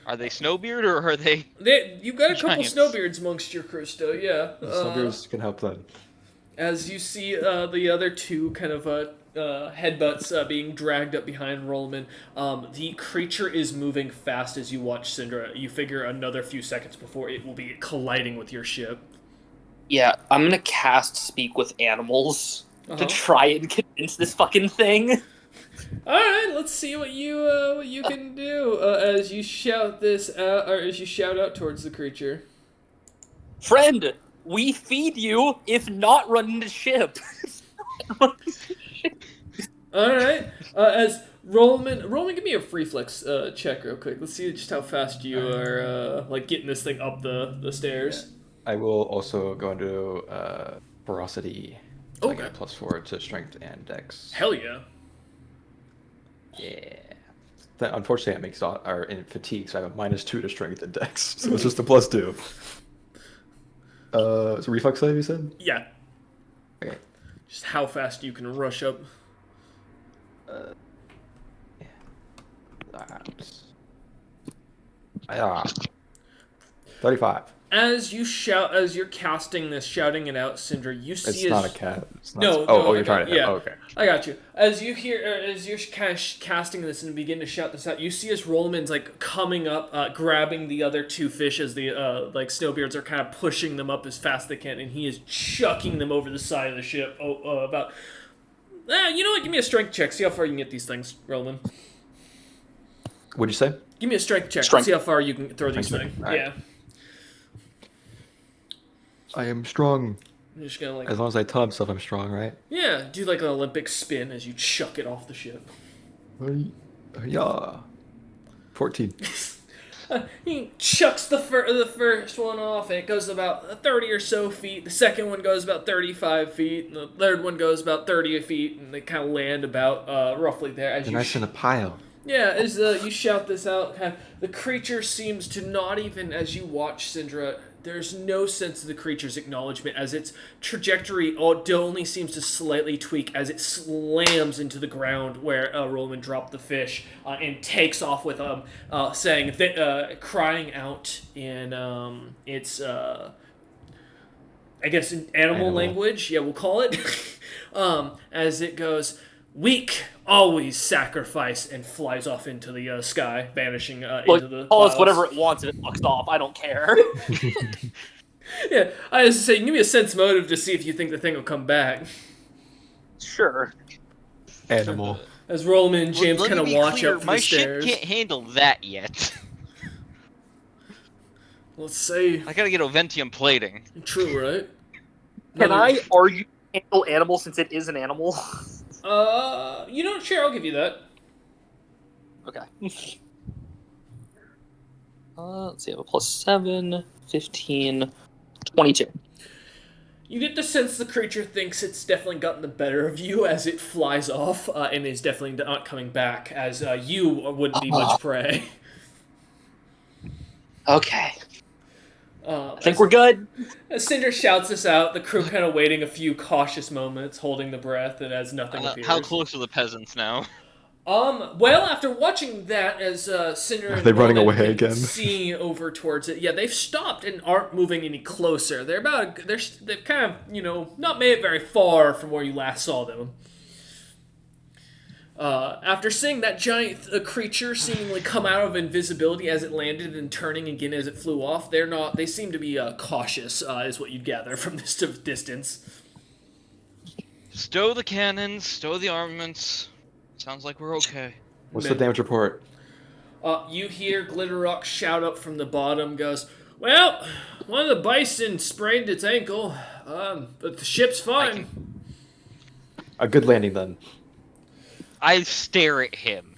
Are they Snowbeard or are they? You've got a couple giants? Snowbeards amongst your crew still, yeah. Snowbeards can help then. As you see the other two kind of headbutts being dragged up behind Rollman, the creature is moving fast as you watch Syndra. You figure another few seconds before it will be colliding with your ship. Yeah, I'm gonna cast Speak with Animals to try and convince this fucking thing. Alright, let's see what you can do as you shout this out, or as you shout out towards the creature. Friend, we feed you, if not run into ship. Alright, as Rollman, give me a free flex check real quick. Let's see just how fast you are getting this thing up the stairs. Yeah. I will also go into ferocity. So I Okay. get +4 to strength and dex. Hell yeah. Yeah. Unfortunately, that makes our in fatigue, so I have a -2 to strength and dex. So it's just a +2. So reflex save, you said? Yeah. Okay. Just how fast you can rush up. Yeah. 35. As you're casting this, shouting it out, Syndra, you see It's not a cat. It's not No, you're trying to hit. yeah. Oh, okay. I got you. As you're kind of casting this and begin to shout this out, you see as Rollman's coming up, grabbing the other two fish as the Snowbeards are kind of pushing them up as fast as they can, and he is chucking them over the side of the ship. You know what? Give me a strength check. See how far you can get these things, Rollman. What'd you say? Give me a strength check. Strength. See how far you can throw these Strength things. check. All right. Yeah. I am strong. I'm just gonna like, As long as I tell himself I'm strong, right? yeah, do like an Olympic spin as you chuck it off the ship. Yeah. 14. He chucks the first one off, and it goes about 30 or so feet. The second one goes about 35 feet, and the third one goes about 30 feet, and they kind of land about roughly there. As They're you nice in a pile. yeah, as you shout this out, kind of, the creature seems to not even, as you watch Syndra, there's no sense of the creature's acknowledgement as its trajectory only seems to slightly tweak as it slams into the ground where Roland dropped the fish and takes off with saying, crying out in its, I guess, in animal language, yeah, we'll call it, as it goes, "Weak, always sacrifice," and flies off into the sky, vanishing into the call us clouds. whatever it wants and it fucks off. I don't care. Yeah, I was saying, give me a sense motive to see if you think the thing will come back. Sure. Animal. As Rollman and James Let kind me of be watch clear, up from my the stairs. ship can't handle that yet. Let's say, I gotta get Oventium plating. true, right? Can I argue handle animal since it is an animal? You know, sure, I'll give you that. Okay. Let's see, I have a +7, 15, 22. You get the sense the creature thinks it's definitely gotten the better of you as it flies off and is definitely not coming back, as you wouldn't be much prey. Okay. I think we're good. As Cinder shouts this out, the crew kind of waiting a few cautious moments, holding the breath, and as nothing appears. How close are the peasants now? Well, after watching that, as Cinder and Are they running Roland away can again? see over towards it, yeah, they've stopped and aren't moving any closer. They've kind of, not made it very far from where you last saw them. After seeing that giant creature seemingly come out of invisibility as it landed and turning again as it flew off, they seem to be cautious, is what you'd gather from this distance. Stow the cannons, stow the armaments. Sounds like we're okay. What's the damage report? You hear Glitterrock shout up from the bottom, goes, "Well, one of the bison sprained its ankle, but the ship's fine." A good landing then. I stare at him.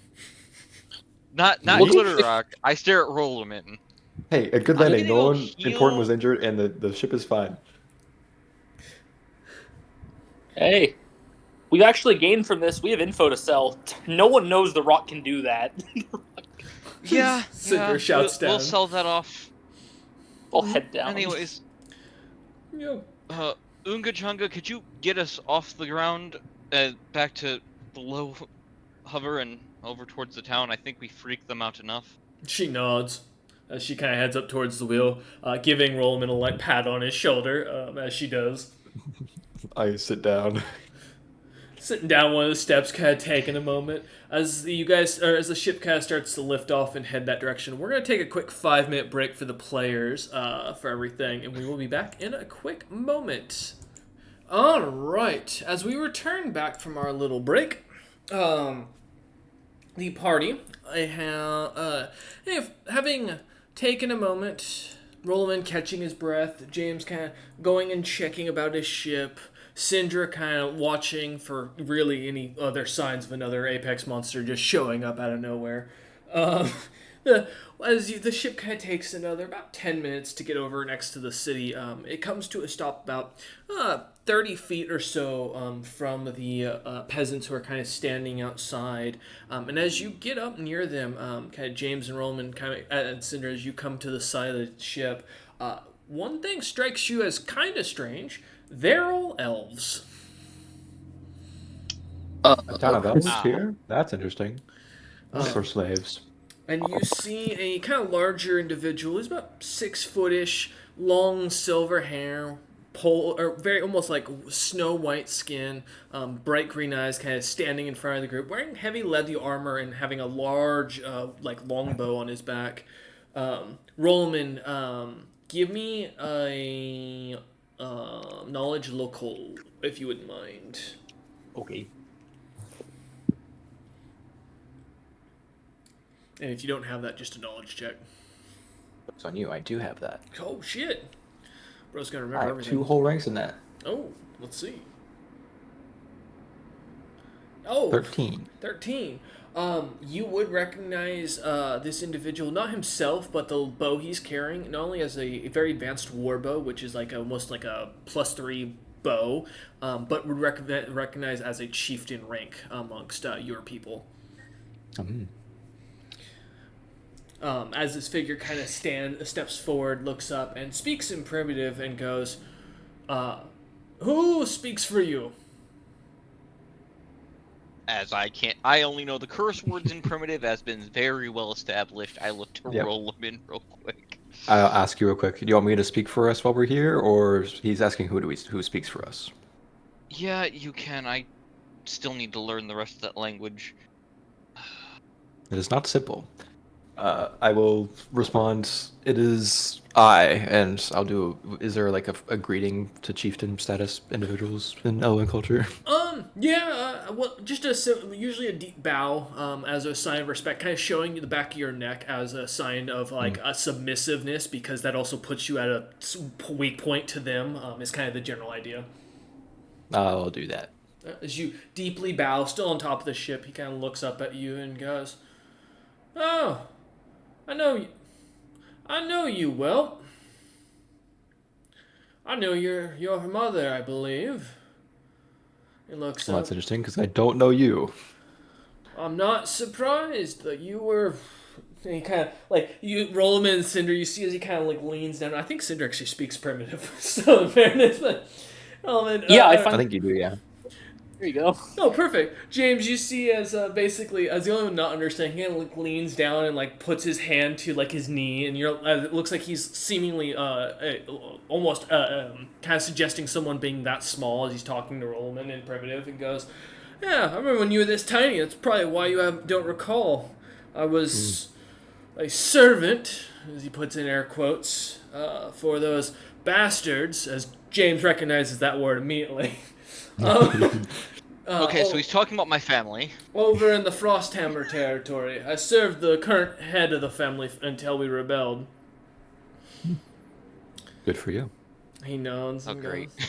Not Glitterrock. I stare at Rollerman. Hey, a good I'm landing. gonna No go one heal- important was injured, and the ship is fine. Hey, we've actually gained from this. We have info to sell. No one knows the rock can do that. Yeah, Cinder shouts down. We'll sell that off. I'll head down. Anyways, Yeah. Unga Chunga, could you get us off the ground, back to below hover and over towards the town? I think we freaked them out enough. She nods as she kind of heads up towards the wheel, giving Rollman a light pat on his shoulder as she does. I sit down. Sitting down one of the steps, kind of taking a moment as the ship kind of starts to lift off and head that direction. We're gonna take a quick 5-minute break for the players, for everything, and we will be back in a quick moment. All right, as we return back from our little break, the party, having taken a moment, Rollman catching his breath, James kind of going and checking about his ship, Syndra kind of watching for really any other signs of another apex monster just showing up out of nowhere. The ship kind of takes another about 10 minutes to get over next to the city. It comes to a stop about 30 feet or so from the peasants who are kind of standing outside. And as you get up near them, kind of James and Rollman, and Cinder, as you come to the side of the ship, one thing strikes you as kind of strange. They're all elves. A town of elves Wow. here? That's interesting. For slaves. And you see a kind of larger individual. He's about 6-foot-ish, long silver hair, very almost like snow white skin, bright green eyes, kind of standing in front of the group, wearing heavy leather armor and having a large longbow on his back. Rollman, give me a knowledge local, if you wouldn't mind. Okay. And if you don't have that, just a knowledge check. It's on you. I do have that. Oh, shit. Bro's gonna I remember have everything. 2 whole ranks in that. Oh, let's see. Oh, 13. 13. You would recognize this individual, not himself, but the bow he's carrying, not only as a very advanced war bow, which is like almost like a +3 bow, but would recognize as a chieftain rank amongst your people. Mm. As this figure kind of steps forward, looks up, and speaks in primitive and goes, "Who speaks for you?" As I only know the curse words in primitive, has been very well established. I look to Yep. roll them in real quick. I'll ask you real quick. Do you want me to speak for us while we're here, or he's asking who speaks for us? Yeah, you can. I still need to learn the rest of that language. It is not simple. I will respond. It is I, and I'll do. Is there like a greeting to chieftain status individuals in Elven culture? Yeah, well, just usually a deep bow, as a sign of respect, kind of showing you the back of your neck as a sign of like a submissiveness, because that also puts you at a weak point to them. Is kind of the general idea. I'll do that. As you deeply bow, still on top of the ship, he kind of looks up at you and goes, "Oh, I know you. I know you well. I know your mother, I believe." He looks Well, up. that's interesting because I don't know you. I'm not surprised that you were. And he kind of like you roll him in Cinder. You see as he kind of like leans down. I think Cinder actually speaks primitive, so in fairness, but Yeah, I I find. think you do, yeah. There you go. no, perfect. James, you see as basically as the only one not understanding, he kind of like leans down and like puts his hand to like his knee, and it looks like he's seemingly almost kind of suggesting someone being that small as he's talking to Rollman in primitive, and goes, "Yeah, I remember when you were this tiny. That's probably why don't recall. I was a servant," as he puts in air quotes, for those bastards, as James recognizes that word immediately. Um, Okay, so he's talking about my family. over in the Frosthammer territory. I served the current head of the family until we rebelled. Good for you. He nods Oh, and great. goes,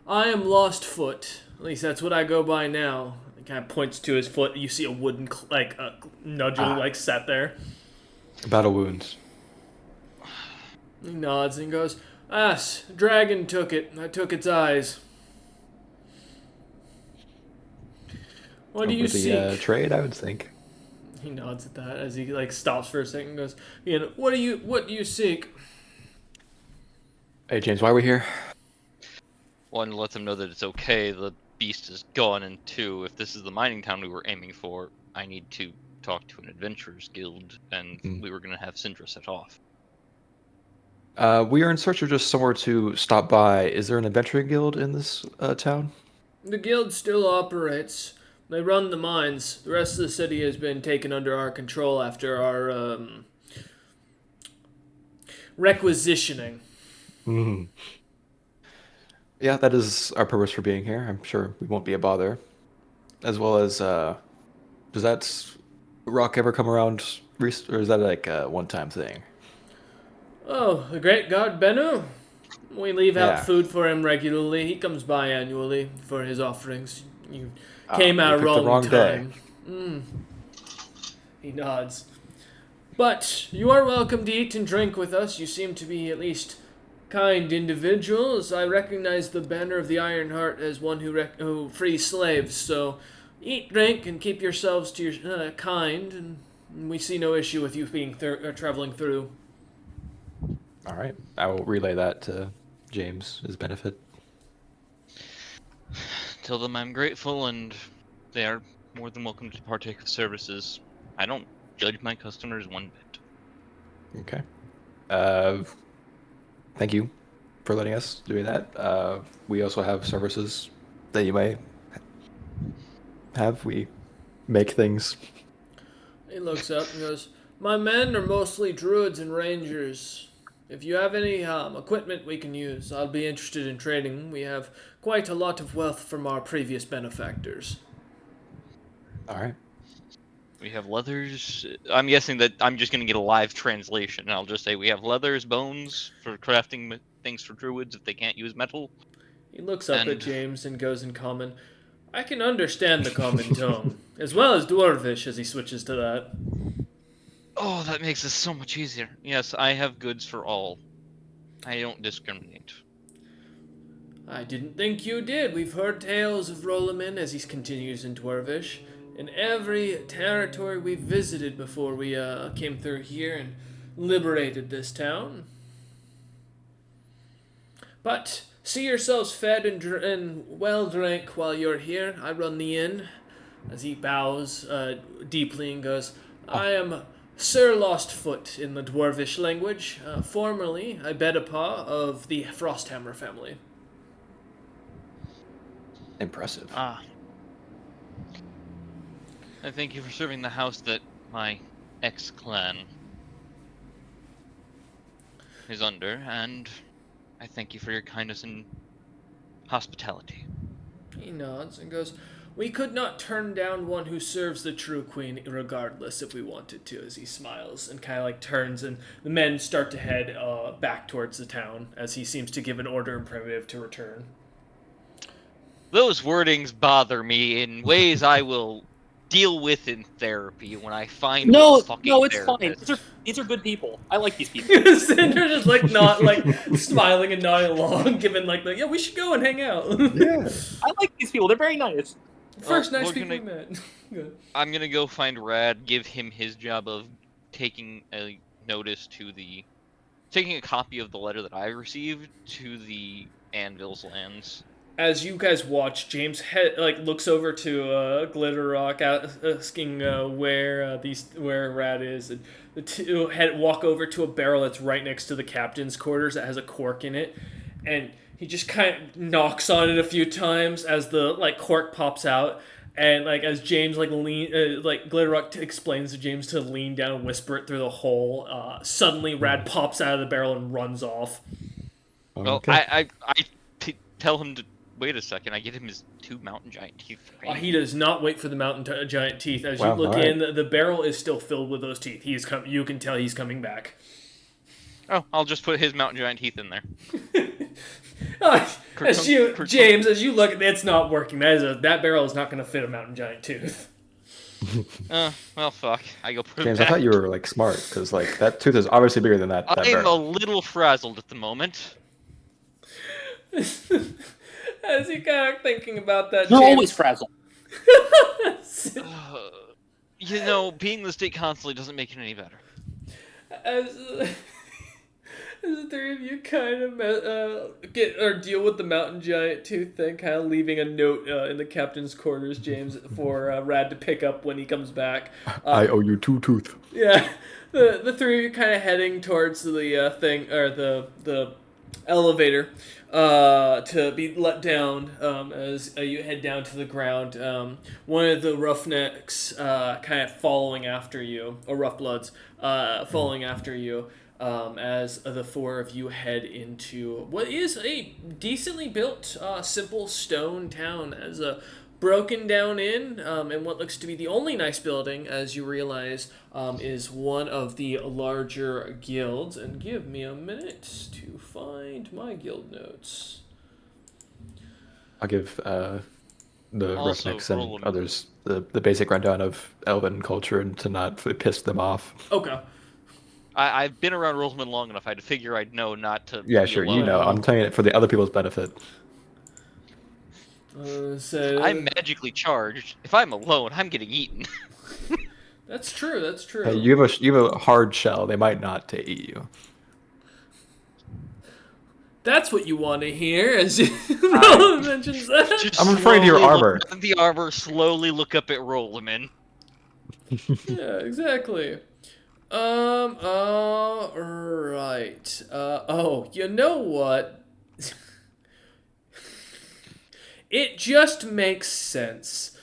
"I am Lostfoot. At least that's what I go by now." He kind of points to his foot. You see a wooden nudgel like set there. Battle wounds. He nods and goes, "Ass, dragon took it. I took its eyes. What do you With the seek?" trade, I would think. He nods at that as he like stops for a second and goes, what do you seek?" Hey, James, why are we here? One, let them know that it's okay. The beast is gone, and two, if this is the mining town we were aiming for, I need to talk to an adventurers guild, and we were gonna have Syndra set off. We are in search of just somewhere to stop by. Is there an adventuring guild in this town? The guild still operates. They run the mines. The rest of the city has been taken under our control after our requisitioning. Mm-hmm. Yeah, that is our purpose for being here. I'm sure we won't be a bother. As well as, does that rock ever come around, or is that like a one-time thing? Oh, the great god Bennu? We leave out Yeah. food for him regularly. He comes by annually for his offerings. You Ah, came we at a picked the wrong wrong day. time. He nods. But you are welcome to eat and drink with us. You seem to be at least kind individuals. I recognize the banner of the Ironheart as one who frees slaves. So eat, drink, and keep yourselves to your kind. And we see no issue with you being traveling through. All right. I will relay that to James, his benefit. Tell them I'm grateful, and they are more than welcome to partake of services. I don't judge my customers one bit. Okay. Thank you for letting us do that. We also have services that you may have. We make things. He looks up and goes, "My men are mostly druids and rangers. If you have any equipment we can use, I'll be interested in trading. We have quite a lot of wealth from our previous benefactors." All right. We have leathers. I'm guessing that I'm just going to get a live translation, and I'll just say we have leathers, bones for crafting things for druids if they can't use metal. He looks up at And- James and goes in common. I can understand the common tongue, as well as Dwarvish as he switches to that. Oh, that makes this so much easier. Yes, I have goods for all. I don't discriminate. I didn't think you did. We've heard tales of Rolamin as he continues in Dwarvish. In every territory we've visited before we came through here and liberated this town. But see yourselves fed and well drank while you're here. I run the inn. As he bows deeply and goes, I am Sir Lostfoot in the Dwarvish language, formerly a Bedapa of the Frosthammer family. Impressive. Ah. I thank you for serving the house that my ex-clan is under, and I thank you for your kindness and hospitality. He nods and goes, we could not turn down one who serves the true queen regardless if we wanted to, as he smiles and kind of like turns, and the men start to head back towards the town as he seems to give an order in primitive to return. Those wordings bother me in ways I will deal with in therapy when I find No, a fucking no, it's therapist. fine. These are good people. I like these people. Cinder just like not like smiling and nodding along, given like the, yeah, we should go and hang out. Yeah. I like these people. They're very nice. First Well, nice we're people we gonna- met. Good. I'm gonna go find Rad, give him his job of taking a copy of the letter that I received to the Anvil's lands. As you guys watch, James looks over to Glitter Rock, asking where Rad is, and the two walk over to a barrel that's right next to the captain's quarters that has a cork in it, and he just kind of knocks on it a few times as the cork pops out, and as James Glitter Rock explains to James to lean down and whisper it through the hole. Suddenly, Rad pops out of the barrel and runs off. Well, Okay. I tell him to wait a second. I get him his 2 mountain giant teeth. He does not wait for the mountain giant teeth. As Wow, you look alright. in, the barrel is still filled with those teeth. You can tell he's coming back. Oh, I'll just put his mountain giant teeth in there. James, as you look, it's not working. That barrel is not going to fit a mountain giant tooth. Well, fuck. I go put James, it I back. thought you were smart because that tooth is obviously bigger than that I'm a barrel. little frazzled at the moment. As you kind of thinking about that, You're James, always frazzled. Being the state constantly doesn't make it any better. as the three of you kind of deal with the mountain giant tooth thing, kind of leaving a note in the captain's quarters, James, for Rad to pick up when he comes back. I owe you 2 tooth. Yeah, the three of you kind of heading towards the thing or the elevator to be let down as you head down to the ground. One of the roughnecks kind of following after you, or rough bloods following after you. As the 4 of you head into what is a decently built, simple stone town, as a broken down inn, and what looks to be the only nice building, as you realize, is one of the larger guilds. And give me a minute to find my guild notes. I'll give the Also, roughnecks and roll 'em. others the basic rundown of elven culture and to not piss them off. Okay. I've been around Roseman long enough. I had to figure I'd know not to. Yeah, be sure. alone. You know, I'm telling it for the other people's benefit. I'm magically charged. If I'm alone, I'm getting eaten. That's true. That's true. Hey, you have a hard shell. They might not to eat you. That's what you want to hear, as Roland mentions that. Just I'm afraid of your slowly look armor. at the armor, slowly look up at Rolamin. Yeah, exactly. Alright. You know what? It just makes sense.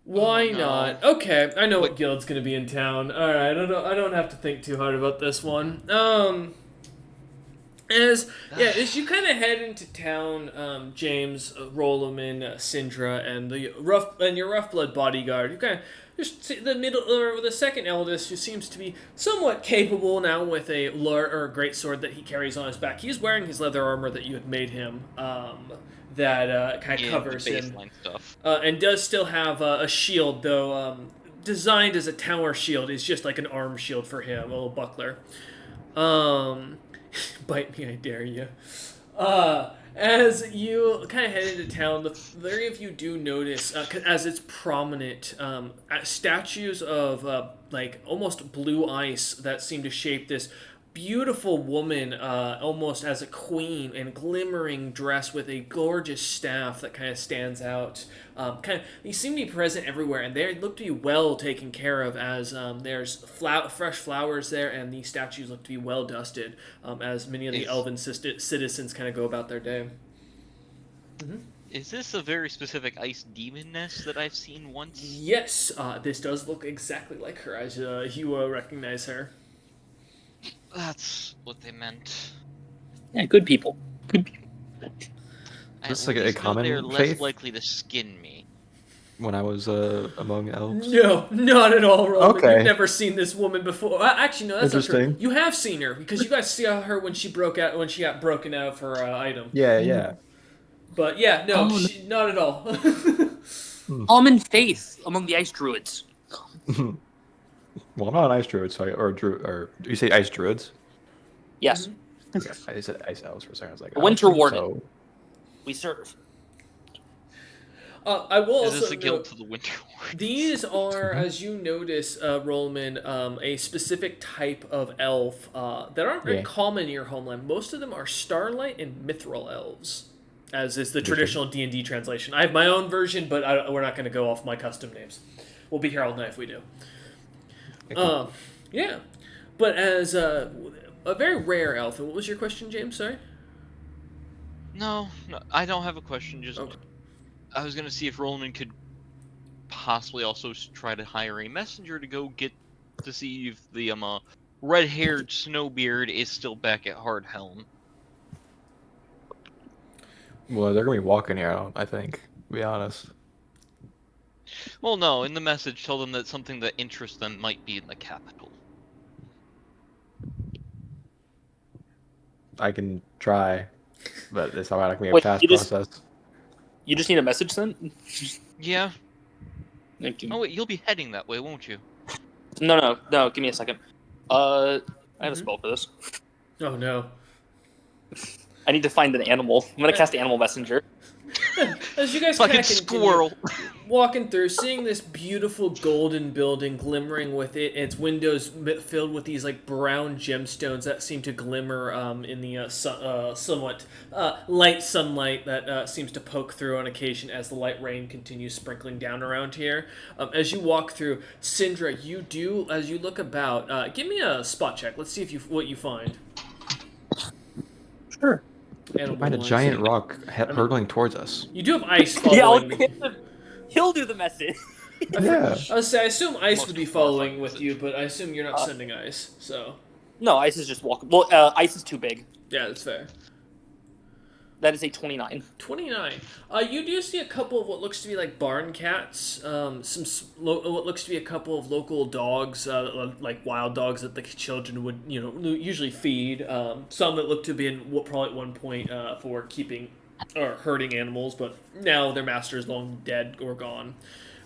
Why no. not? Okay, I know what guild's gonna be in town. Alright, I don't have to think too hard about this one. As you kind of head into town, James, Roloman, Syndra, and your rough blood bodyguard, you kind of just see the middle or the second eldest, who seems to be somewhat capable now with a great sword that he carries on his back. He's wearing his leather armor that you had made him. That kind of covers the him, baseline stuff. and does still have a shield, though designed as a tower shield. It's just like an arm shield for him, a little buckler. Bite me, I dare you. As you kind of head into town, the three of you do notice, as it's prominent, statues of like almost blue ice that seem to shape this beautiful woman, almost as a queen, in glimmering dress with a gorgeous staff that kind of stands out. These seem to be present everywhere, and they look to be well taken care of. As there's fresh flowers there, and these statues look to be well dusted. As many of the elven citizens kind of go about their day. Mm-hmm. Is this a very specific ice demon nest that I've seen once? Yes, this does look exactly like her, as you recognize her. That's what they meant. Yeah, good people. Good people. At This is like a least common they're less faith? likely to skin me. When I was among elves. No, not at all, Roman. Okay. You've never seen this woman before. Actually, no, that's not true. Interesting. You have seen her because you guys saw her when she got broken out of her item. Yeah. But yeah, no, not at all. Common faith among the ice druids. Well, I'm not an ice druid, or you say ice druids? Yes. Okay. I said ice elves for a second. I was like, Winter Warden. So... We serve. I will Is also this a guild note, to the Winter Wardens? these are, as you notice, Rollman, a specific type of elf that aren't very common in your homeland. Most of them are Starlight and Mithril elves, as is the traditional D&D translation. I have my own version, but we're not going to go off my custom names. We'll be here all night if we do. Yeah. But as a very rare elf, and what was your question, James? Sorry? No, I don't have a question. Just Okay. I was gonna see if Roland could possibly also try to hire a messenger to go get to see if the red-haired Snowbeard is still back at Hardhelm. Well, they're gonna be walking here, I think. To be honest. Well, no. In the message, tell them that something that interests them might be in the capital. I can try, but it's not gonna be a fast process. You just need a message sent? Yeah. Thank you. Oh wait, you'll be heading that way, won't you? No. Give me a second. I have a spell for this. Oh, no. I need to find an animal. I'm gonna cast Animal Messenger. As you guys Fucking kind of squirrel. walking through, seeing this beautiful golden building glimmering with its windows filled with these like brown gemstones that seem to glimmer in the somewhat light sunlight that seems to poke through on occasion as the light rain continues sprinkling down around here. As you walk through, Syndra, as you look about, give me a spot check. Let's see what you find. Sure. Find a giant rock hurtling towards us. You do have ice following. He'll do the message. Yeah. I assume ice would be following with you, but I assume you're not sending ice. So. No, ice is just walking. Well, ice is too big. Yeah, that's fair. That is a 29. 29. You do see a couple of what looks to be like barn cats. What looks to be a couple of local dogs, like wild dogs that the children would, usually feed. Some that look to be probably at one point for keeping or herding animals, but now their master is long dead or gone.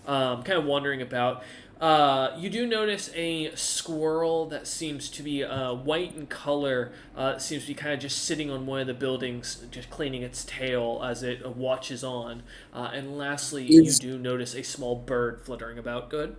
Kind of wandering about. You do notice a squirrel that seems to be white in color. Seems to be kind of just sitting on one of the buildings, just cleaning its tail as it watches on. And lastly, you do notice a small bird fluttering about. Good.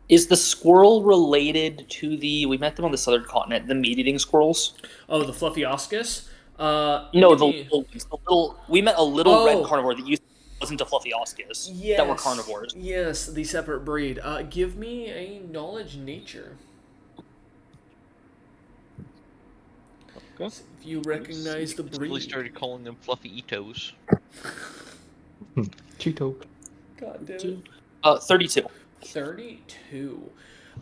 Is the squirrel related to we met them on the southern continent, the meat-eating squirrels? Oh, the fluffy oscus? No, the little. We met a little red carnivore that wasn't a fluffy oscus. Yes. That were carnivores. Yes, the separate breed. Give me a knowledge nature. Okay. If you recognize the breed. Really started calling them fluffy Etos. Cheeto. God damn it. 32. 32.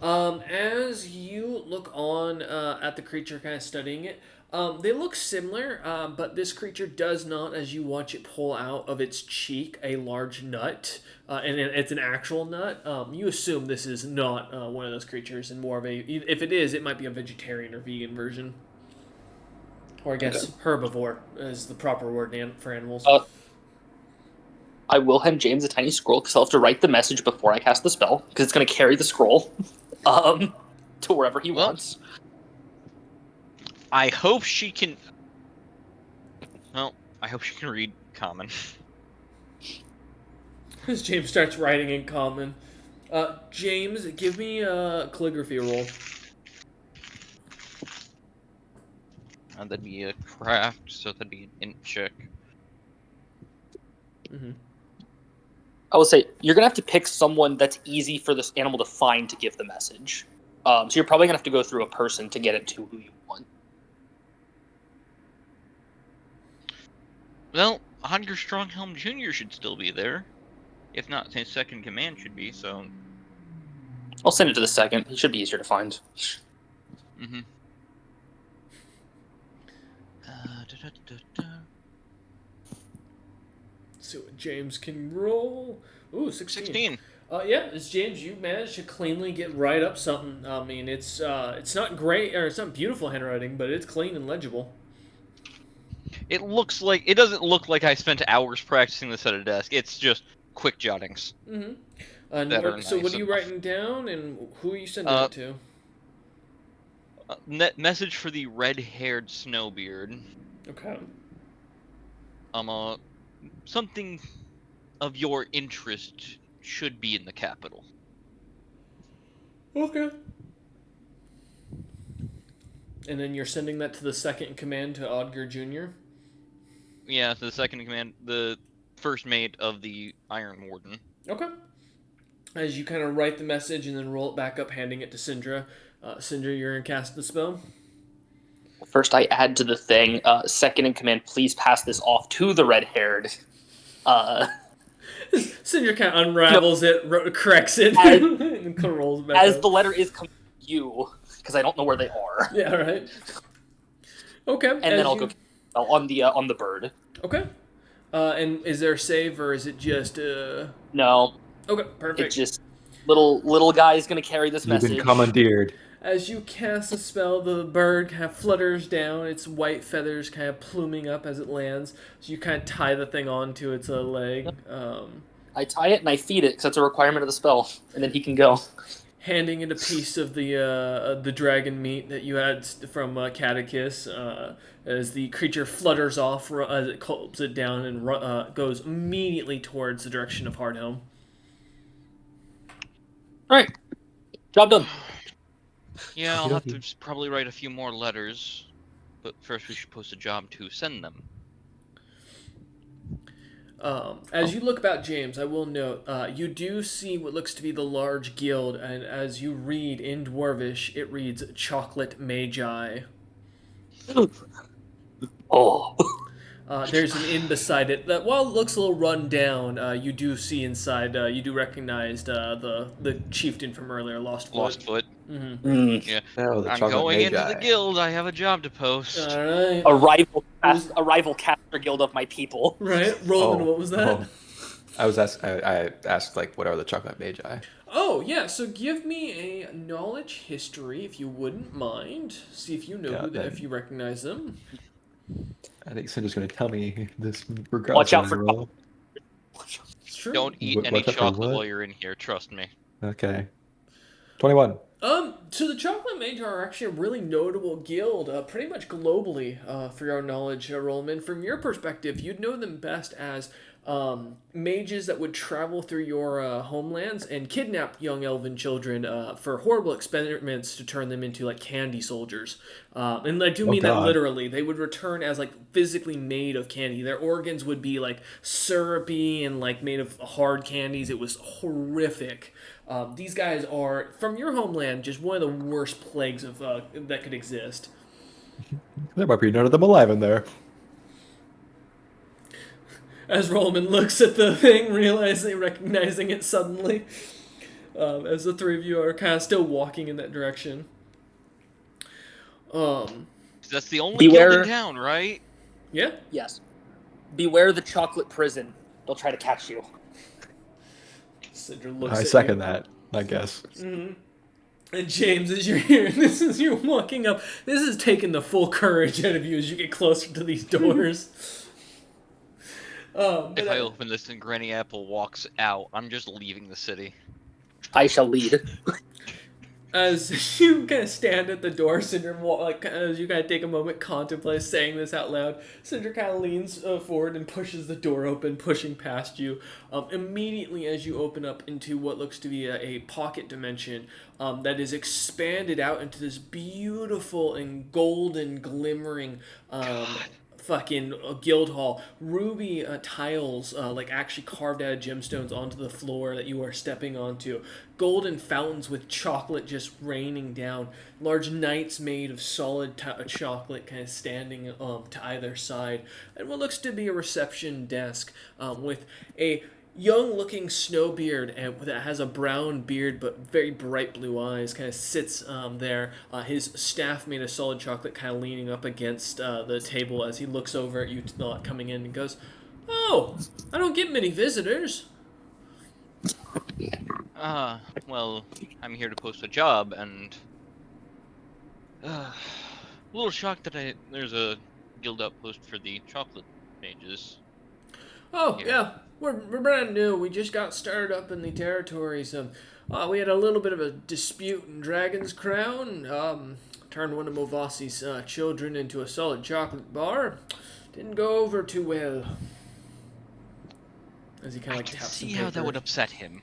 As you look on at the creature, kind of studying it, They look similar, but this creature does not, as you watch it pull out of its cheek a large nut, and it's an actual nut. You assume this is not one of those creatures, and more of a. If it is, it might be a vegetarian or vegan version, or I guess herbivore is the proper word for animals. I will hand James a tiny scroll because I'll have to write the message before I cast the spell because it's going to carry the scroll to wherever he wants. I hope she can. Well, I hope she can read common. As James starts writing in common, James, give me a calligraphy roll. And that'd be a craft, so that'd be an int check. Mm-hmm. I will say you're going to have to pick someone that's easy for this animal to find to give the message. So you're probably going to have to go through a person to get it to who you want. Well, Hodger Stronghelm Jr. should still be there. If not, his second command should be, so... I'll send it to the second. He should be easier to find. Mm-hmm. See what James can roll. Ooh, 16. 16. Yeah, as James, you managed to cleanly get right up something. I mean, it's not great, or it's not beautiful handwriting, but it's clean and legible. It looks like... It doesn't look like I spent hours practicing this at a desk. It's just quick jottings. Mm-hmm. And That are so what nice are you enough. writing down, and who are you sending it to? Message for the red-haired snowbeard. Okay. Something of your interest should be in the capital. Okay. And then you're sending that to the second in command to Odger Jr.? Yeah, to the second in command, the first mate of the Iron Warden. Okay. As you kind of write the message and then roll it back up, handing it to Syndra. Syndra, you're going to cast the spell? First, I add to the thing, second in command, please pass this off to the red-haired. Syndra kind of unravels it, corrects it, and rolls it back as up. the letter is coming to you, because I don't know where they are. Yeah, right. Okay. And then I'll go on the bird. Okay. And is there a save, or is it just... No. Okay, perfect. It's just little guy is going to carry this message. You've been commandeered. As you cast a spell, the bird kind of flutters down, its white feathers kind of pluming up as it lands. So you kind of tie the thing onto its leg. I tie it and I feed it because that's a requirement of the spell, and then he can go. Handing it a piece of the dragon meat that you had from Catechus, as the creature flutters off as it culps it down and goes immediately towards the direction of Hardhelm. All right, job done. Yeah, I'll have to probably write a few more letters, but first we should post a job to send them. As you look about, James, I will note, you do see what looks to be the large guild, and as you read in Dwarvish, it reads Chocolate Magi. Oh. There's an inn beside it that, while it looks a little run down, you do see inside, you do recognize the chieftain from earlier, Lostfoot. Mm-hmm. Yeah. Oh, I'm going into the guild. I have a job to post. All right. A rival caster guild of my people. Right. Roland, what was that? I asked like, what are the chocolate magi? Oh yeah. So give me a knowledge history, if you wouldn't mind. See if you know if you recognize them. I think Cinder's going to tell me this regardless. Watch out for roll. True. Don't eat any chocolate while you're in here. Trust me. Okay. 21. So the Chocolate Magi are actually a really notable guild, pretty much globally, for your knowledge, Rollman. From your perspective, you'd know them best as mages that would travel through your homelands and kidnap young elven children for horrible experiments to turn them into like candy soldiers. And I do mean that literally. They would return as like physically made of candy. Their organs would be like syrupy and like made of hard candies. It was horrific. These guys are, from your homeland, just one of the worst plagues of that could exist. There might be none of them alive in there. As Rollman looks at the thing, recognizing it suddenly, as the three of you are kind of still walking in that direction. Is That's the only guild Beware. in town, right? Yeah. Yes. Beware the chocolate prison. They'll try to catch you. Cinder looks I at second you. that, I guess. And James, as you're hearing this, as you're walking up, this is taking the full courage out of you as you get closer to these doors. If I open this and Granny Apple walks out, I'm just leaving the city. I shall lead. As you kind of stand at the door, Cinder, as you kind of take a moment, contemplate saying this out loud, Cinder kind of leans forward and pushes the door open, pushing past you. Immediately, as you open up into what looks to be a pocket dimension that is expanded out into this beautiful and golden, glimmering fucking guild hall. Ruby tiles, like actually carved out of gemstones onto the floor that you are stepping onto. Golden fountains with chocolate just raining down. Large knights made of solid chocolate kind of standing to either side. And what looks to be a reception desk with a young-looking Snowbeard and that has a brown beard but very bright blue eyes kind of sits there. His staff made of solid chocolate kind of leaning up against the table as he looks over at you not coming in and goes, "Oh, I don't get many visitors." Well, I'm here to post a job, and a little shocked that there's a guild outpost for the chocolate mages. Oh, Here. yeah, we're brand new. We just got started up in the territories. We had a little bit of a dispute in Dragon's Crown. Turned one of Movasi's children into a solid chocolate bar. Didn't go over too well. As he kind of like I can taps some see how that paper. would upset him.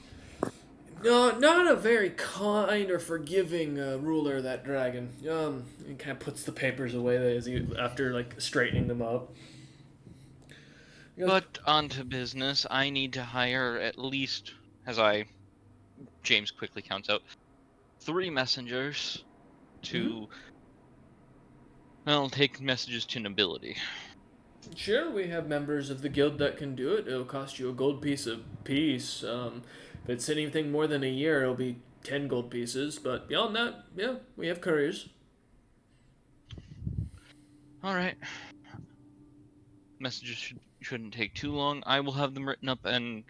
No, not a very kind or forgiving ruler, that dragon. He kind of puts the papers away as he, after like straightening them up. He goes, But on to business. I need to hire at least, James quickly counts out, 3 messengers to, well, take messages to nobility. Sure, we have members of the guild that can do it. It'll cost you a gold piece a piece. If it's anything more than a year, it'll be 10 gold pieces. But beyond that, yeah, we have couriers. Alright. Messages shouldn't take too long. I will have them written up, and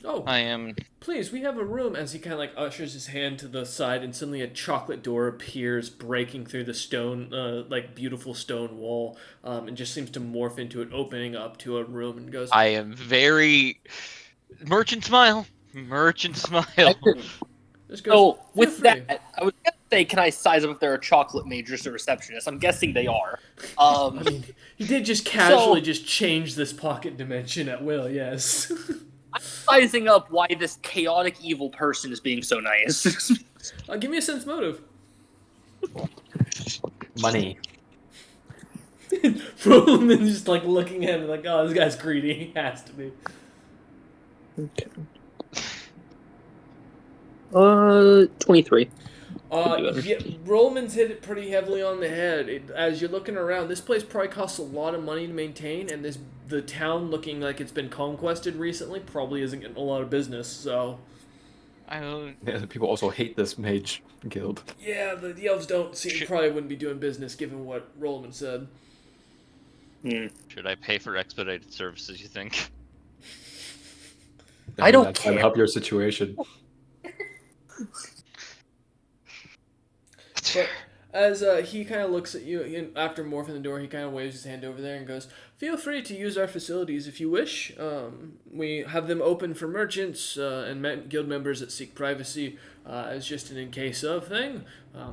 Oh, I am... please, we have a room. As he kind of like ushers his hand to the side, and suddenly a chocolate door appears, breaking through the stone, like beautiful stone wall, and just seems to morph into it, opening up to a room, and goes, I am very... Merchant smile! Merchant smile! just goes, So "Feel with free." that, I was gonna say, can I size up if they're a chocolate majors or receptionist? I'm guessing they are. I mean, he did just casually just change this pocket dimension at will, yes. I'm sizing up why this chaotic evil person is being so nice. Give me a sense motive. Money. Roman just like looking at him like, oh, this guy's greedy. He has to be. Okay. 23. Yeah, Roman's hit it pretty heavily on the head. As you're looking around, this place probably costs a lot of money to maintain, and the town looking like it's been conquested recently probably isn't getting a lot of business. So Yeah, people also hate this mage guild. yeah, the elves don't seem probably wouldn't be doing business given what Roman said. Should I pay for expedited services, you think? I don't That'd care. help your situation. But as he kind of looks at you, after morphing the door, he kind of waves his hand over there and goes, "Feel free to use our facilities if you wish. We have them open for merchants and guild members that seek privacy as just an in case of thing.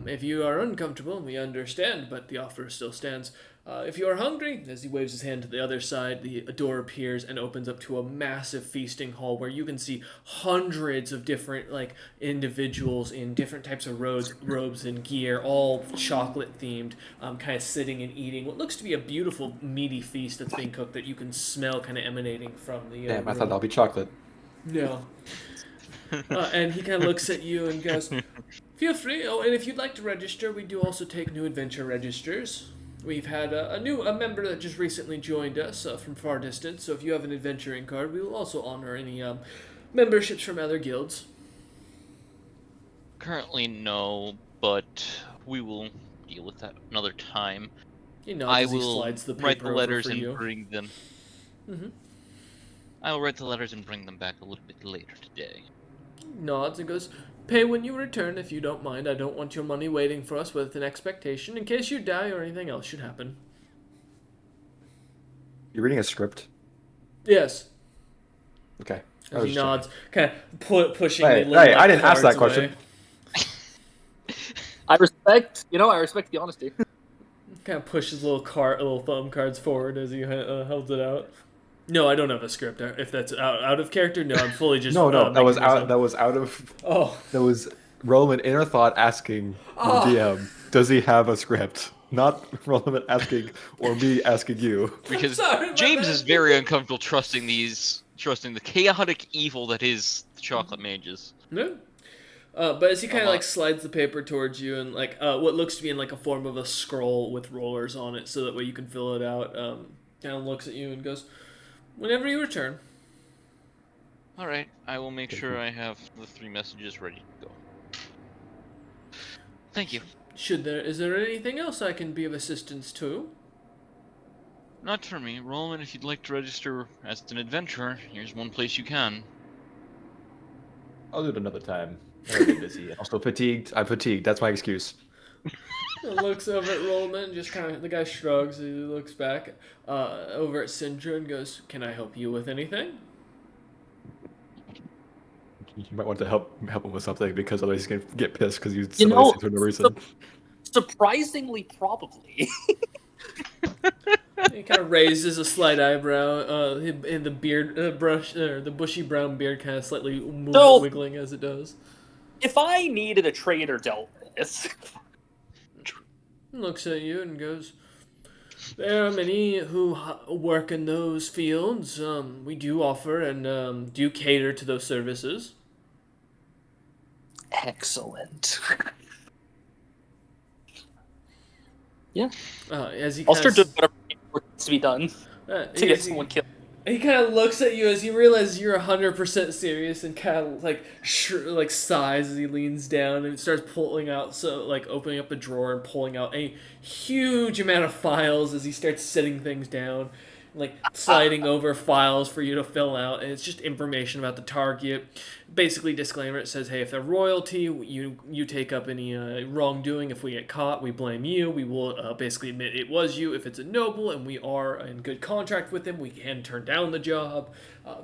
If you are uncomfortable, we understand, but the offer still stands. If you are hungry," as he waves his hand to the other side, the door appears and opens up to a massive feasting hall where you can see hundreds of different like individuals in different types of robes and gear, all chocolate themed, kind of sitting and eating what looks to be a beautiful meaty feast that's being cooked that you can smell kind of emanating from the Damn, I room. thought that'll be chocolate. No. And he kind of looks at you and goes, "Feel free. Oh, and if you'd like to register, we do also take new adventure registers. We've had a member that just recently joined us from far distance. So if you have an adventuring card, we will also honor any memberships from other guilds." Currently, no, but we will deal with that another time. He nods I as he will slides the write the paper over letters for and you. bring them. Mm-hmm. I will write the letters and bring them back a little bit later today. Nods and goes, "Pay when you return, if you don't mind. I don't want your money waiting for us with an expectation in case you die or anything else should happen." You're reading a script. Yes. Okay. I As was he just nods, kind of pushing Hey, the little hey, I didn't ask cards that question. away. I respect the honesty. Kind of pushes little thumb cards forward as he holds it out. No, I don't have a script. If that's out of character, no, I'm fully just No, that making was this out. up. That was out of. Oh, That was relevant inner thought asking the Oh. DM, does he have a script? Not relevant asking or me asking you. Because sorry, my James bad. is very uncomfortable trusting the chaotic evil that is the chocolate mages. No. But as he kind of Uh, like slides the paper towards you and like what looks to be in like a form of a scroll with rollers on it, so that way you can fill it out. Kind of looks at you and goes, "Whenever you return." All right, I will make Okay, sure cool. I have the 3 messages ready to go. Thank you. Is there anything else I can be of assistance to? Not for me. Roland, if you'd like to register as an adventurer, here's one place you can. I'll do it another time. I'm really busy. And also fatigued. I'm fatigued. That's my excuse. Looks over at Rollman, just kind of the guy shrugs. He looks back over at Sindra and goes, "Can I help you with anything?" You might want to help him with something because otherwise he's gonna get pissed because you You some of these know, things for no reason. surprisingly, probably. He kind of raises a slight eyebrow, and the beard brush, or the bushy brown beard, kind of slightly wiggling as it does. If I needed a trader dealt with, Looks at you and goes, "There are many who work in those fields. We do offer and do cater to those services." excellent. Yeah, As he I'll kind start doing of, whatever needs to be done to get someone killed. he kind of looks at you as you realize you're 100% serious and kind of like sighs as he leans down and starts pulling out, opening up a drawer and pulling out a huge amount of files as he starts setting things down, like sliding over files for you to fill out, and it's just information about the target. Basically, disclaimer: it says, "Hey, if they're royalty, you take up any wrongdoing. If we get caught, we blame you. We will basically admit it was you. If it's a noble and we are in good contract with them, we can turn down the job.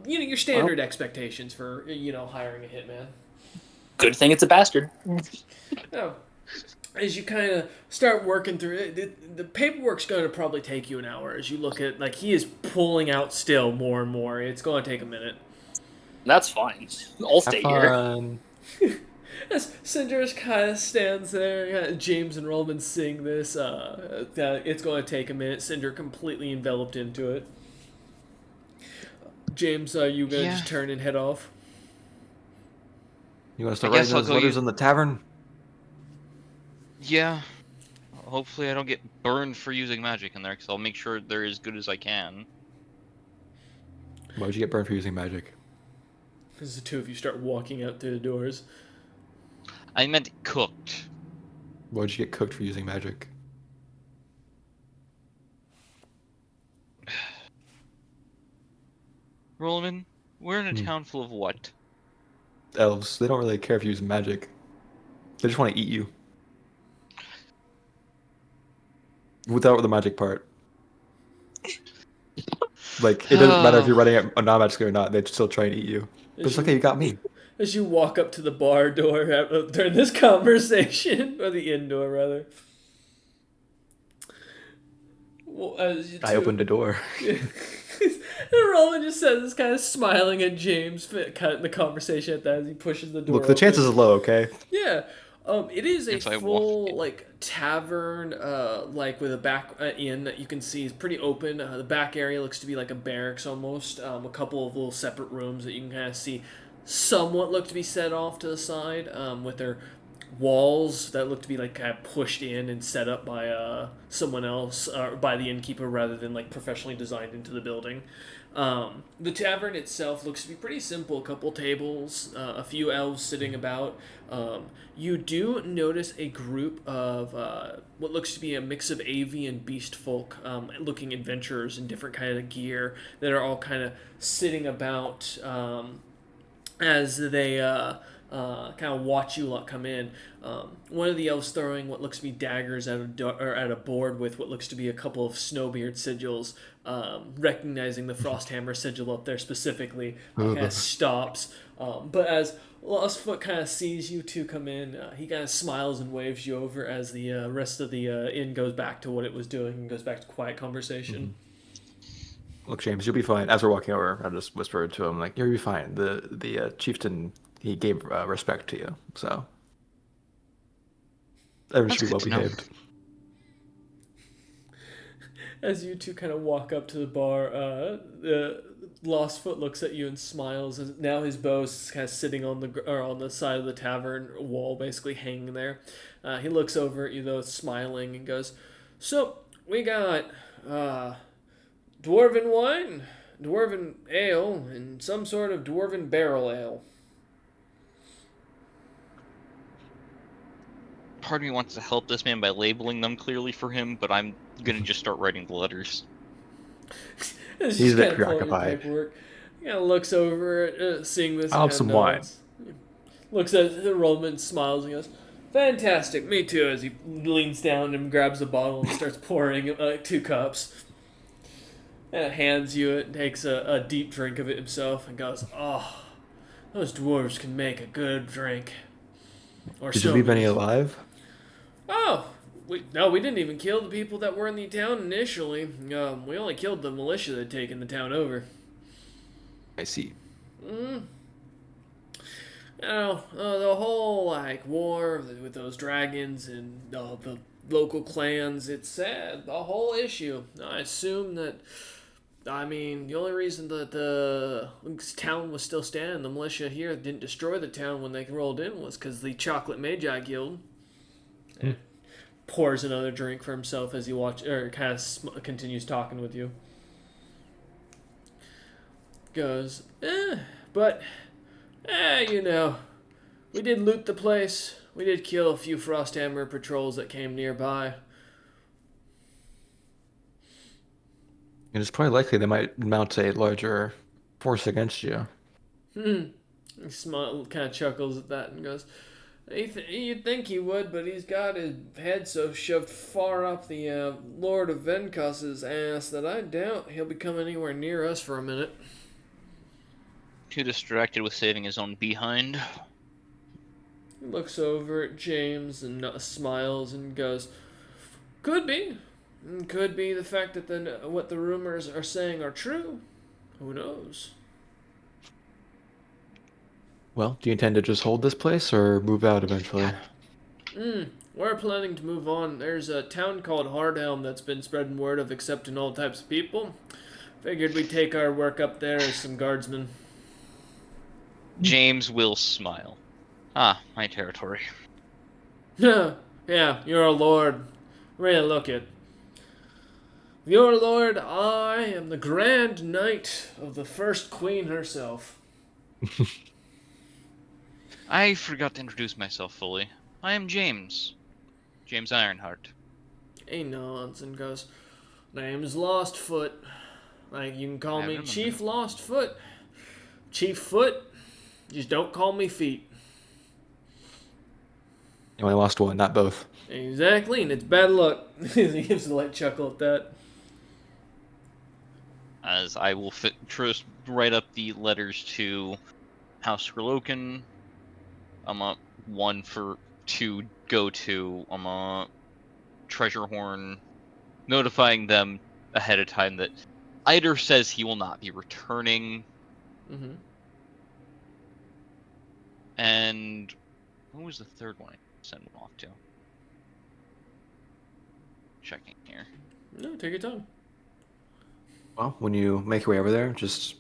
Your standard expectations for hiring a hitman." Good thing it's a bastard. Oh. As you kind of start working through it, the paperwork's going to probably take you an hour as you look at, like, he is pulling out still more and more. It's going to take a minute. That's fine. I'll stay here. Fun. As Cinders kind of stands there, James and Roman sing this. It's going to take a minute. Cinder completely enveloped into it. James, are you going to just turn and head off? You want to start I guess writing I'll those go letters use- in the tavern? Yeah. Hopefully I don't get burned for using magic in there, because I'll make sure they're as good as I can. Why would you get burned for using magic? As the two of you start walking out through the doors. I meant cooked. Why would you get cooked for using magic? Roland, we're in a town full of what? Elves, they don't really care if you use magic. They just want to eat you. Without the magic part. Like, it doesn't matter if you're running a non-magic or not, they'd still try and eat you. But it's okay, you got me. As you walk up to the bar door during this conversation, or the inn door, rather. Well, I opened the door. And Roland just says this, kind of smiling at James, cutting the conversation at that as he pushes the door. Look, the chances are low, okay? Yeah. It is a If I walk full, in. like, tavern, with a back inn that you can see is pretty open. The back area looks to be like a barracks almost. A couple of little separate rooms that you can kind of see somewhat look to be set off to the side, with their walls that look to be like kind of pushed in and set up by someone else or by the innkeeper rather than like professionally designed into the building. The tavern itself looks to be pretty simple. A couple tables, a few elves sitting about. You do notice a group of what looks to be a mix of avian beast folk, looking adventurers in different kind of gear that are all kind of sitting about as they kind of watch you lot come in. One of the elves throwing what looks to be daggers at a board with what looks to be a couple of snowbeard sigils, recognizing the Frosthammer sigil up there specifically, kind of stops. But as Lostfoot kind of sees you two come in, he kind of smiles and waves you over as the rest of the inn goes back to what it was doing and goes back to quiet conversation. Look, James, you'll be fine. As we're walking over, I just whispered to him, like, you'll be fine. The chieftain, he gave respect to you, so everyone That's should be well good to know. behaved. As you two kind of walk up to the bar, the Lostfoot looks at you and smiles. And now his bow's kind of sitting on the side of the tavern wall, basically hanging there. He looks over at you though, smiling, and goes, "So we got dwarven wine, dwarven ale, and some sort of dwarven barrel ale." Part of me wants to help this man by labeling them clearly for him, but I'm gonna just start writing the letters. He's a bit preoccupied. Paperwork. He kind of looks over at seeing this. I'll have some wine. Looks at the Roman, smiles, and goes, "Fantastic, me too." As he leans down and grabs a bottle and starts pouring 2 cups. And hands you it, takes a deep drink of it himself, and goes, "Oh, those dwarves can make a good drink." Or Did you leave any so. alive? Oh, we didn't even kill the people that were in the town initially. We only killed the militia that had taken the town over. I see. You know, the whole like war with those dragons and the local clans. It's sad. The whole issue. I assume that. I mean, the only reason that the town was still standing, the militia here didn't destroy the town when they rolled in, was because the Chocolate Magi Guild. Pours another drink for himself as he kind of continues talking with you. Goes, but you know, we did loot the place. We did kill a few Frosthammer patrols that came nearby. And it's probably likely they might mount a larger force against you. He kind of chuckles at that and goes, "You'd think he would, but he's got his head so shoved far up the Lord of Venkos's ass that I doubt he'll be coming anywhere near us for a minute." Too distracted with saving his own behind. He looks over at James and smiles and goes, "Could be. Could be the fact that what the rumors are saying are true. Who knows?" Well, do you intend to just hold this place or move out eventually? We're planning to move on. There's a town called Hardhelm that's been spreading word of accepting all types of people. Figured we'd take our work up there as some guardsmen. James will smile. Ah, my territory. Yeah, you're a lord. Really look it. Your lord, I am the Grand Knight of the First Queen herself. I forgot to introduce myself fully. I am James. James Ironheart. He nods and goes, "Name's Lostfoot. Like, you can call me Chief Lostfoot. Chief Foot, just don't call me Feet." You only lost one, not both. Exactly, and it's bad luck. He gives a light chuckle at that. As I will write up the letters to House Grloken. One to go to Treasure Horn, notifying them ahead of time that Eider says he will not be returning. And what was the third one I sent him off to? Checking here. No, take your time. Well, when you make your way over there, just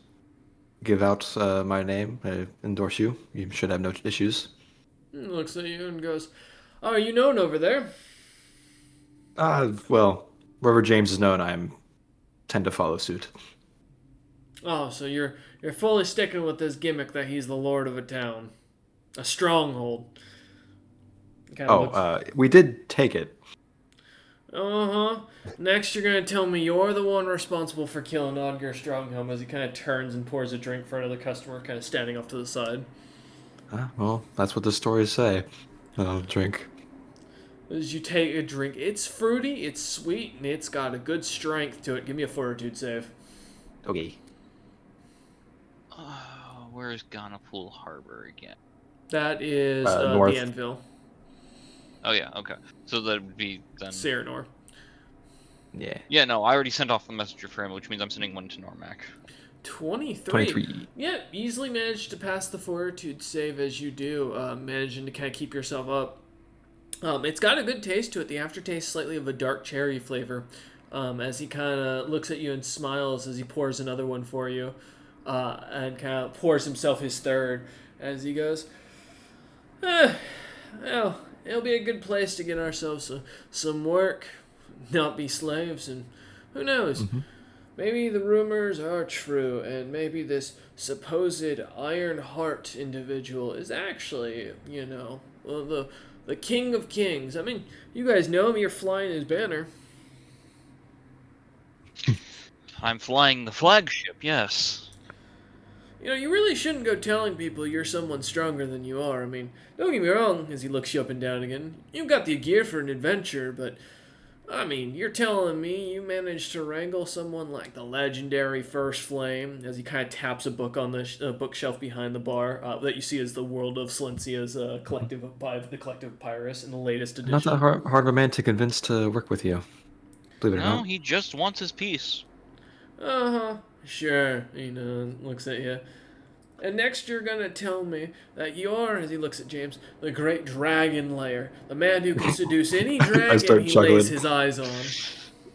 give out my name. I endorse you. You should have no issues. Looks at you and goes, "Oh, are you known over there?" Well, wherever James is known, tend to follow suit. Oh, so you're fully sticking with this gimmick that he's the lord of a town, a stronghold. Kind of Oh, looks. we did take it. Uh-huh. Next, you're gonna tell me you're the one responsible for killing Odger Stronghelm as he kind of turns and pours a drink for another customer, kind of standing off to the side. Well, that's what the stories say. Drink. As you take a drink, it's fruity, it's sweet, and it's got a good strength to it. Give me a fortitude save. Okay. Where's Ganapool Harbor again? That is North. the Anvil. Oh yeah, okay. So that would be then. Serenor. Yeah. Yeah, no, I already sent off the messenger for him, which means I'm sending one to Normac. 23. Yeah, easily managed to pass the fortitude save as you do, managing to kind of keep yourself up. It's got a good taste to it. The aftertaste slightly of a dark cherry flavor. As he kind of looks at you and smiles as he pours another one for you, and kind of pours himself his third as he goes, well, it'll be a good place to get ourselves some work, not be slaves, and who knows, maybe the rumors are true, and maybe this supposed Ironheart individual is actually, well, the King of Kings. I mean, you guys know him, you're flying his banner. I'm flying the flagship, yes. You really shouldn't go telling people you're someone stronger than you are. I mean, don't get me wrong, as he looks you up and down again. You've got the gear for an adventure, but, I mean, you're telling me you managed to wrangle someone like the legendary First Flame, as he kind of taps a book on the bookshelf behind the bar, that you see as the World of Silencia's collective by the Collective Papyrus in the latest edition. Not that hard of a man to convince to work with you. Believe it or No, not. he just wants his peace. Uh-huh. Sure, looks at you. And next you're gonna tell me that you're, as he looks at James, the great dragon layer. The man who can seduce any dragon start he chuckling. lays his eyes on.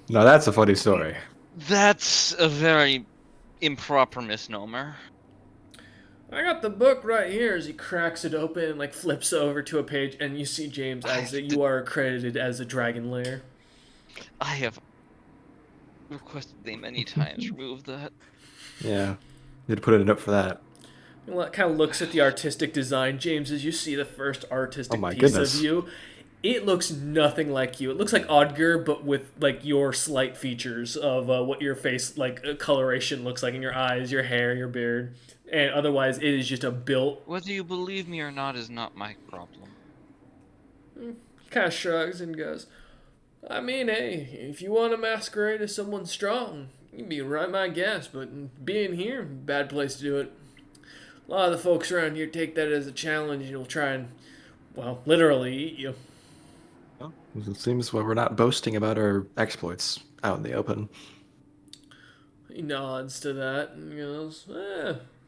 Now that's a funny story. That's a very improper misnomer. I got the book right here as he cracks it open and flips over to a page, and you see James as you are accredited as a dragon layer. I have requested they many times remove that. Yeah. Need to put in a note for that. Kind of looks at the artistic design, James, as you see the first artistic my piece goodness. of you. It looks nothing like you. It looks like Odger, but with your slight features of what your face coloration looks like in your eyes, your hair, your beard, and otherwise it is just a built. Whether you believe me or not is not my problem. He kind of shrugs and goes, "I mean, hey, if you want to masquerade as someone strong, you'd be right my guess. But being here, bad place to do it. A lot of the folks around here take that as a challenge and will try and, well, literally eat you." Well, it seems we're not boasting about our exploits out in the open. He nods to that and goes,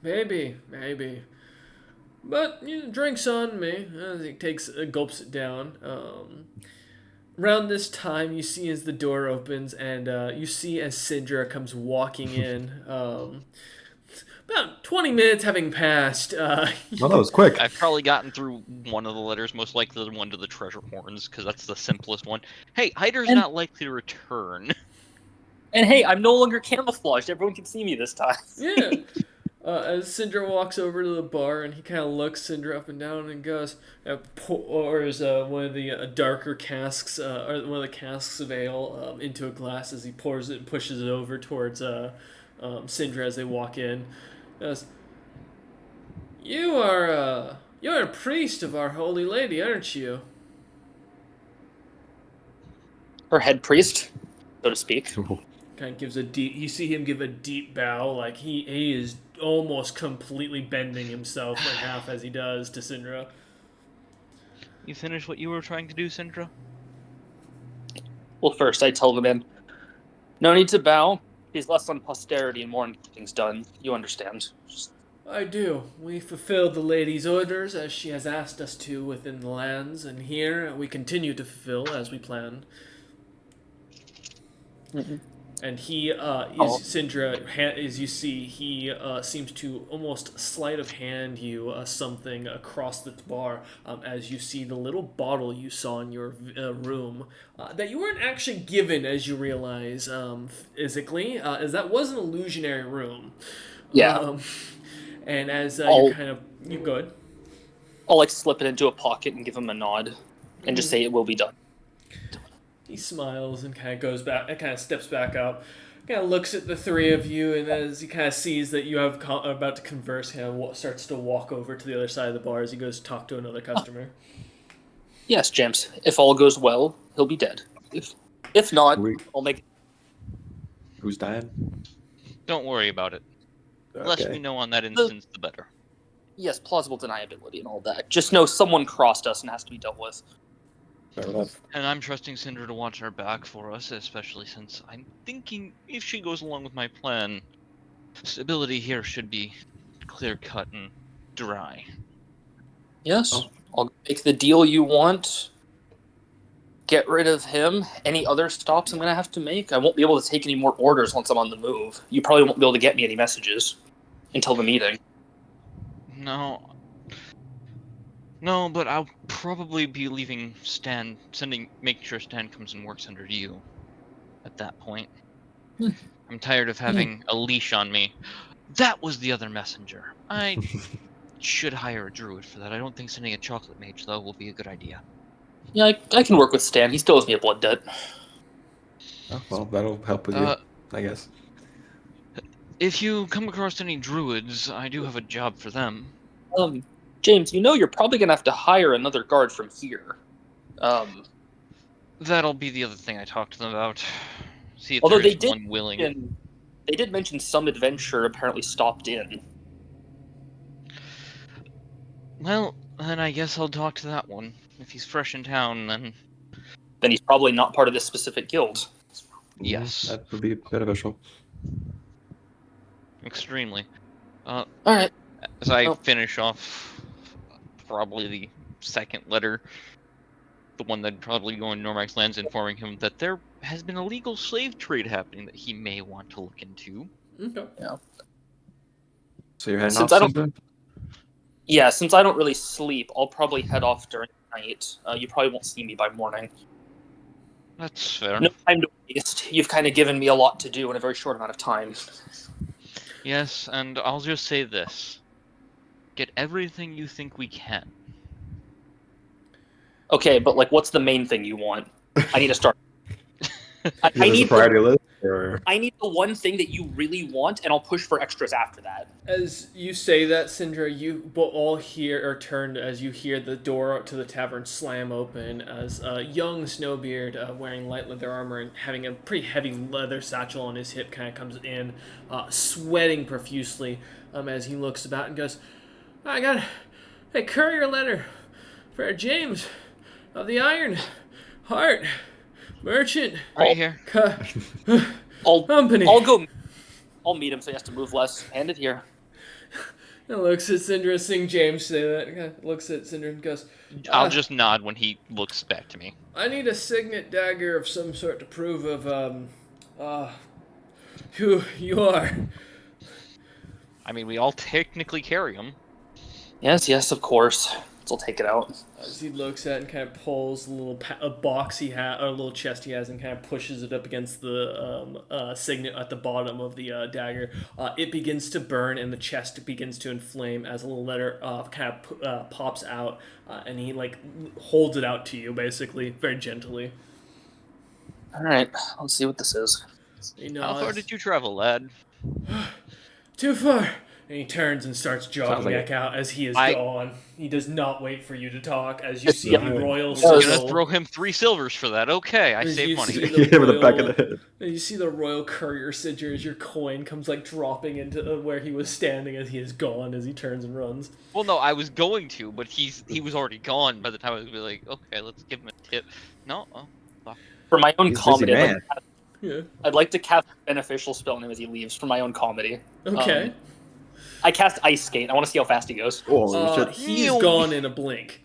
maybe. But, drinks on me. As he gulps it down. Around this time, you see as the door opens, and you see as Syndra comes walking in. About 20 minutes having passed. Well, that was quick. I've probably gotten through one of the letters, most likely the one to the treasure horns, because that's the simplest one. Hey, Hyder's not likely to return. And hey, I'm no longer camouflaged. Everyone can see me this time. Yeah. As Syndra walks over to the bar and he kind of looks Syndra up and down and goes, pours one of the darker casks, or one of the casks of ale into a glass as he pours it and pushes it over towards Syndra as they walk in. Goes, you're a priest of our holy lady, aren't you? Her head priest, so to speak. Kind of gives a deep. You see him give a deep bow, like he is almost completely bending himself in half as he does to Syndra. You finished what you were trying to do, Syndra? Well, first I tell the man, no need to bow. He's less on posterity and more on things done. You understand. I do. We fulfilled the lady's orders as she has asked us to within the lands, and here we continue to fulfill as we planned. And he Syndra, as you see, he seems to almost sleight of hand you something across the bar as you see the little bottle you saw in your room that you weren't actually given, as you realize physically, as that was an illusionary room. Yeah. And as I'll- you're kind of you good. I'll like slip it into a pocket and give him a nod, and just say it will be done. He smiles and kind of goes back, kind of steps back up, kind of looks at the three of you, and as he kind of sees that you are about to converse, kind of starts to walk over to the other side of the bar as he goes to talk to another customer. Yes, James. If all goes well, he'll be dead. If not, I'll make. Who's dying? Don't worry about it. The less Okay. we know on that instance, the better. Yes, plausible deniability and all that. Just know someone crossed us and has to be dealt with. Fair enough. And I'm trusting Cinder to watch our back for us, especially since I'm thinking if she goes along with my plan, stability here should be clear-cut and dry. Yes, Oh. I'll make the deal you want. Get rid of him. Any other stops I'm going to have to make? I won't be able to take any more orders once I'm on the move. You probably won't be able to get me any messages until the meeting. No, but I'll probably be leaving Stan, making sure Stan comes and works under you at that point. I'm tired of having a leash on me. That was the other messenger. I should hire a druid for that. I don't think sending a chocolate mage, though, will be a good idea. Yeah, I can work with Stan. He still owes me a blood debt. Oh, well, that'll help with you, I guess. If you come across any druids, I do have a job for them. James, you know you're probably going to have to hire another guard from here. That'll be the other thing I talk to them about. See if Although there's they one willing. They did mention some adventurer apparently stopped in. Well, then I guess I'll talk to that one. If he's fresh in town, then Then he's probably not part of this specific guild. yes. That would be beneficial. Extremely. All right. As I finish off probably the second letter, the one that probably going to Normax lands, informing him that there has been illegal slave trade happening that he may want to look into. Okay. Yeah. So you're heading Since off I don't- soon? Yeah, since I don't really sleep, I'll probably head off during the night. You probably won't see me by morning. That's fair. No time to waste. You've kind of given me a lot to do in a very short amount of time. Yes, and I'll just say this. Get everything you think we can. Okay, but like, what's the main thing you want? I need to start. I Is this a need priority list? Or... I need the one thing that you really want, and I'll push for extras after that. As you say that, Syndra, you all hear or turn as you hear the door to the tavern slam open as a young Snowbeard wearing light leather armor and having a pretty heavy leather satchel on his hip kind of comes in, sweating profusely as he looks about and goes, I got a courier letter for James of the Ironheart merchant Right here. company. I'll meet him so he has to move less. Hand it here. And looks at Syndra, seeing James say that. Kind of looks at Syndra and goes, I'll just nod when he looks back to me. I need a signet dagger of some sort to prove of, who you are. I mean, we all technically carry them. Yes, of course. So I'll take it out. As he looks at it and kind of pulls a little a box he has, or a little chest he has, and kind of pushes it up against the signet at the bottom of the dagger. It begins to burn, and the chest begins to inflame as a little letter kind of pops out, and he like holds it out to you, basically, very gently. All right, let's see what this is. How far did you travel, lad? Too far. And he turns and starts jogging like back out as he is gone. He does not wait for you to talk as you see Yeah. the royal We're sigil. gonna throw him 3 silvers for that. Okay, I As saved you money. see Hit him in the back of the head. And you see the royal courier sigil as your coin comes like dropping into where he was standing as he is gone as he turns and runs. Well, no, I was going to, but he was already gone by the time I was like, okay, let's give him a tip. No, fuck. For my own He's a busy comedy, man. Yeah. I'd like to cast a beneficial spell on him as he leaves for my own comedy. Okay. I cast Ice Skate. I want to see how fast he goes. Oh, shit. He's gone in a blink.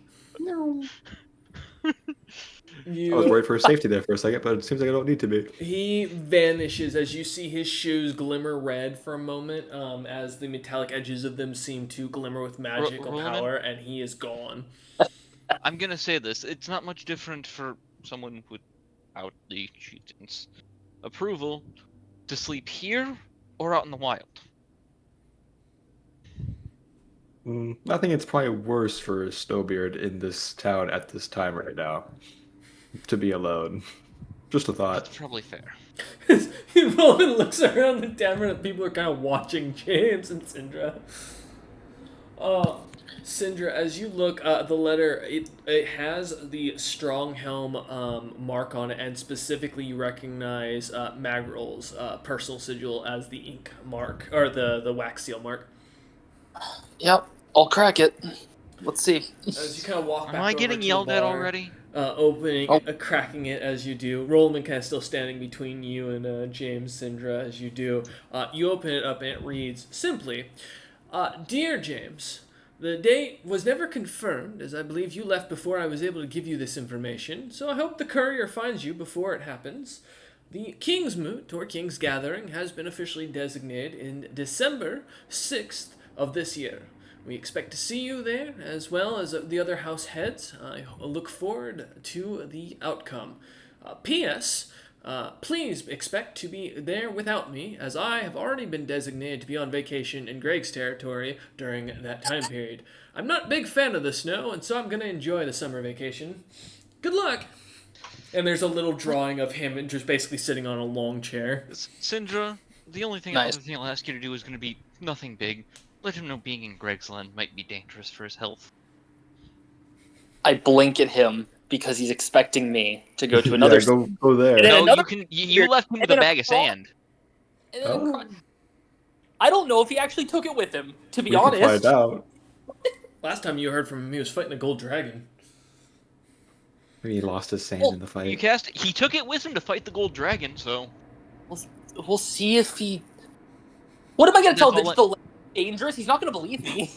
I was worried for his safety there for a second, but it seems like I don't need to be. He vanishes as you see his shoes glimmer red for a moment, as the metallic edges of them seem to glimmer with magical Roland? power, and he is gone. I'm gonna say this. It's not much different for someone without the chieftain's approval to sleep here or out in the wild. I think it's probably worse for Snowbeard in this town at this time right now to be alone. Just a thought. That's probably fair. Roland looks around the tavern and people are kind of watching James and Syndra. Syndra, as you look, the letter, it has the Stronghelm mark on it, and specifically you recognize Magrel's personal sigil as the ink mark, or the wax seal mark. Yep, I'll crack it. Let's see. As you kind of walk back Am I over getting to yelled the at bar, already? cracking it as you do. Roland kind of still standing between you and James, Syndra, as you do. You open it up and it reads simply, Dear James, the date was never confirmed, as I believe you left before I was able to give you this information, so I hope the courier finds you before it happens. The King's Moot, or King's Gathering, has been officially designated in December 6th of this year. We expect to see you there, as well as the other house heads. I look forward to the outcome. P.S. Please expect to be there without me, as I have already been designated to be on vacation in Greg's territory during that time period. I'm not a big fan of the snow, and so I'm going to enjoy the summer vacation. Good luck! And there's a little drawing of him just basically sitting on a long chair. Syndra, the only thing Nice. other thing I'll ask you to do is going to be nothing big. Let him know being in Greg's land might be dangerous for his health. I blink at him because he's expecting me to go to another. Yeah, go there. And then No, another- you left him and with a then a bag of frog- sand. And then I don't know if he actually took it with him, to be We honest. can find out. Last time you heard from him, he was fighting a gold dragon. Maybe he lost his sand Well, in the You fight. he took it with him to fight the gold dragon, so We'll see if he. What am I going to tell him? That's That all the land is dangerous? He's not going to believe me.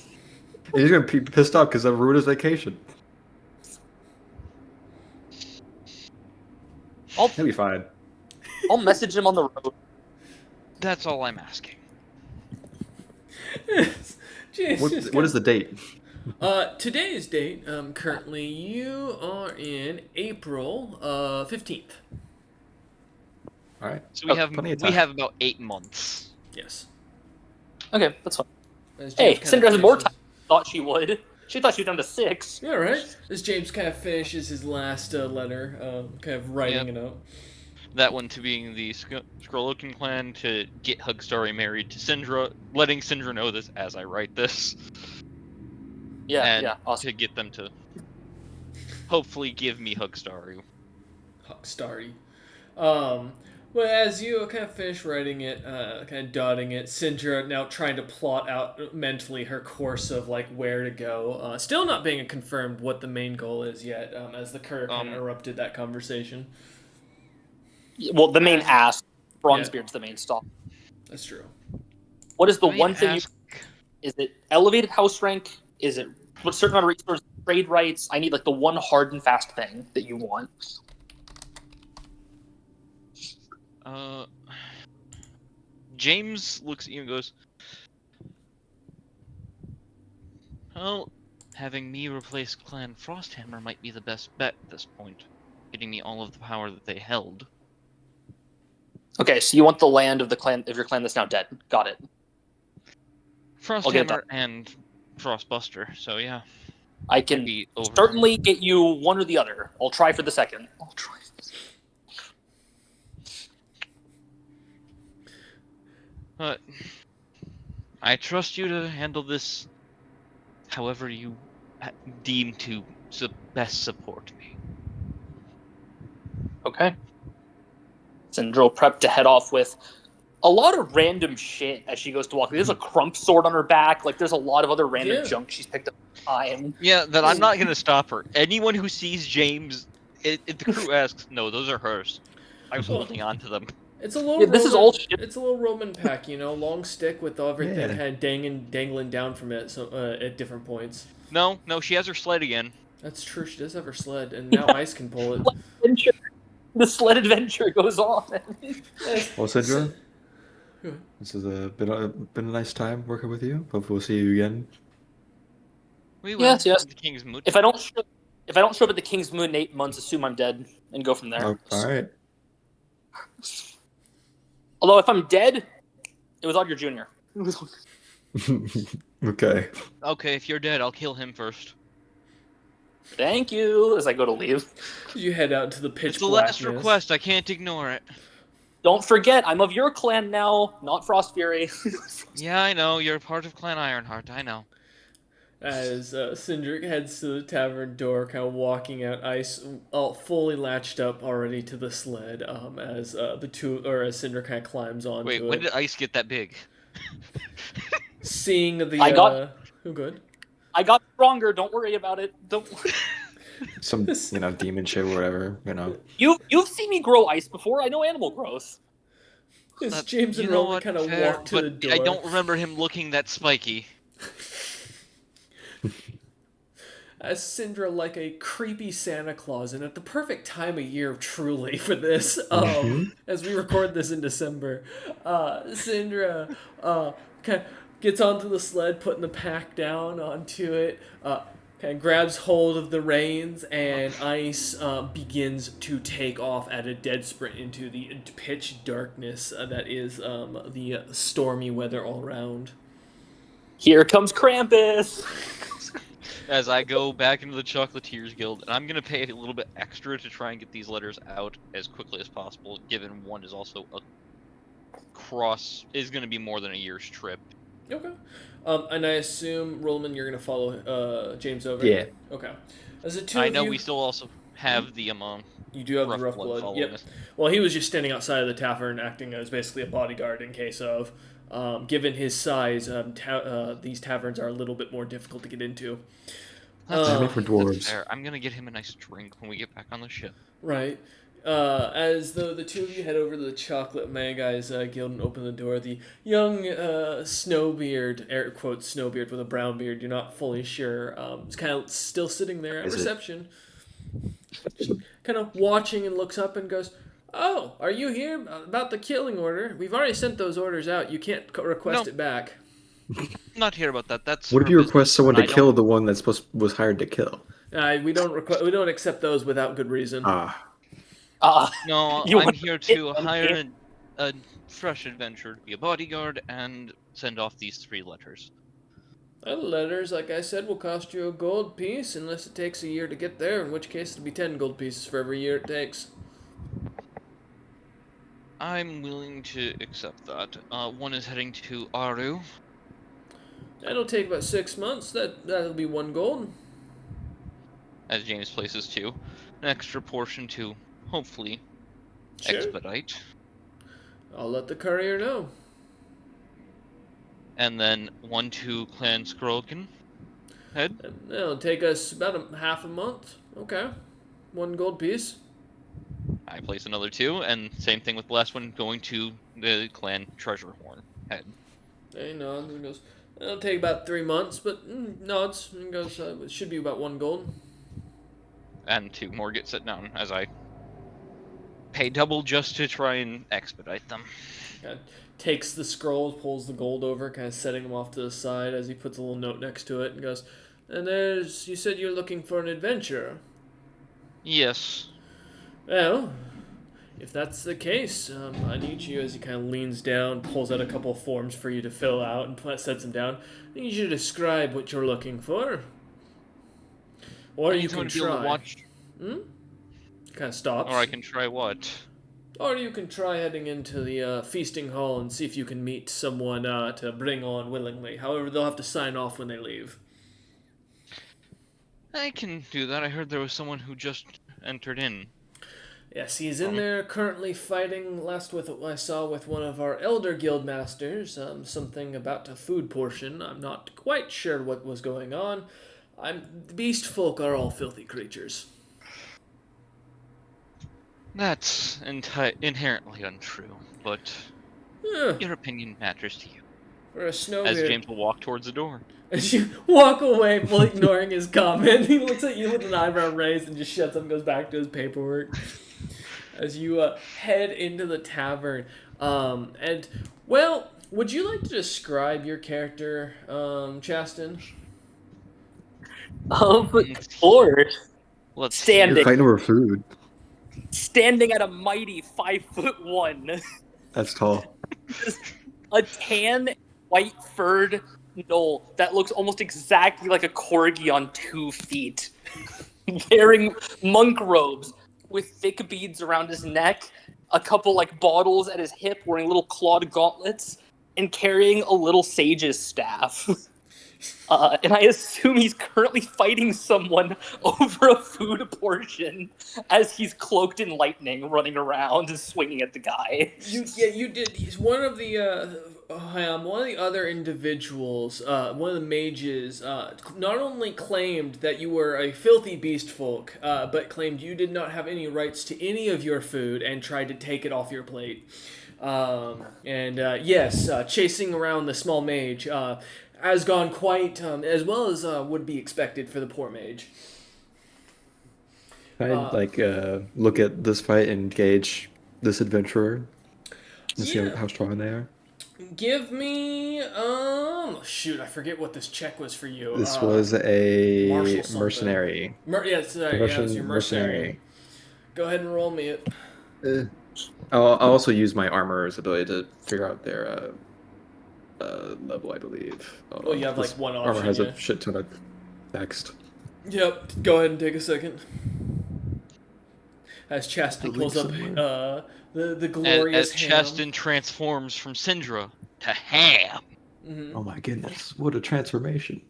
He's gonna be pissed off because I ruined his vacation. He'll be fine. I'll message him on the road. that's all I'm asking. Jeez, What is the date? Today's date, currently, you are in April 15th. All right. So plenty of we time. have about 8 months. Yes. Okay, that's fine. As Hey, James Cinder has more finishes- time than I thought she would. She thought she was down to 6. Yeah, right? As James kind of finishes his last letter, kind of writing Yep. it out. That one to being the Skrolokin clan to get Hugstory married to Syndra, letting Syndra know this as I write this, Yeah, and yeah, awesome. to get them to hopefully give me Hugstory. Starry. Well, as you kind of finish writing it, kind of dotting it, Syndra now trying to plot out mentally her course of like where to go. Still not being confirmed what the main goal is yet, as the courier kind of interrupted that conversation. Well, the main ask. Bronzebeard's the main stop. That's true. What is the Let me one thing ask- Is it elevated house rank? Is it what certain amount of resources, trade rights? I need like the one hard and fast thing that you want. James looks at you and goes, well, having me replace Clan Frosthammer might be the best bet at this point, getting me all of the power that they held. Okay, so you want the land of your clan that's now dead. Got it. get Frosthammer that. and Frostbuster, so yeah. I can Be over. certainly get you one or the other. I'll try for the second. I'll try. But I trust you to handle this however you deem to best support me. Okay. Syndra prep to head off with a lot of random shit as she goes to walk. There's a crump sword on her back. Like, there's a lot of other random junk she's picked up. Yeah, that I'm not gonna stop her. Anyone who sees James, if the crew asks, no, those are hers. I was holding on to them. It's a little. Yeah, this is all shit. It's a little Roman pack, long stick with everything Yeah. kind of dangling down from it. So at different points. No, she has her sled again. That's true. She does have her sled, and now Ice can pull it. adventure. The sled adventure goes on. Well, Sidra, this has been a nice time working with you. Hopefully, we'll see you again. We will. Yes. The King's Moot. If I don't show up at the King's Moon in 8 months, assume I'm dead and go from there. Oh, all right. Although if I'm dead, it was Audrey Jr. Okay. Okay, if you're dead, I'll kill him first. Thank you. As I go to leave. You head out to the pitch It's the blackness. last request. I can't ignore it. Don't forget, I'm of your clan now, not Frost Fury. Yeah, I know. You're part of Clan Ironheart. I know. As Cindric heads to the tavern door, kind of walking out, Ice all fully latched up already to the sled. As the two, or as Cindric kind of climbs onto Wait, it. when did Ice get that big? Seeing the who good? I got stronger. Don't worry about it. Don't. Some demon shit or whatever. You've seen me grow ice before. I know animal growth. As James and Roman kind of walk to the door. I don't remember him looking that spiky. As Syndra, like a creepy Santa Claus, and at the perfect time of year, truly, for this, as we record this in December, Syndra kind of gets onto the sled, putting the pack down onto it, kind of grabs hold of the reins, and Ice begins to take off at a dead sprint into the pitch darkness that is the stormy weather all around. Here comes Krampus! As I go back into the Chocolatiers Guild, and I'm going to pay a little bit extra to try and get these letters out as quickly as possible, given one is also is going to be more than a year's trip. Okay. And I assume, Rollman, you're going to follow James over? Yeah. Okay. As the two I of know you, we still also have the you do have the rough blood. following Yep. us. Well, he was just standing outside of the tavern, acting as basically a bodyguard in case of. Given his size, these taverns are a little bit more difficult to get into. Made for That's dwarves. fair. I'm going to get him a nice drink when we get back on the ship. Right. As the two of you head over to the Chocolate Man Guys Guild and open the door, the young Snowbeard, air quotes Snowbeard with a brown beard, you're not fully sure, is kind of still sitting there at reception. Kind of watching and looks up and goes, "Oh, are you here about the killing order? We've already sent those orders out. You can't request it back." Not here about that. That's What if her you business, request someone and to I kill don't- the one that was hired to kill? We don't accept those without good reason. No, You I'm want here it to on hire here? a fresh adventurer to be a bodyguard and send off these 3 letters. The letters, like I said, will cost you a gold piece unless it takes a year to get there, in which case it'll be 10 gold pieces for every year it takes. I'm willing to accept that. One is heading to Aru. That'll take about 6 months. That'll be 1 gold. As James places 2. An extra portion to, hopefully, Sure. expedite. I'll let the courier know. And then 1 to Clan Scrollkin. Head. And that'll take us about half a month. Okay. 1 gold piece. I place another 2, and same thing with the last one, going to the Clan Treasure Horn. Head. He nods and goes, it'll take about 3 months, but nods and goes, it should be about 1 gold. And 2 more get set down as I pay double just to try and expedite them. Kind of takes the scroll, pulls the gold over, kind of setting them off to the side as he puts a little note next to it and goes, and you said you're looking for an adventurer. Yes. Well, if that's the case, I need you, as he kind of leans down, pulls out a couple of forms for you to fill out and sets them down. I need you to describe what you're looking for. Or you can try. Kind of stops. Or I can try what? Or you can try heading into the feasting hall and see if you can meet someone to bring on willingly. However, they'll have to sign off when they leave. I can do that. I heard there was someone who just entered in. Yes, he's in there currently fighting, last with what I saw with one of our elder guild masters, something about a food portion. I'm not quite sure what was going on. The beast folk are all filthy creatures. That's inherently untrue, but your opinion matters to you. For a snowbeard. As James will walk towards the door. As you walk away, fully ignoring his comment, he looks at you with an eyebrow raised and just shuts up and goes back to his paperwork. As you head into the tavern. And, well, would you like to describe your character, Chasten? Of course. Let's Standing. You're fighting over food. Standing at a mighty 5'1". That's tall. A tan, white-furred gnoll that looks almost exactly like a corgi on 2 feet. Wearing monk robes with thick beads around his neck, a couple like bottles at his hip, wearing little clawed gauntlets, and carrying a little sage's staff. And I assume he's currently fighting someone over a food portion as he's cloaked in lightning, running around and swinging at the guy. You did. He's one of the other individuals, one of the mages, not only claimed that you were a filthy beast folk, but claimed you did not have any rights to any of your food and tried to take it off your plate. Yes, chasing around the small mage has gone quite as well as would be expected for the poor mage. I'd look at this fight and gauge this adventurer and see how strong they are. Give me shoot, I forget what this check was for you. This was a Marshal something. mercenary. Yes, it was your mercenary. Go ahead and roll me it. I'll also use my armorer's ability to figure out their level, I believe. Oh, you have like one option. Armor has a shit ton of text. Yep. Go ahead and take a second. As Chasten pulls up the glorious as ham. Chasten transforms from Syndra to Ham. Mm-hmm. Oh my goodness! What a transformation!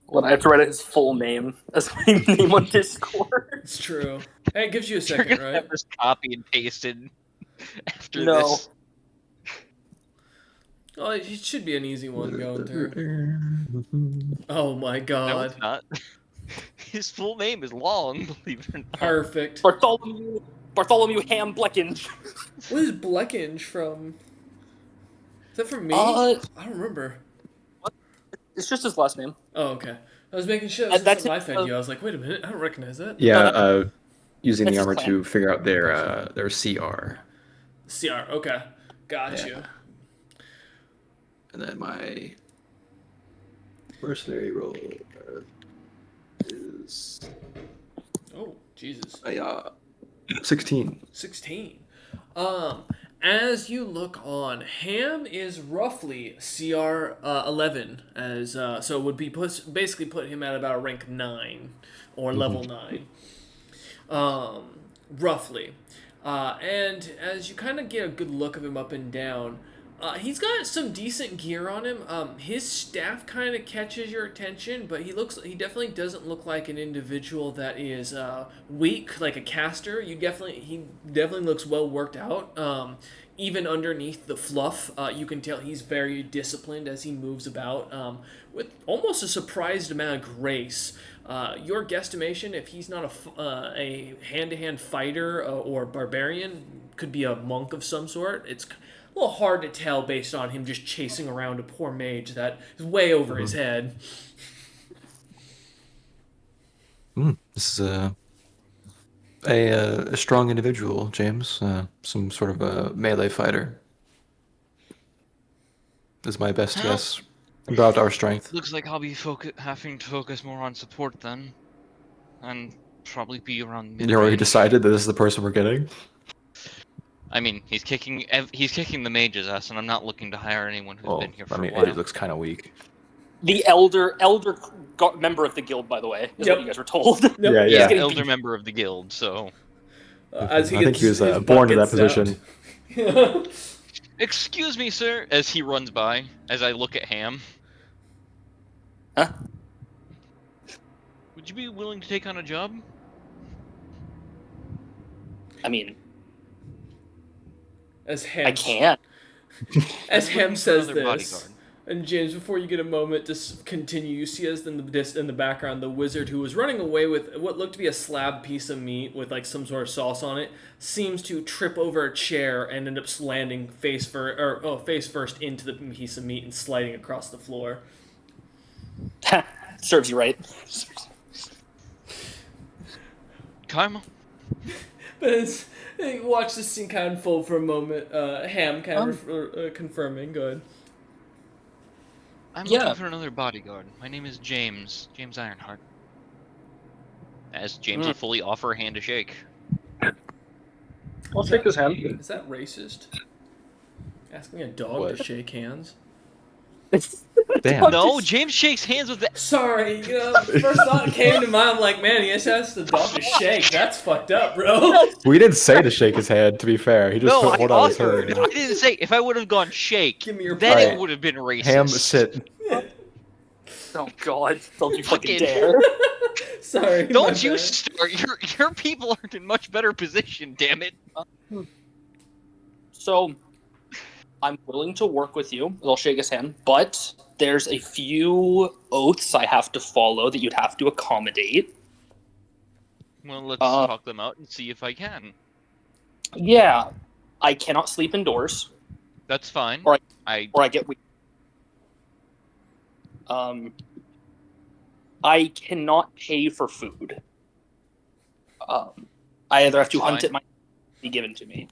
Well, I have to write out his full name as my name on Discord. It's true. Hey, it gives you a You're second, gonna right? have this copy and pasted after No. this. Oh, it should be an easy one going through. Oh my No, god. it's not. His full name is long, believe it or not. Perfect. Bartholomew Ham Bleckenge. What is Bleckenge from? Is that from me? I don't remember. It's just his last name. Oh, okay. I was making sure that's That's something I fed you. I was like, wait a minute, I don't recognize that. Yeah, using That's the his armor clan. to figure out their CR. CR, okay. Got you. And then my mercenary roll is Oh, Jesus. 16. 16. As you look on, Ham is roughly CR 11, as so it would be basically put him at about rank 9 or level 9, roughly. And as you kind of get a good look of him up and down, he's got some decent gear on him. His staff kind of catches your attention, but he definitely doesn't look like an individual that is weak, like a caster. He definitely looks well worked out. Even underneath the fluff, you can tell he's very disciplined as he moves about with almost a surprised amount of grace. Your guesstimation, if he's not a hand-to-hand fighter or barbarian, could be a monk of some sort. It's a little hard to tell based on him just chasing around a poor mage that is way over his head. This is a strong individual, James. Some sort of a melee fighter. Is my best guess about our strength. Looks like I'll be having to focus more on support then. And probably be around mid. You already decided that this is the person we're getting? I mean, he's kicking the mage's ass, and I'm not looking to hire anyone who's been here for a while. Eddie looks kind of weak. The elder member of the guild, by the way, is what you guys were told. Yep. Yeah, Yeah, yeah. elder member of the guild, so... As I think he was born to that position. Excuse me, sir, as he runs by, as I look at Ham. Huh? Would you be willing to take on a job? I mean, As Ham, I can't. As Ham says Another this, And James, before you get a moment to continue, you see us in the background the wizard who was running away with what looked to be a slab piece of meat with like some sort of sauce on it seems to trip over a chair and end up landing face first into the piece of meat and sliding across the floor. Serves you right. Karma. But as you watch this scene kind of unfold for a moment, Ham kind of confirming. Go ahead. I'm looking for another bodyguard. My name is James. James Ironheart. As James will fully offer a hand to shake. I'll shake his hand. Is that racist? Asking a dog What? to shake hands? Damn. No, James shakes hands with the. Sorry, first thought that came to mind, I'm like, man, he just asked the dog to shake. That's fucked up, bro. We didn't say to shake his hand, to be fair. He just No, put I one on his offered. head. I didn't say if I would have gone shake. Give me your then bite. it would have been racist. Ham, sit. Oh God! Don't you fucking Fucking- dare! Sorry. my Don't you bad. start. Your people aren't in much better position. Damn it. So, I'm willing to work with you. I'll shake his hand, but there's a few oaths I have to follow that you'd have to accommodate. Well, let's talk them out and see if I can. Yeah, I cannot sleep indoors, That's fine. Or I or I get weak. I cannot pay for food. I either have to That's hunt fine. it myself or be given to me.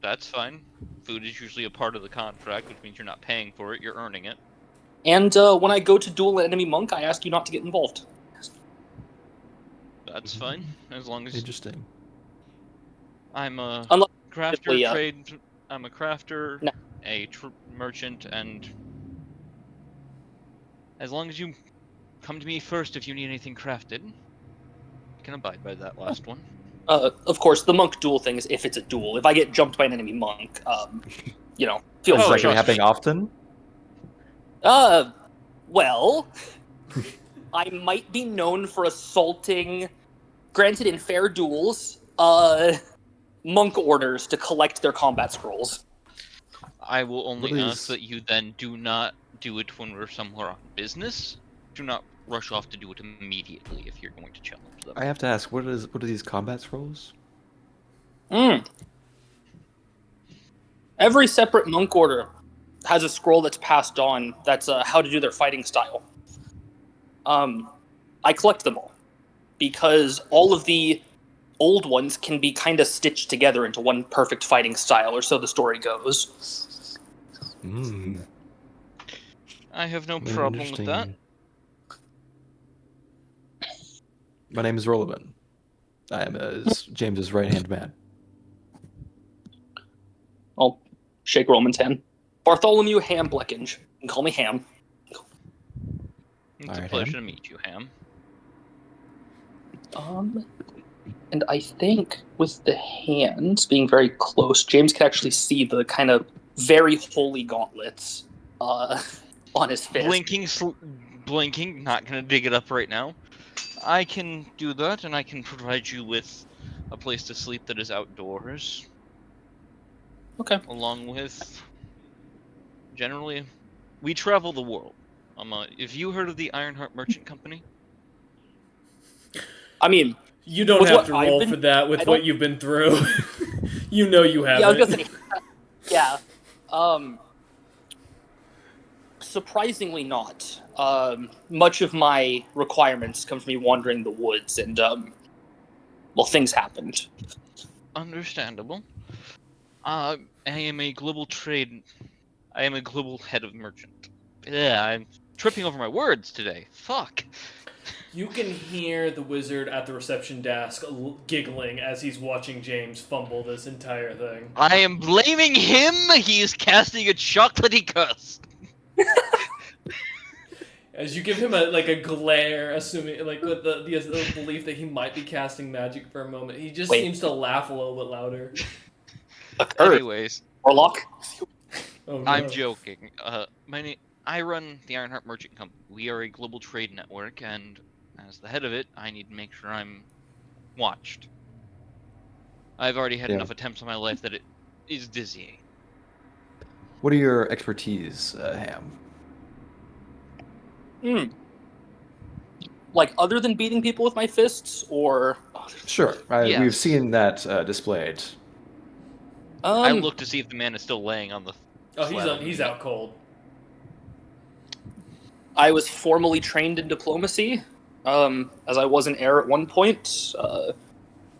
That's fine. Food is usually a part of the contract, which means you're not paying for it, you're earning it. And when I go to duel an enemy monk, I ask you not to get involved. That's fine, as long as Interesting. I'm a Unless- crafter, yeah. I'm a crafter, No. a merchant, and as long as you come to me first if you need anything crafted, I can abide by that last one. Of course, the monk duel thing is if it's a duel. If I get jumped by an enemy monk, feel Is Oh, that free. going to happen often? Well, I might be known for assaulting, granted in fair duels, monk orders to collect their combat scrolls. I will only What ask is- that you then do not do it when we're somewhere on business. Do not rush off to do it immediately if you're going to challenge them. I have to ask, what are these combat scrolls? Every separate monk order has a scroll that's passed on that's how to do their fighting style. I collect them all because all of the old ones can be kind of stitched together into one perfect fighting style, or so the story goes. I have no Very problem with that. interesting. My name is Roloban. I am James's right-hand man. I'll shake Roman's hand. Bartholomew Ham Bleckenge. You can call me Ham. It's Alright, a pleasure Ham. to meet you, Ham. And I think with the hands being very close, James can actually see the kind of very holy gauntlets on his fist. Blinking, not gonna dig it up right now. I can do that, and I can provide you with a place to sleep that is outdoors. Okay. Along with, generally, we travel the world. Have you heard of the Ironheart Merchant Company? I mean, You don't With have what to I've roll been- for that with I what don't- you've been through. You know you haven't. yeah, I was gonna say, yeah. Surprisingly not. Much of my requirements come from me wandering the woods, and things happened. Understandable. I am a global head of merchant. Yeah, I'm tripping over my words today. Fuck. You can hear the wizard at the reception desk giggling as he's watching James fumble this entire thing. I am blaming him. He is casting a chocolatey curse. As you give him a glare, assuming with the belief that he might be casting magic for a moment, he just seems to laugh a little bit louder. Anyways, Warlock. Oh, no. I'm joking. I run the Ironheart Merchant Company. We are a global trade network, and as the head of it, I need to make sure I'm watched. I've already had enough attempts in my life that it is dizzying. What are your expertise, Ham? Hmm. Like, other than beating people with my fists, or Sure, we've Yes. seen that displayed. I um, look to see if the man is still laying on the Oh, flat on the he's mat. out cold. I was formally trained in diplomacy. As I was an heir at one point.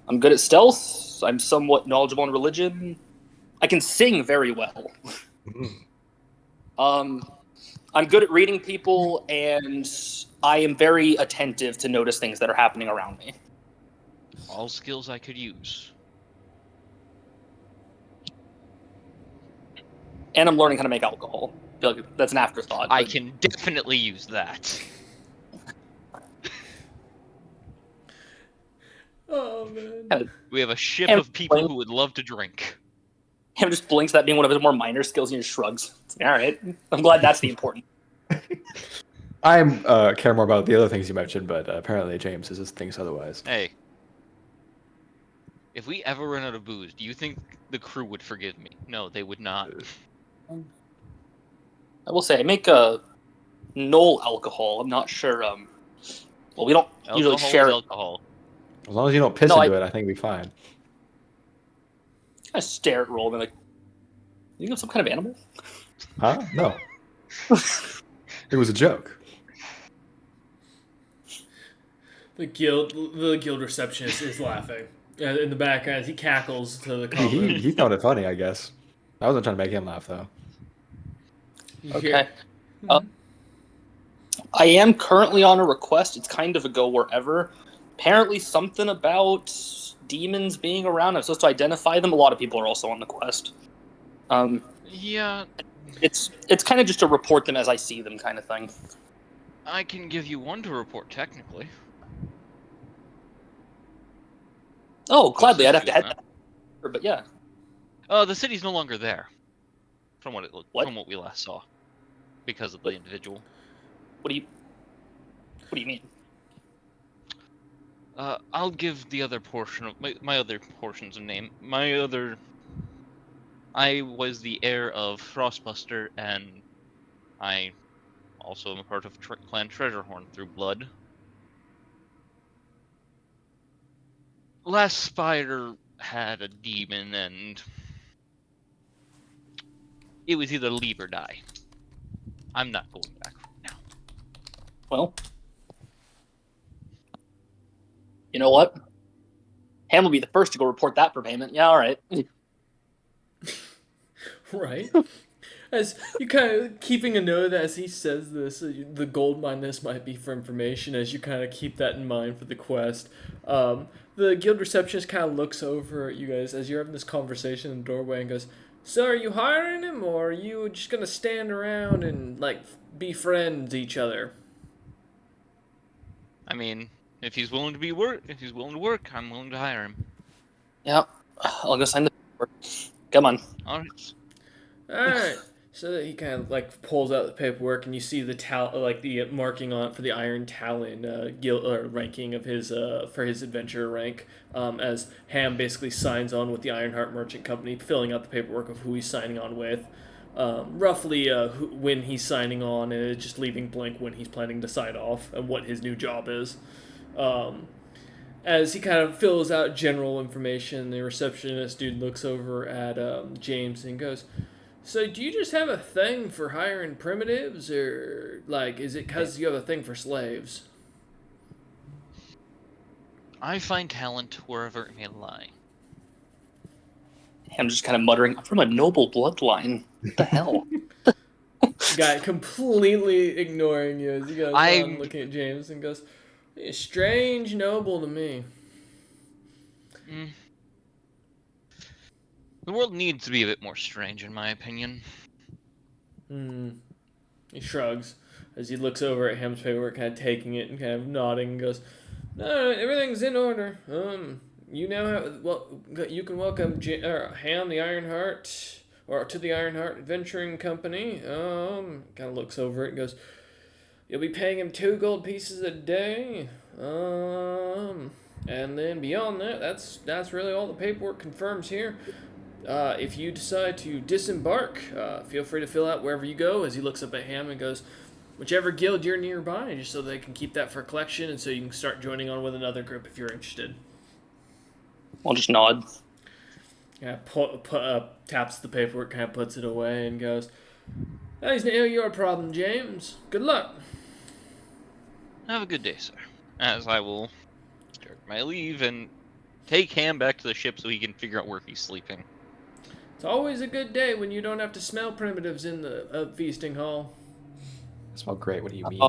I'm good at stealth. I'm somewhat knowledgeable in religion. I can sing very well. Mhm. Um, I'm good at reading people, and I am very attentive to notice things that are happening around me. All skills I could use. And I'm learning how to make alcohol. I feel like that's an afterthought. I But can definitely use that. Oh man. kind of, We have a ship Ham, of people who would love to drink. Ham just blinks, that being one of his more minor skills, and just shrugs. It's like, all right, I'm glad that's the important. I'm care more about the other things you mentioned, but apparently James thinks otherwise. Hey, if we ever run out of booze, do you think the crew would forgive me? No, they would not. I will say I make a null alcohol. I'm not sure. Well, we don't usually Alcohol is share it. alcohol. As long as you don't piss No, I into it, I think we'll be fine. stare at Roll and be like, "You have some kind of animal?" Huh? No. It was a joke. The guild receptionist is laughing in the background as he cackles to the He comment. he found it funny, I guess. I wasn't trying to make him laugh though. You hear? Okay. Uh, I am currently on a request. It's kind of a go wherever. Apparently, something about demons being around. I'm supposed to identify them. A lot of people are also on the quest. Um, Yeah, it's kind of just to report them as I see them, kind of thing. I can give you one to report technically. Oh, To gladly. I'd assist have you to in head that. there, but yeah. The city's no longer there, from what it looked, What? from what we last saw, because of the individual. What do you? What do you mean? I'll give the other portion of my other portions of name. I was the heir of Frostbuster, and I also am a part of Clan Treasurehorn through blood. Last Spider had a demon, and it was either leave or die. I'm not going back right now. Well, you know what? Ham will be the first to go report that for payment. Yeah, all right. Right. As you kind of keeping a note as he says this, the gold mine this might be for information. As you kind of keep that in mind for the quest, the guild receptionist kind of looks over at you guys as you're having this conversation in the doorway and goes, "So are you hiring him, or are you just gonna stand around and like befriend each other?" I mean, if he's willing to work, I'm willing to hire him. Yeah, I'll go sign the paperwork. Come on. All right. All right. So he kind of like pulls out the paperwork, and you see the like the marking on it for the Iron Talon guild or ranking of his for his adventurer rank. As Ham basically signs on with the Ironheart Merchant Company, filling out the paperwork of who he's signing on with, roughly when he's signing on, and just leaving blank when he's planning to sign off and what his new job is. Um, as he kind of fills out general information, the receptionist dude looks over at James and goes, "So do you just have a thing for hiring primitives, or like is it because you have a thing for slaves?" I find talent wherever it may lie. Ham just kind of muttering, "I'm from a noble bloodline. What the hell?" Guy completely ignoring you as he goes on, I'm. looking at James and goes, "You're strange noble to me." Mm, the world needs to be a bit more strange, in my opinion. Hmm. He shrugs as he looks over at Ham's paperwork, kind of taking it and kind of nodding and goes, "No, everything's in order. You now have you can welcome Ham the Ironheart or to the Ironheart Adventuring Company." Kind of looks over it and goes, "You'll be paying him 2 gold pieces a day. And then beyond that, that's really all the paperwork confirms here. If you decide to disembark, feel free to fill out wherever you go. As he looks up at Ham and goes, whichever guild you're nearby, just so they can keep that for collection, and so you can start joining on with another group if you're interested. I'll just nod. Yeah, taps the paperwork, kind of puts it away, and goes, "That's now your problem, James. Good luck." Have a good day, sir. As I will start my leave and take Ham back to the ship so he can figure out where he's sleeping. It's always a good day when you don't have to smell primitives in the feasting hall. It smelled great. What do you mean?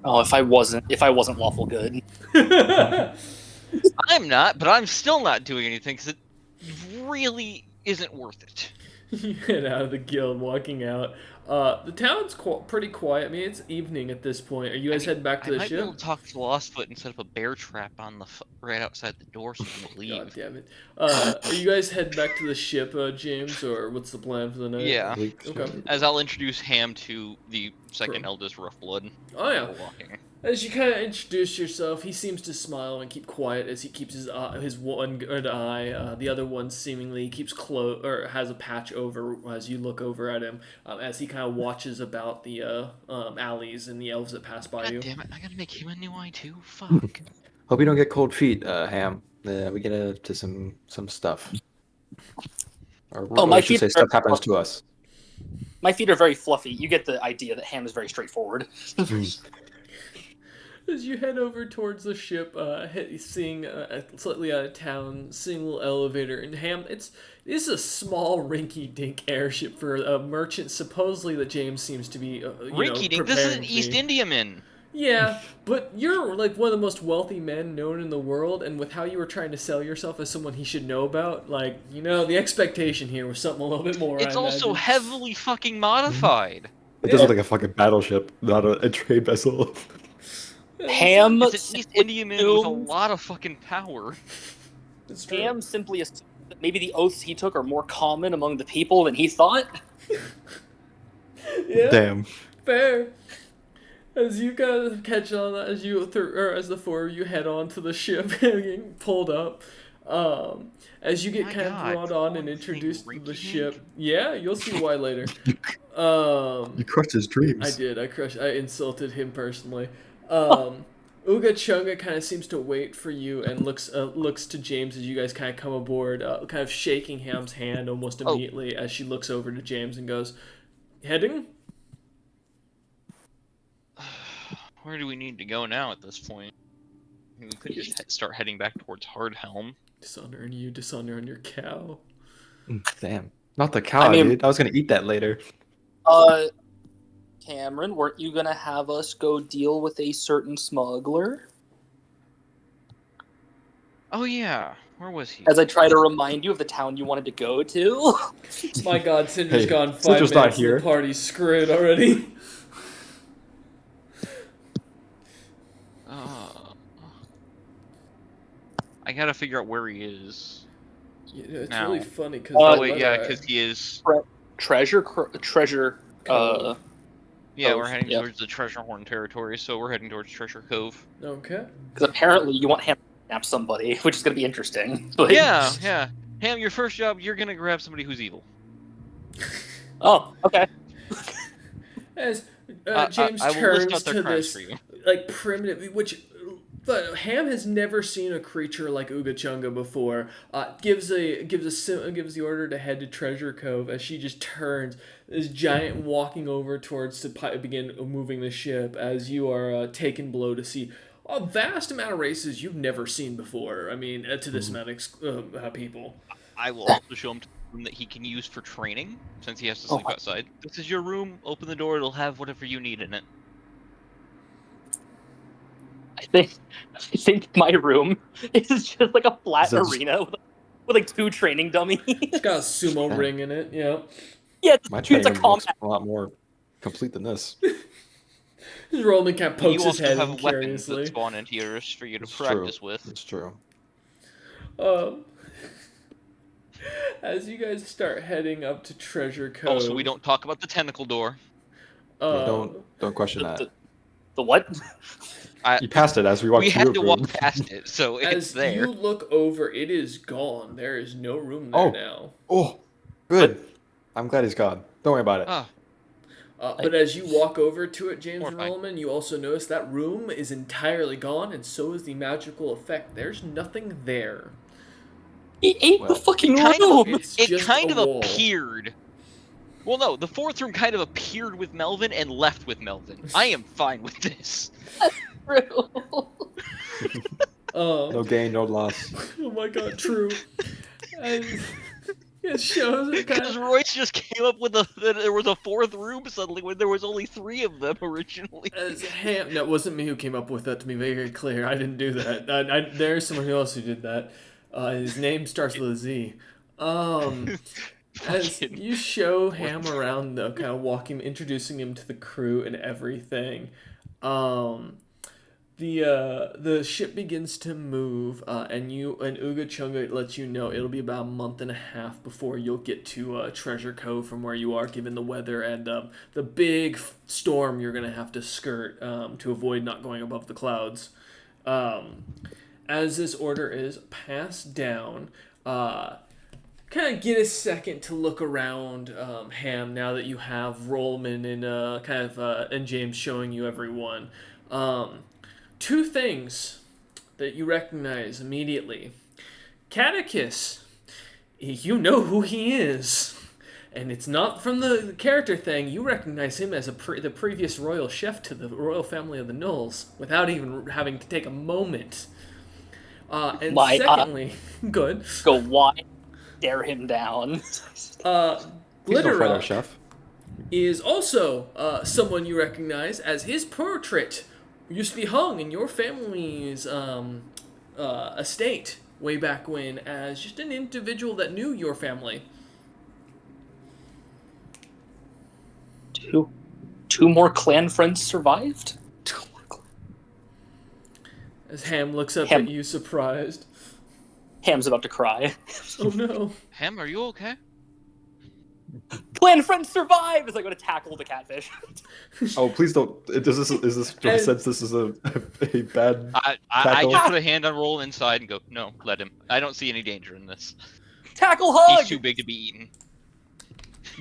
Oh, if I wasn't lawful good. I'm not, but I'm still not doing anything because it really isn't worth it. You head out of the guild, walking out. The town's pretty quiet. I mean, it's evening at this point. Are you guys heading back to the I might be able ship? to talk to Lostfoot and set up a bear trap on the right outside the door so he can leave. God damn it. Are you guys heading back to the ship, James, or what's the plan for the night? Yeah. Okay. As I'll introduce Ham to the second Cool. eldest rough blood. Oh, yeah. Walking. As you kind of introduce yourself, he seems to smile and keep quiet as he keeps his one good eye. The other one seemingly keeps close or has a patch over as you look over at him. As he kind of watches about the alleys and the elves that pass by God you. damn it! I gotta make him a new eye too. Fuck. Hope you don't get cold feet, Ham. We get into some stuff. Or my I should feet say, are- stuff happens to us. My feet are very fluffy. You get the idea that Ham is very straightforward. As you head over towards the ship, seeing slightly out of town, seeing a little elevator, and Ham, this is a small rinky-dink airship for a merchant, supposedly that James seems to be, Rinky-dink. This is an East Indiaman. Yeah, but you're like one of the most wealthy men known in the world, and with how you were trying to sell yourself as someone he should know about, the expectation here was something a little bit more. It's I also imagine. heavily fucking modified. It does look like a fucking battleship, not a trade vessel. Ham, It's an East Indiaman with a lot of fucking power. It's true. Ham simply assumed that maybe the oaths he took are more common among the people than he thought. Yeah, Damn. fair. As you guys catch on, as the four of you head on to the ship, getting pulled up, as you get My kind of God, brought on and thing introduced to the rinky-dink? ship. Yeah, you'll see why later. You crushed his dreams. I did. I insulted him personally. Uga Chunga kind of seems to wait for you and looks to James as you guys kind of come aboard, kind of shaking Ham's hand almost immediately as she looks over to James and goes, "Heading?" Where do we need to go now at this point? We could just start heading back towards Hardhelm. Dishonor on you, dishonor on your cow. Damn. Not the cow, dude. I was gonna eat that later. Cameron, weren't you gonna have us go deal with a certain smuggler? Oh yeah, where was he? As I try to remind you of the town you wanted to go to. My God, Cinder's Hey, gone 5 Cinder's minutes. not here. The party's screwed already. I gotta figure out where he is. Yeah, it's Now. really funny because. Oh wait, yeah, because he is. Treasure. Cove. Yeah, Cove, we're heading yeah. towards the Treasure Horn territory, so we're heading towards Treasure Cove. Okay. Because apparently you want him to kidnap somebody, which is going to be interesting. But... Yeah. Ham, your first job, you're gonna grab somebody who's evil. Oh, okay. As James I will turns list out their to crimes this for you. like primitive, which. But Ham has never seen a creature like Uga Chunga before. Gives the order to head to Treasure Cove as she just turns. This giant walking over towards to begin moving the ship as you are taken below to see a vast amount of races you've never seen before. I mean, to this amount of people. I will also show him to the room that he can use for training, since he has to sleep outside. This is your room. Open the door. It'll have whatever you need in it. I think my room is just like a flat arena with like 2 training dummies. It's got a sumo ring in it. Yeah. Yeah, My it's training a room looks combat. a lot more complete than this. Roman kind of pokes You his also head have in weapons that curiously. spawn into yours for you to It's practice true. with. It's true. As you guys start heading up to Treasure Cove. Also, we don't talk about the tentacle door. Yeah, don't question that. The what? You passed it as we walked We through had the to room. walk past it, so it's As there. you look over, it is gone. There is no room there now. Oh, good. I'm glad he's gone. Don't worry about it. Ah, But as you walk over to it, James and Horrifying. Rollman, you also notice that room is entirely gone, and so is the magical effect. There's nothing there. He ate Well, the fucking kind room. of, It's it just kind a of wall. appeared. Well, no, the fourth room kind of appeared with Melvin and left with Melvin. I am fine with this. no gain, no loss. Oh my god, true. And it shows it kind Because of. Royce just came up with that there was a fourth room suddenly when there was only 3 of them originally. As Ham, no, it wasn't me who came up with that. To be very clear, I didn't do that. There's someone else who did that. His name starts with a Z. As Fucking you show Ham around, though, kind of walking, introducing him to the crew and everything, the ship begins to move, and Uga Chunga lets you know it'll be about a month and a half before you'll get to Treasure Cove from where you are, given the weather and the big storm you're gonna have to skirt to avoid not going above the clouds. As this order is passed down, kind of get a second to look around, Ham. Now that you have Rollman and and James showing you everyone. 2 things that you recognize immediately. Catechus, you know who he is. And it's not from the character thing. You recognize him as the previous royal chef to the royal family of the Knolls without even having to take a moment. And secondly, good. Go why stare him down. He's no Fredo Glitterock chef. is also someone you recognize, as his portrait used to be hung in your family's estate way back when, as just an individual that knew your family. Two more clan friends survived? As Ham looks up Ham. at you, surprised. Ham's about to cry. Oh no. Ham, are you okay? Clan friends survive! As I go to tackle the catfish. Oh, please don't. Is this do I sense this is a bad I tackle? just put a hand on Roll inside and go, no, let him. I don't see any danger in this. Tackle hug! He's too big to be eaten.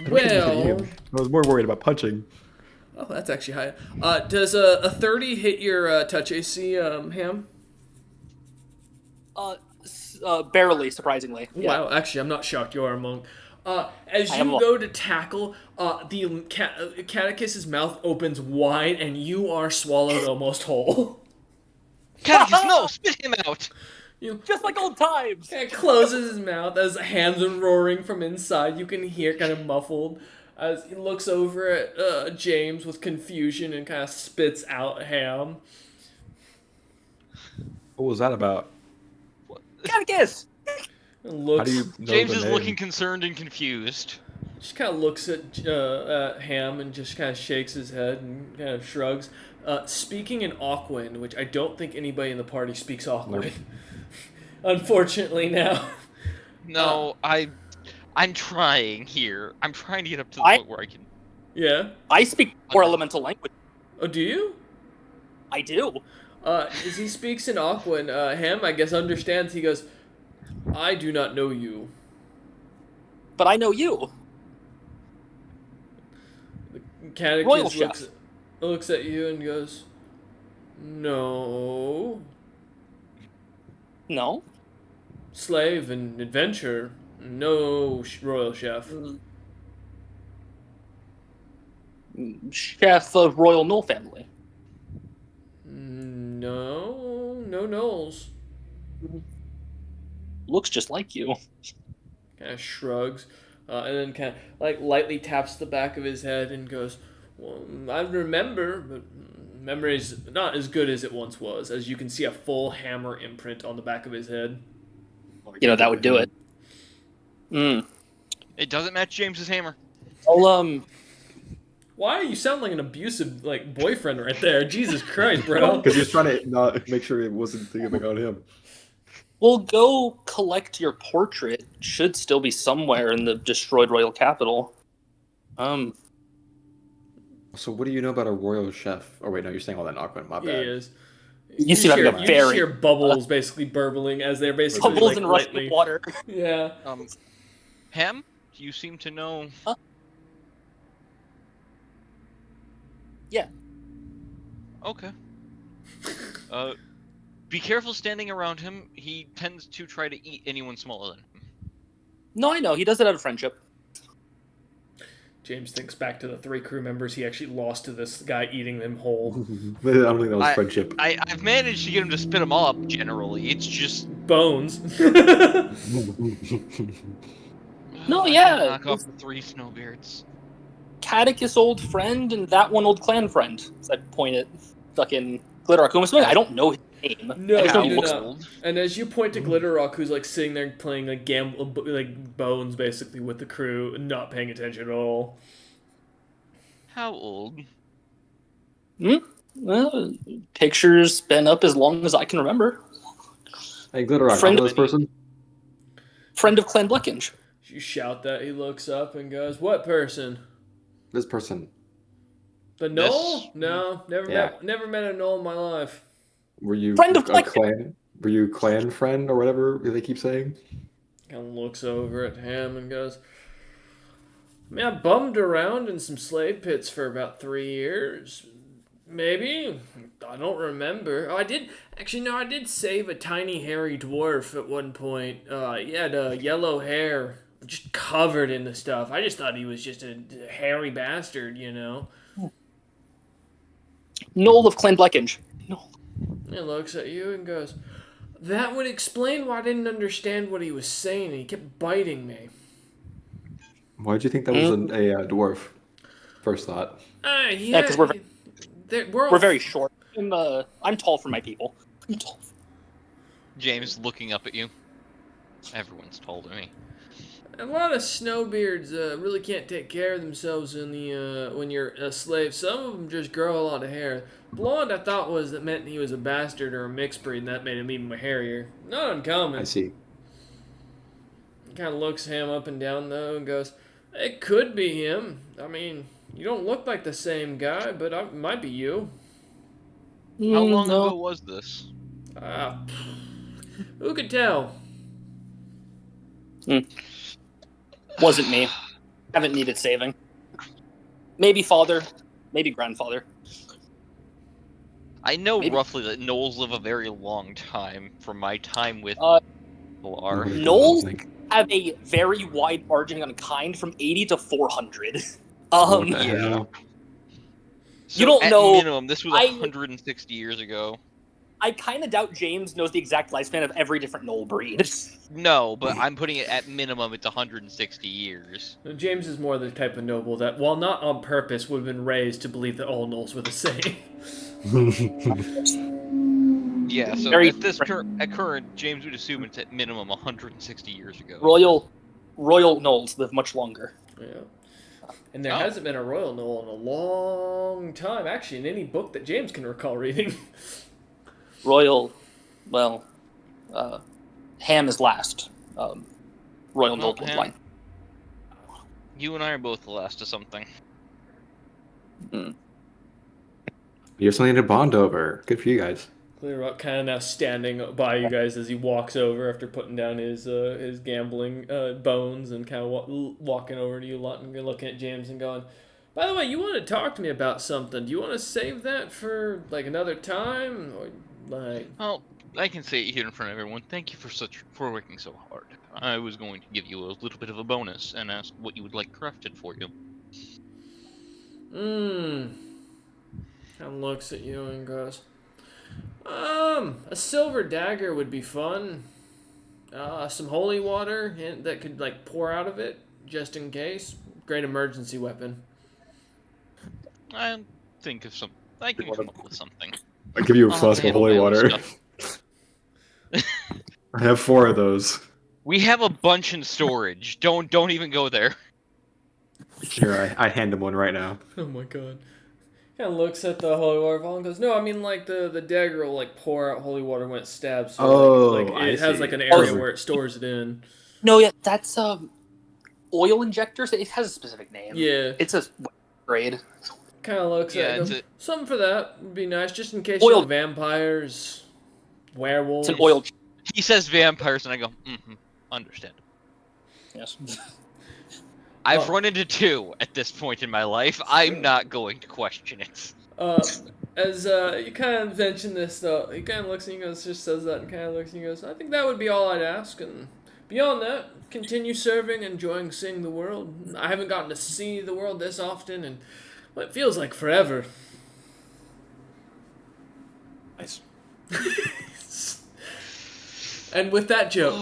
Well, I was more worried about punching. oh, that's actually high. Does a 30 hit your touch AC, Ham? Barely, surprisingly. Yeah. Wow, actually, I'm not shocked. You are a monk. As I you am go to tackle, the Catechus's mouth opens wide, and you are swallowed almost whole. Catechus, no! Spit him out! Just like old times! Kind of closes his mouth as hands are roaring from inside. You can hear kind of muffled as he looks over at James with confusion and kind of spits out Ham. What was that about? Catechus! And looks, How do you know James the is name? looking concerned and confused. just kind of looks at Ham and just kind of shakes his head and kind of shrugs. Speaking in Aquan, which I don't think anybody in the party speaks Aquan. Nope. Unfortunately now. No, I'm trying here. I'm trying to get up to the point where I can... Yeah? I speak 4 elemental language. Oh, do you? I do. As he speaks in Aquan, Ham, I guess, understands. He goes, I do not know you. But I know you. Catechus Royal chef. looks at you and goes, no. No? Slave and adventure, no royal chef. Chef of Royal Knoll family. No Knolls. Looks just like you. Kind of shrugs, and then kind of like lightly taps the back of his head and goes, well, I remember, but memory's not as good as it once was. As you can see a full hammer imprint on the back of his head. You know, that would do it. It doesn't match James's hammer. I'll, Why? You sound like an abusive boyfriend right there. Jesus Christ, bro. Because he was trying to not make sure it wasn't thinking about him. we'll go collect your portrait. Should still be somewhere in the destroyed royal capital. So what do you know about a royal chef? Oh wait, no, you're saying all that in Aquan. My He bad. is. You seem having a You just very hear bubbles basically burbling as they're basically bubbles like and rushing lightly. water. Yeah. Ham, you seem to know. Yeah. Okay. Be careful standing around him. He tends to try to eat anyone smaller than him. No, I know. He does it out of friendship. James thinks back to the 3 crew members he actually lost to this guy eating them whole. I don't think that was friendship. I've managed to get him to spit them all up. Generally, it's just Bones. No, I yeah. can knock off the 3 snowbeards. Cadicus old friend and that one old clan friend. So I point at fucking Glitter Rock. I don't know his name. No, I just know you he do looks not. And as you point to Glitterrock, who's like sitting there playing like like Bones basically with the crew, not paying attention at all. How old? Well, picture's been up as long as I can remember. Hey, Glitterock, Friend know of- this person? Friend of Clan Blekinge. You shout that, he looks up and goes, "What person? This person. The Knoll? No, Yeah. never met a Knoll in my life." Were you Friend of a clan? Were you clan friend or whatever they keep saying? Kind of looks over at him and goes, "I mean, I bummed around in some slave pits for about 3 years. Maybe. I don't remember. Oh, I did. Actually, no, I did save a tiny hairy dwarf at one point. He had yellow hair, just covered in the stuff. I just thought he was just a hairy bastard, you know." Noel of Clan Blekinge. He looks at you and goes, "That would explain why I didn't understand what he was saying. He kept biting me." Why'd you think that was a dwarf? First thought. Yeah, because we're very short. I'm tall for my people. I'm tall. James looking up at you. Everyone's tall to me. A lot of snowbeards really can't take care of themselves in the when you're a slave. Some of them just grow a lot of hair. Blonde, I thought that meant he was a bastard or a mixed breed, and that made him even hairier. Not uncommon. I see. He kind of looks him up and down though and goes, "It could be him. I mean, you don't look like the same guy, but it might be you." How long ago was this? Who could tell? Wasn't me. Haven't needed saving. Maybe father, maybe grandfather. I know roughly that gnolls live a very long time from my time with Lar. Gnolls have a very wide margin on kind from 80 to 400. What the Yeah. hell? So You don't at know- minimum, this was 160 years ago. I kind of doubt James knows the exact lifespan of every different Gnoll breed. No, but I'm putting it at minimum, it's 160 years. James is more the type of noble that, while not on purpose, would have been raised to believe that all gnolls were the same. Yeah, so Very- at current, James would assume it's at minimum 160 years ago. Royal Gnolls live much longer. Yeah. And there hasn't been a royal gnoll in a long time, actually, in any book that James can recall reading. Royal, well, Ham is last. Royal Well, Gnoll Ham- line. You and I are both the last of something. You have something to bond over. Good for you guys. Clearrock kind of now standing by you guys as he walks over after putting down his gambling bones and kind of walking over to you lot and looking at James and going, "By the way, you want to talk to me about something. Do you want to save that for like another time, or like?" Well, I can say it here in front of everyone. Thank you for working so hard. I was going to give you a little bit of a bonus and ask what you would like crafted for you. Kind of looks at you and goes, "A silver dagger would be fun. Some holy water that could like pour out of it, just in case. Great emergency weapon." I think of some. I can come up with something. I'll give you a I'll flask of handle holy my own water. stuff. I have 4 of those. We have a bunch in storage. Don't even go there. Here, I hand him one right now. Oh my god. Kind of looks at the holy water bottle and goes, "No, I mean like the dagger will like pour out holy water when it stabs. So like I it has see. like an area Oh. where it stores it in." No, yeah, that's oil injectors. It has a specific name. Yeah. It's a grade. Kind of looks Yeah, at it's him. Something for that would be nice, just in case Oil- you know vampires, werewolves. It's an oil. He says vampires, and I go, understandable. Yes. I've run into 2 at this point in my life. I'm not going to question it. As you kind of mention this, though, he kind of looks and he goes, just says that and kind of looks and he goes, I think that would be all I'd ask. And beyond that, continue serving, enjoying seeing the world. I haven't gotten to see the world this often, and well, it feels like forever. Nice. And with that joke,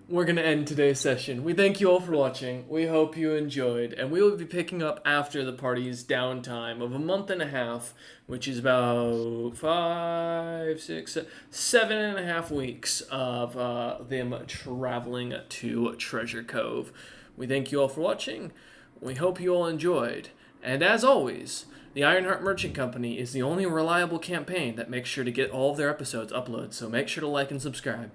we're going to end today's session. We thank you all for watching. We hope you enjoyed. And we will be picking up after the party's downtime of a month and a half, which is about 5, 6, 7.5 weeks of them traveling to Treasure Cove. We thank you all for watching. We hope you all enjoyed. And as always, the Ironheart Merchant Company is the only reliable campaign that makes sure to get all of their episodes uploaded. So make sure to like and subscribe.